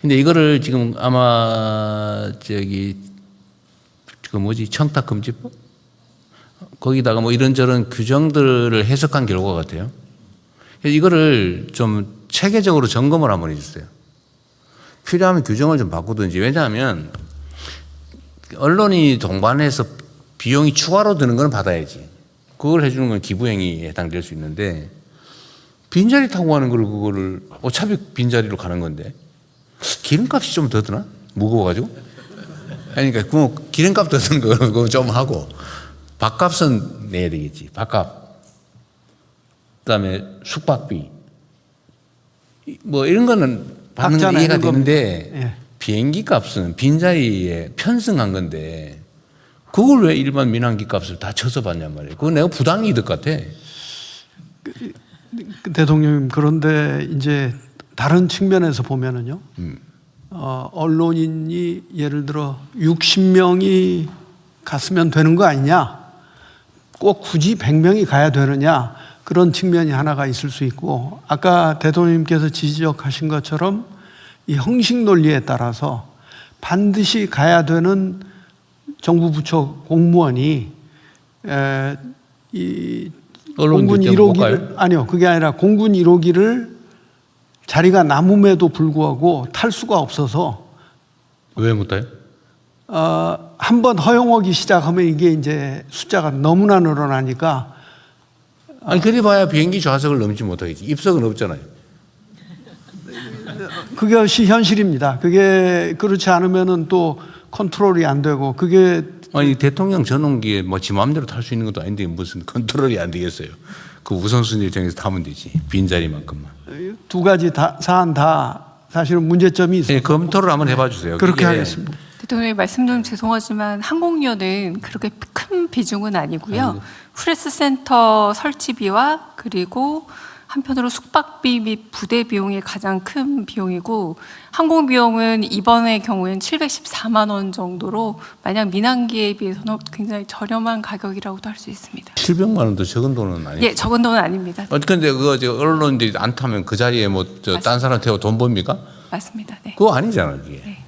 근데 이거를 지금 아마 청탁금지법 거기다가 뭐 이런저런 규정들을 해석한 결과 같아요. 그래서 이거를 좀 체계적으로 점검을 한번 해주세요. 필요하면 규정을 좀 바꾸든지. 왜냐하면 언론이 동반해서 비용이 추가로 드는 건 받아야지. 그걸 해주는 건 기부행위에 해당될 수 있는데 빈자리 타고 가는 걸 그거를 어차피 빈자리로 가는 건데 기름값이 좀 더 드나? 무거워가지고? 그러니까 그 기름값 더 드는 거 그거 좀 하고 밥값은 내야 되겠지. 밥값. 그다음에 숙박비. 뭐 이런 거는 받는 건 이해가 되는데 예. 비행기 값은 빈자리에 편승한 건데 그걸 왜 일반 민항기 값을 다 쳐서 받냔 말이에요. 그거 내가 부당이득 같아. 대통령님, 그런데 이제 다른 측면에서 보면은요, 언론인이 예를 들어 60명이 갔으면 되는 거 아니냐? 꼭 굳이 100명이 가야 되느냐? 그런 측면이 하나가 있을 수 있고, 아까 대통령님께서 지적하신 것처럼 이 형식 논리에 따라서 반드시 가야 되는 정부 부처 공무원이 이 공군 1호기를 아니요, 그게 아니라 공군 1호기를 자리가 남음에도 불구하고 탈 수가 없어서 왜 못 타요? 한번 허용하기 시작하면 이게 이제 숫자가 너무나 늘어나니까 아니 그리 봐야 비행기 좌석을 넘지 못하겠지. 입석은 없잖아요. 그것이 현실입니다. 그게 그렇지 않으면은 또 컨트롤이 안 되고 그게 아니 대통령 전용기에 뭐 지 마음대로 탈 수 있는 것도 아닌데 무슨 컨트롤이 안 되겠어요. 그 우선순위 정해서 타면 되지. 빈자리만큼만. 두 가지 사안 다 사실은 문제점이 있어요. 네, 검토를 한번 해봐 주세요. 그렇게 하겠습니다. 대통령님 말씀 좀 죄송하지만 항공료는 그렇게 큰 비중은 아니고요. 프레스 센터 설치비와 그리고 한편으로 숙박비 및 부대 비용이 가장 큰 비용이고 항공 비용은 이번의 경우에는 714만 원 정도로 만약 민항기에 비해서는 굉장히 저렴한 가격이라고도 할 수 있습니다. 700만 원도 적은 돈은 아니에요. 예, 적은 돈은 아닙니다. 근데 그거 언론들이 안 타면 그 자리에 뭐 딴 사람 태워 돈 법니까? 맞습니다. 네. 그거 아니잖아요. 그게. 네.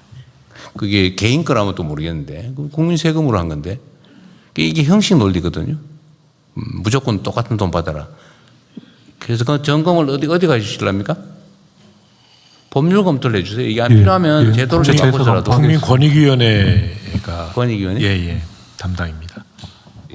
그게 개인 거라면 또 모르겠는데 국민 세금으로 한 건데 이게 형식 논리거든요. 무조건 똑같은 돈 받아라. 그래서 그 점검을 어디 가주실랍니까? 법률 검토를 해주세요. 이게 안 필요하면 제도를 좀 바꿔서라도. 국민권익위원회가 권익위원회? 예, 담당입니다.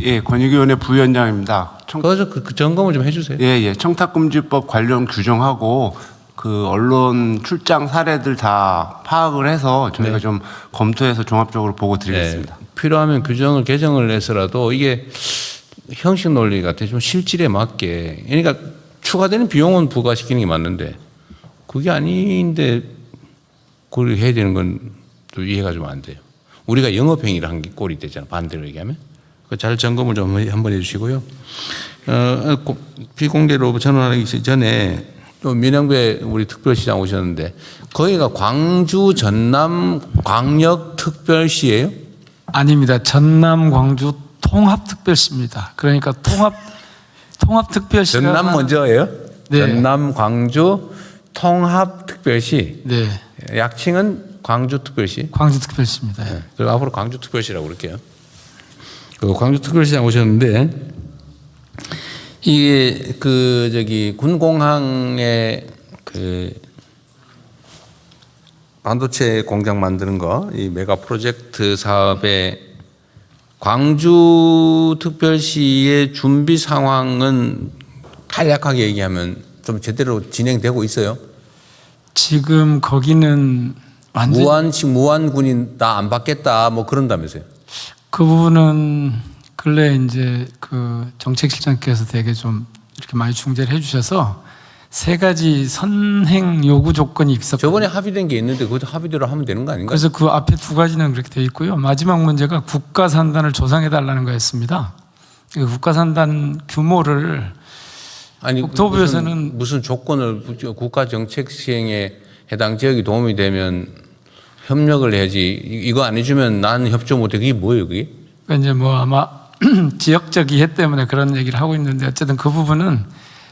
예, 권익위원회 부위원장입니다. 그래서 그 점검을 좀 해주세요. 예, 청탁금지법 관련 규정하고 그 언론 출장 사례들 다 파악을 해서 저희가 좀 검토해서 종합적으로 보고 드리겠습니다. 네. 필요하면 규정을 개정을 해서라도 이게 형식 논리 같아 좀 실질에 맞게. 그러니까 추가되는 비용은 부과시키는 게 맞는데 그게 아닌데 그걸 해야 되는 건 또 이해가 좀 안 돼요. 우리가 영업행위를 한 게 꼴이 되잖아. 반대로 얘기하면. 잘 점검을 좀 한번 해주시고요. 비공개로 전환하기 전에 또 민영배 우리 특별시장 오셨는데 거기가 광주 전남 광역특별시예요? 아닙니다. 전남 광주 통합특별시입니다. 그러니까 통합특별시가 전남 먼저예요? 네. 전남 광주 통합특별시. 네. 약칭은 광주특별시. 광주특별시입니다. 네. 그리고 앞으로 광주특별시라고 그럴게요. 그 광주특별시장 오셨는데 이게 군공항에 그 반도체 공장 만드는 거 이 메가 프로젝트 사업에 광주특별시의 준비 상황은 간략하게 얘기하면 좀 제대로 진행되고 있어요? 지금 거기는 완전 무한군인 나 안 받겠다 뭐 그런다면서요? 그 부분은 근래 이제 그 정책실장께서 되게 좀 이렇게 많이 중재를 해주셔서 세 가지 선행 요구 조건이 있었거든요. 저번에 합의된 게 있는데 그것도 합의대로 하면 되는 거 아닌가요? 그래서 그 앞에 두 가지는 그렇게 돼 있고요. 마지막 문제가 국가산단을 조성해달라는 거였습니다. 그 국가산단 규모를 아니 국토부에서는 무슨 조건을 국가 정책 시행에 해당 지역이 도움이 되면 협력을 해야지. 이거 안 해주면 나는 협조 못해. 그게 뭐예요, 그게? 그러니까 이제 뭐 아마 지역적 이해 때문에 그런 얘기를 하고 있는데 어쨌든 그 부분은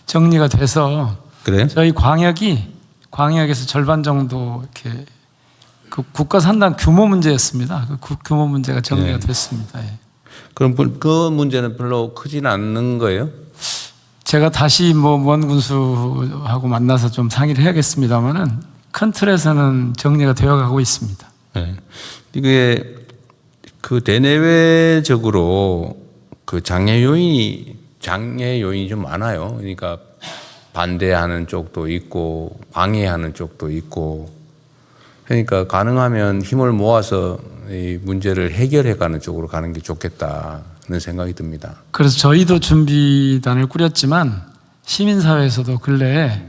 정리가 돼서 그래요? 저희 광역에서 절반 정도 이렇게 그 국가 산단 규모 문제였습니다. 그 규모 문제가 정리가 됐습니다. 예. 그럼 그 문제는 별로 크지는 않는 거예요? 제가 다시 뭐 무언군수하고 만나서 좀 상의를 해야겠습니다만은 큰 틀에서는 정리가 되어가고 있습니다. 네. 이게 그 대내외적으로 그 장애 요인이 좀 많아요. 그러니까 반대하는 쪽도 있고 방해하는 쪽도 있고. 그러니까 가능하면 힘을 모아서 이 문제를 해결해가는 쪽으로 가는 게 좋겠다는 생각이 듭니다. 그래서 저희도 준비단을 꾸렸지만 시민사회에서도 근래에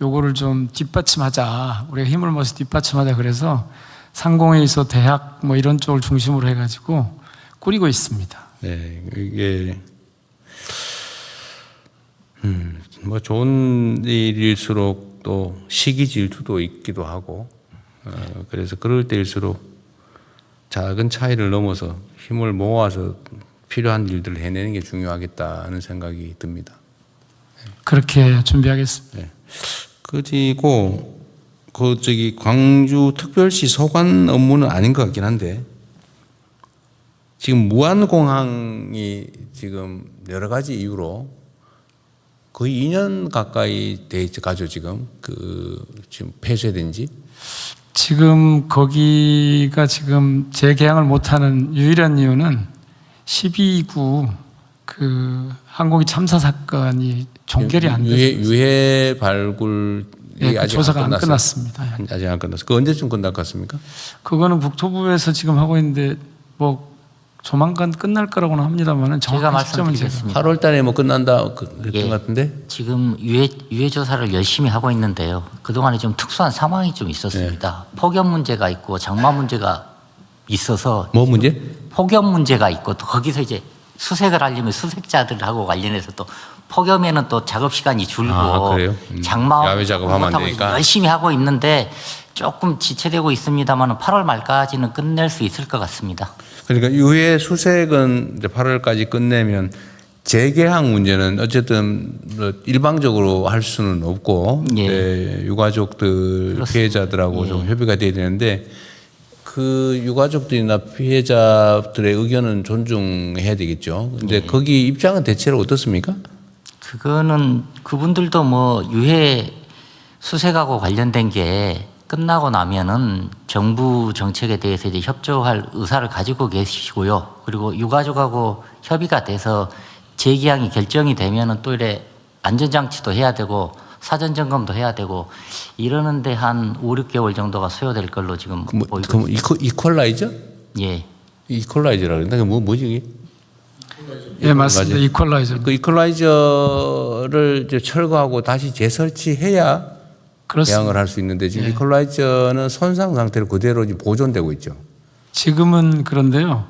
요거를 좀 뒷받침하자, 우리가 힘을 모아서 뒷받침하자, 그래서 상공에 있어 대학 뭐 이런 쪽을 중심으로 해가지고 꾸리고 있습니다. 네, 이게 뭐 좋은 일일수록 또 시기 질투도 있기도 하고, 그래서 그럴 때일수록 작은 차이를 넘어서 힘을 모아서 필요한 일들을 해내는 게 중요하겠다는 생각이 듭니다. 그렇게 준비하겠습니다. 네. 그리고 광주 특별시 소관 업무는 아닌 것 같긴 한데, 지금 무안공항이 지금 여러 가지 이유로 거의 2년 가까이 돼 가죠. 지금 지금 폐쇄된 지. 지금 거기가 지금 재개항을 못하는 유일한 이유는 12구 그 항공기 참사 사건이 종결이 안 돼서 유해 발굴이 네, 아직 조사가 안 끝났습니다. 아직 안 끝났어요. 그 언제쯤 끝날 것 같습니까? 그거는 국토부에서 지금 하고 있는데 뭐 조만간 끝날 거라고는 합니다만은 정확한 시점은 제가 8월 달에 뭐 끝난다 그랬던 예, 것 같은데. 지금 유해 조사를 열심히 하고 있는데요. 그동안에 좀 특수한 상황이 좀 있었습니다. 폭염 문제가 있고 장마 문제가 있어서. 뭐 문제? 폭염 문제가 있고 또 거기서 이제 수색을 하려면 수색자들하고 관련해서 또 폭염에는 또 작업 시간이 줄고 그래요? 장마 야외 작업하면 안 되니까. 열심히 하고 있는데 조금 지체되고 있습니다만 8월 말까지는 끝낼 수 있을 것 같습니다. 그러니까 유해 수색은 이제 8월까지 끝내면 재개항 문제는 어쨌든 일방적으로 할 수는 없고, 네, 유가족들 그렇습니다. 피해자들하고 좀 협의가 돼야 되는데, 그 유가족들이나 피해자들의 의견은 존중해야 되겠죠. 근데 거기 입장은 대체로 어떻습니까? 그거는 그분들도 뭐 유해 수색하고 관련된 게 끝나고 나면은 정부 정책에 대해서 이제 협조할 의사를 가지고 계시고요. 그리고 유가족하고 협의가 돼서 재개항이 결정이 되면은 또 이래 안전장치도 해야 되고 사전 점검도 해야 되고 이러는데 한 5, 6개월 정도가 소요될 걸로 지금 보이고 있습니다. 이퀄라이저? 예. 이퀄라이저라 그런다. 뭐지 이게? 예, 맞습니다. 이퀄라이저. 그 이퀄라이저를 이제 철거하고 다시 재설치해야 개항을 할 수 있는데 지금 이퀄라이저는 손상 상태로 그대로 보존되고 있죠. 지금은 그런데요.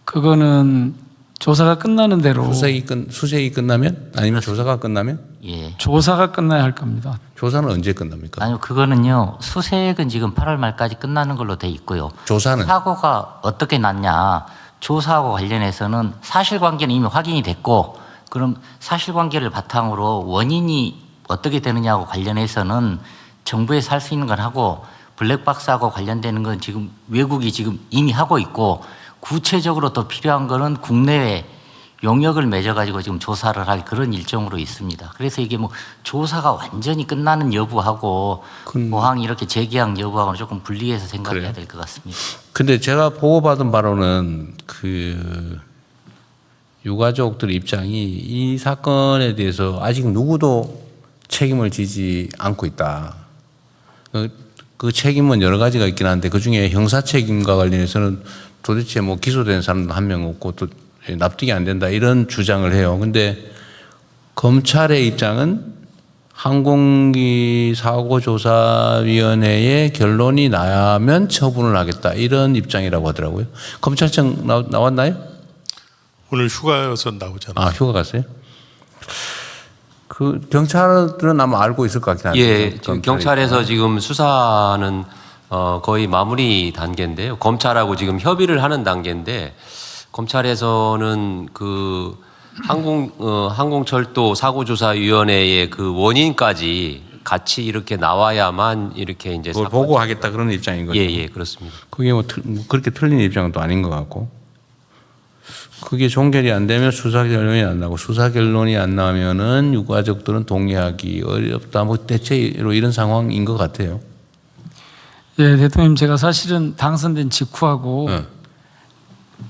그거는 조사가 끝나는 대로 수색이 끝나면 아니면 조사가 끝나면 조사가 끝나야 할 겁니다. 조사는 언제 끝납니까? 아니요, 그거는요. 수색은 지금 8월 말까지 끝나는 걸로 돼 있고요. 조사는 사고가 어떻게 났냐? 조사하고 관련해서는 사실관계는 이미 확인이 됐고, 그럼 사실관계를 바탕으로 원인이 어떻게 되느냐하고 관련해서는 정부에서 할 수 있는 건 하고, 블랙박스하고 관련되는 건 지금 외국이 지금 이미 하고 있고, 구체적으로 더 필요한 거는 국내에 용역을 맺어가지고 지금 조사를 할 그런 일정으로 있습니다. 그래서 이게 뭐 조사가 완전히 끝나는 여부하고 모항 이렇게 재개항 여부하고는 조금 분리해서 생각해야 될 것 같습니다. 근데 제가 보고받은 바로는 그 유가족들 입장이 이 사건에 대해서 아직 누구도 책임을 지지 않고 있다. 그 책임은 여러 가지가 있긴 한데 그중에 형사 책임과 관련해서는 도대체 뭐 기소된 사람도 한 명 없고 또 납득이 안 된다 이런 주장을 해요. 근데 검찰의 입장은 항공기 사고조사위원회의 결론이 나면 처분을 하겠다 이런 입장이라고 하더라고요. 검찰청 나왔나요? 오늘 휴가여서 나오잖아요. 아, 휴가 갔어요? 그 경찰들은 아마 알고 있을 것 같긴 한데. 예, 지금 경찰에서 지금 수사는 거의 마무리 단계인데요. 검찰하고 지금 협의를 하는 단계인데 검찰에서는 그 항공철도 사고조사위원회의 그 원인까지 같이 이렇게 나와야만 이렇게 이제 그걸 보고하겠다 그런 입장인 거죠. 예, 그렇습니다. 그게 뭐 그렇게 틀린 입장은 또 아닌 것 같고, 그게 종결이 안 되면 수사 결론이 안 나고, 수사 결론이 안 나면은 유가족들은 동의하기 어렵다. 뭐 대체로 이런 상황인 것 같아요. 예, 대통령님, 제가 사실은 당선된 직후하고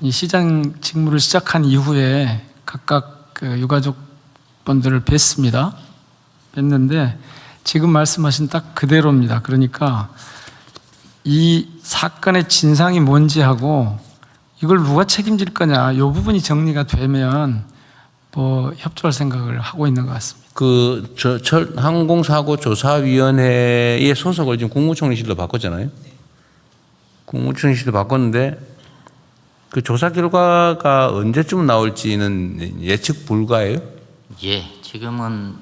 이 시장 직무를 시작한 이후에 각각 그 유가족분들을 뵀습니다. 뵀는데 지금 말씀하신 딱 그대로입니다. 그러니까 이 사건의 진상이 뭔지 하고 이걸 누가 책임질 거냐, 이 부분이 정리가 되면 뭐 협조할 생각을 하고 있는 것 같습니다. 그 항공사고조사위원회의 소속을 지금 국무총리실로 바꿨잖아요. 국무총리실로 바꿨는데 그 조사 결과가 언제쯤 나올지는 예측 불가예요? 예, 지금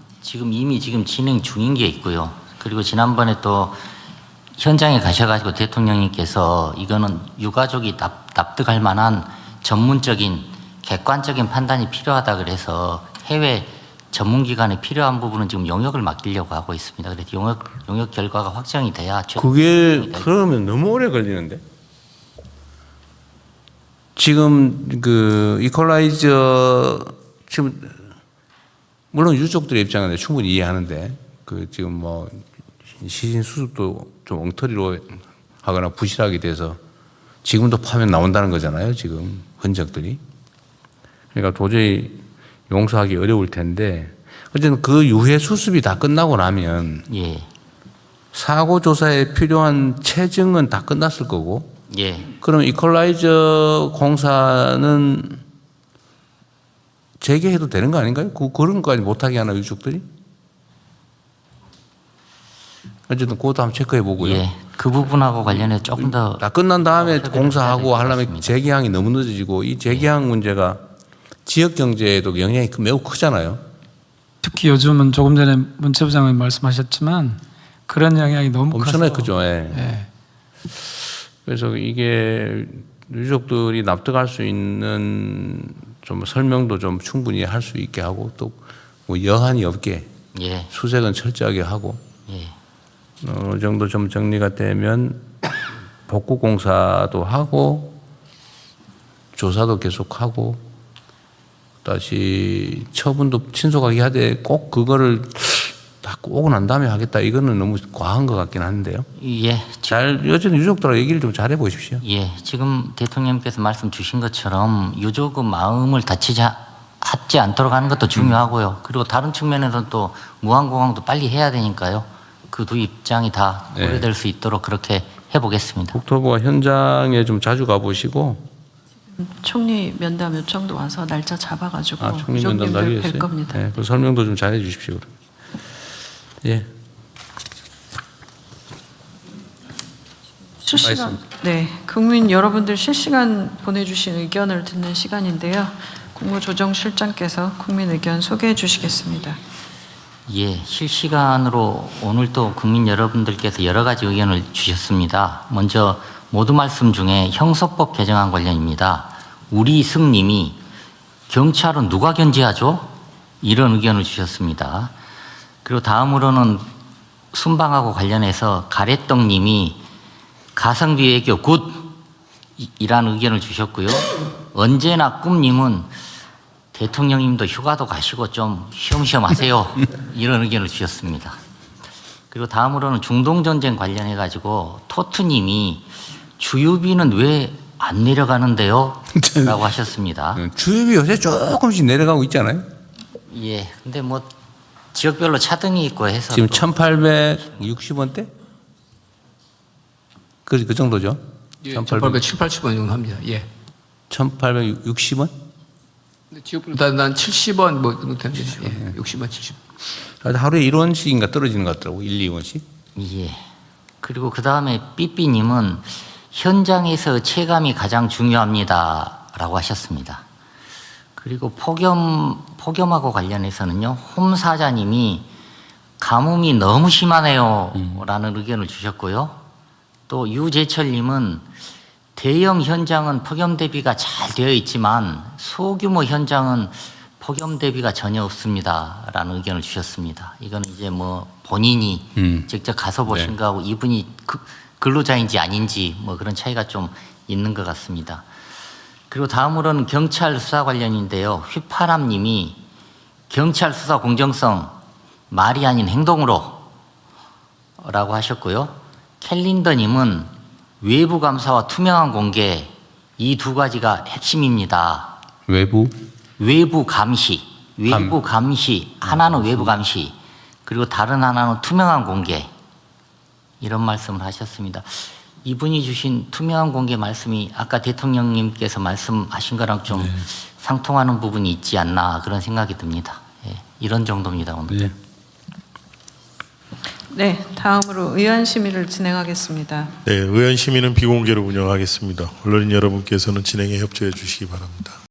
이미 진행 중인 게 있고요. 그리고 지난번에 또 현장에 가셔가지고 대통령님께서 이거는 유가족이 납득할 만한 전문적인 객관적인 판단이 필요하다 그래서 해외 전문기관에 필요한 부분은 지금 용역을 맡기려고 하고 있습니다. 그래서 용역 결과가 확정이 돼야 그게 그러면 너무 오래 걸리는데. 지금 그 이퀄라이저 지금 물론 유족들의 입장은 충분히 이해하는데 그 지금 뭐 시신 수습도 좀 엉터리로 하거나 부실하게 돼서 지금도 파면 나온다는 거잖아요. 지금 흔적들이. 그러니까 도저히 용서하기 어려울 텐데 어쨌든 그 유해 수습이 다 끝나고 나면 사고 조사에 필요한 체증은 다 끝났을 거고. 그럼 이퀄라이저 공사는 재개해도 되는 거 아닌가요? 그런 것까지 못하게 하나 유족들이? 어쨌든 그것도 한번 체크해 보고요. 예, 그 부분하고 관련해 조금 더 다 끝난 다음에 공사하고 하려면 재개항이 너무 늦어지고 이 재개항 문제가 지역 경제에도 영향이 매우 크잖아요. 특히 요즘은 조금 전에 문체부 장관님 말씀하셨지만 그런 영향이 너무 엄청나게 크죠. 그래서 이게 유족들이 납득할 수 있는 좀 설명도 좀 충분히 할 수 있게 하고 또 뭐 여한이 없게 수색은 철저하게 하고 어느 정도 좀 정리가 되면 복구 공사도 하고 조사도 계속하고 다시 처분도 신속하게 하되 꼭 그거를 다 오고 난 다음에 하겠다 이거는 너무 과한 것 같긴 한데요. 여전히 유족들하고 얘기를 좀 잘해 보십시오. 지금 대통령께서 말씀 주신 것처럼 유족의 마음을 하지 않도록 하는 것도 중요하고요. 그리고 다른 측면에서는 또 무한공항도 빨리 해야 되니까요. 그 두 입장이 다 고려될 수 있도록 그렇게 해보겠습니다. 국토부가 현장에 좀 자주 가보시고 총리 면담 요청도 와서 날짜 잡아가지고 총리 면담 유족님들 뵐 날이었어요? 겁니다. 그 설명도 좀 잘해 주십시오. 실시간, 국민 여러분들 실시간 보내주신 의견을 듣는 시간인데요. 국무조정실장께서 국민 의견 소개해 주시겠습니다. 실시간으로 오늘 또 국민 여러분들께서 여러 가지 의견을 주셨습니다. 먼저 모두 말씀 중에 형사법 개정안 관련입니다. 우리 승님이 경찰은 누가 견제하죠? 이런 의견을 주셨습니다. 그리고 다음으로는 순방하고 관련해서 가래떡님이 가성비 외교 굿이라는 의견을 주셨고요. 언제나 꿈님은 대통령님도 휴가도 가시고 좀 쉬엄쉬엄 하세요. 이런 의견을 주셨습니다. 그리고 다음으로는 중동전쟁 관련해 가지고 토트님이 주유비는 왜 안 내려가는데요? 라고 하셨습니다. 주유비 요새 조금씩 내려가고 있잖아요. 근데 뭐 지역별로 차등이 있고 해서 지금 1,860원대? 그 정도죠? 1,870, 80원 정도 합니다. 1,860원? 지역별로 난 70원 뭐 정도 됩니다. 60원, 70원. 하루에 1원씩인가 떨어지는 것 같더라고. 1, 2원씩. 그리고 그 다음에 삐삐님은 현장에서 체감이 가장 중요합니다. 라고 하셨습니다. 그리고 폭염하고 관련해서는요, 홈사자님이 가뭄이 너무 심하네요. 라는 의견을 주셨고요. 또 유재철님은 대형 현장은 폭염 대비가 잘 되어 있지만 소규모 현장은 폭염 대비가 전혀 없습니다라는 의견을 주셨습니다. 이건 이제 뭐 본인이 직접 가서 보신 네. 거하고 이분이 근로자인지 아닌지 뭐 그런 차이가 좀 있는 것 같습니다. 그리고 다음으로는 경찰 수사 관련인데요. 휘파람님이 경찰 수사 공정성 말이 아닌 행동으로 라고 하셨고요. 캘린더님은 외부 감사와 투명한 공개 이 두 가지가 핵심입니다. 외부 감시, 하나는 외부 감시, 그리고 다른 하나는 투명한 공개 이런 말씀을 하셨습니다. 이분이 주신 투명한 공개 말씀이 아까 대통령님께서 말씀하신 거랑 좀 상통하는 부분이 있지 않나 그런 생각이 듭니다. 예, 이런 정도입니다 오늘. 네, 다음으로 의원 심의를 진행하겠습니다. 네, 의원 심의는 비공개로 운영하겠습니다. 언론인 여러분께서는 진행에 협조해 주시기 바랍니다.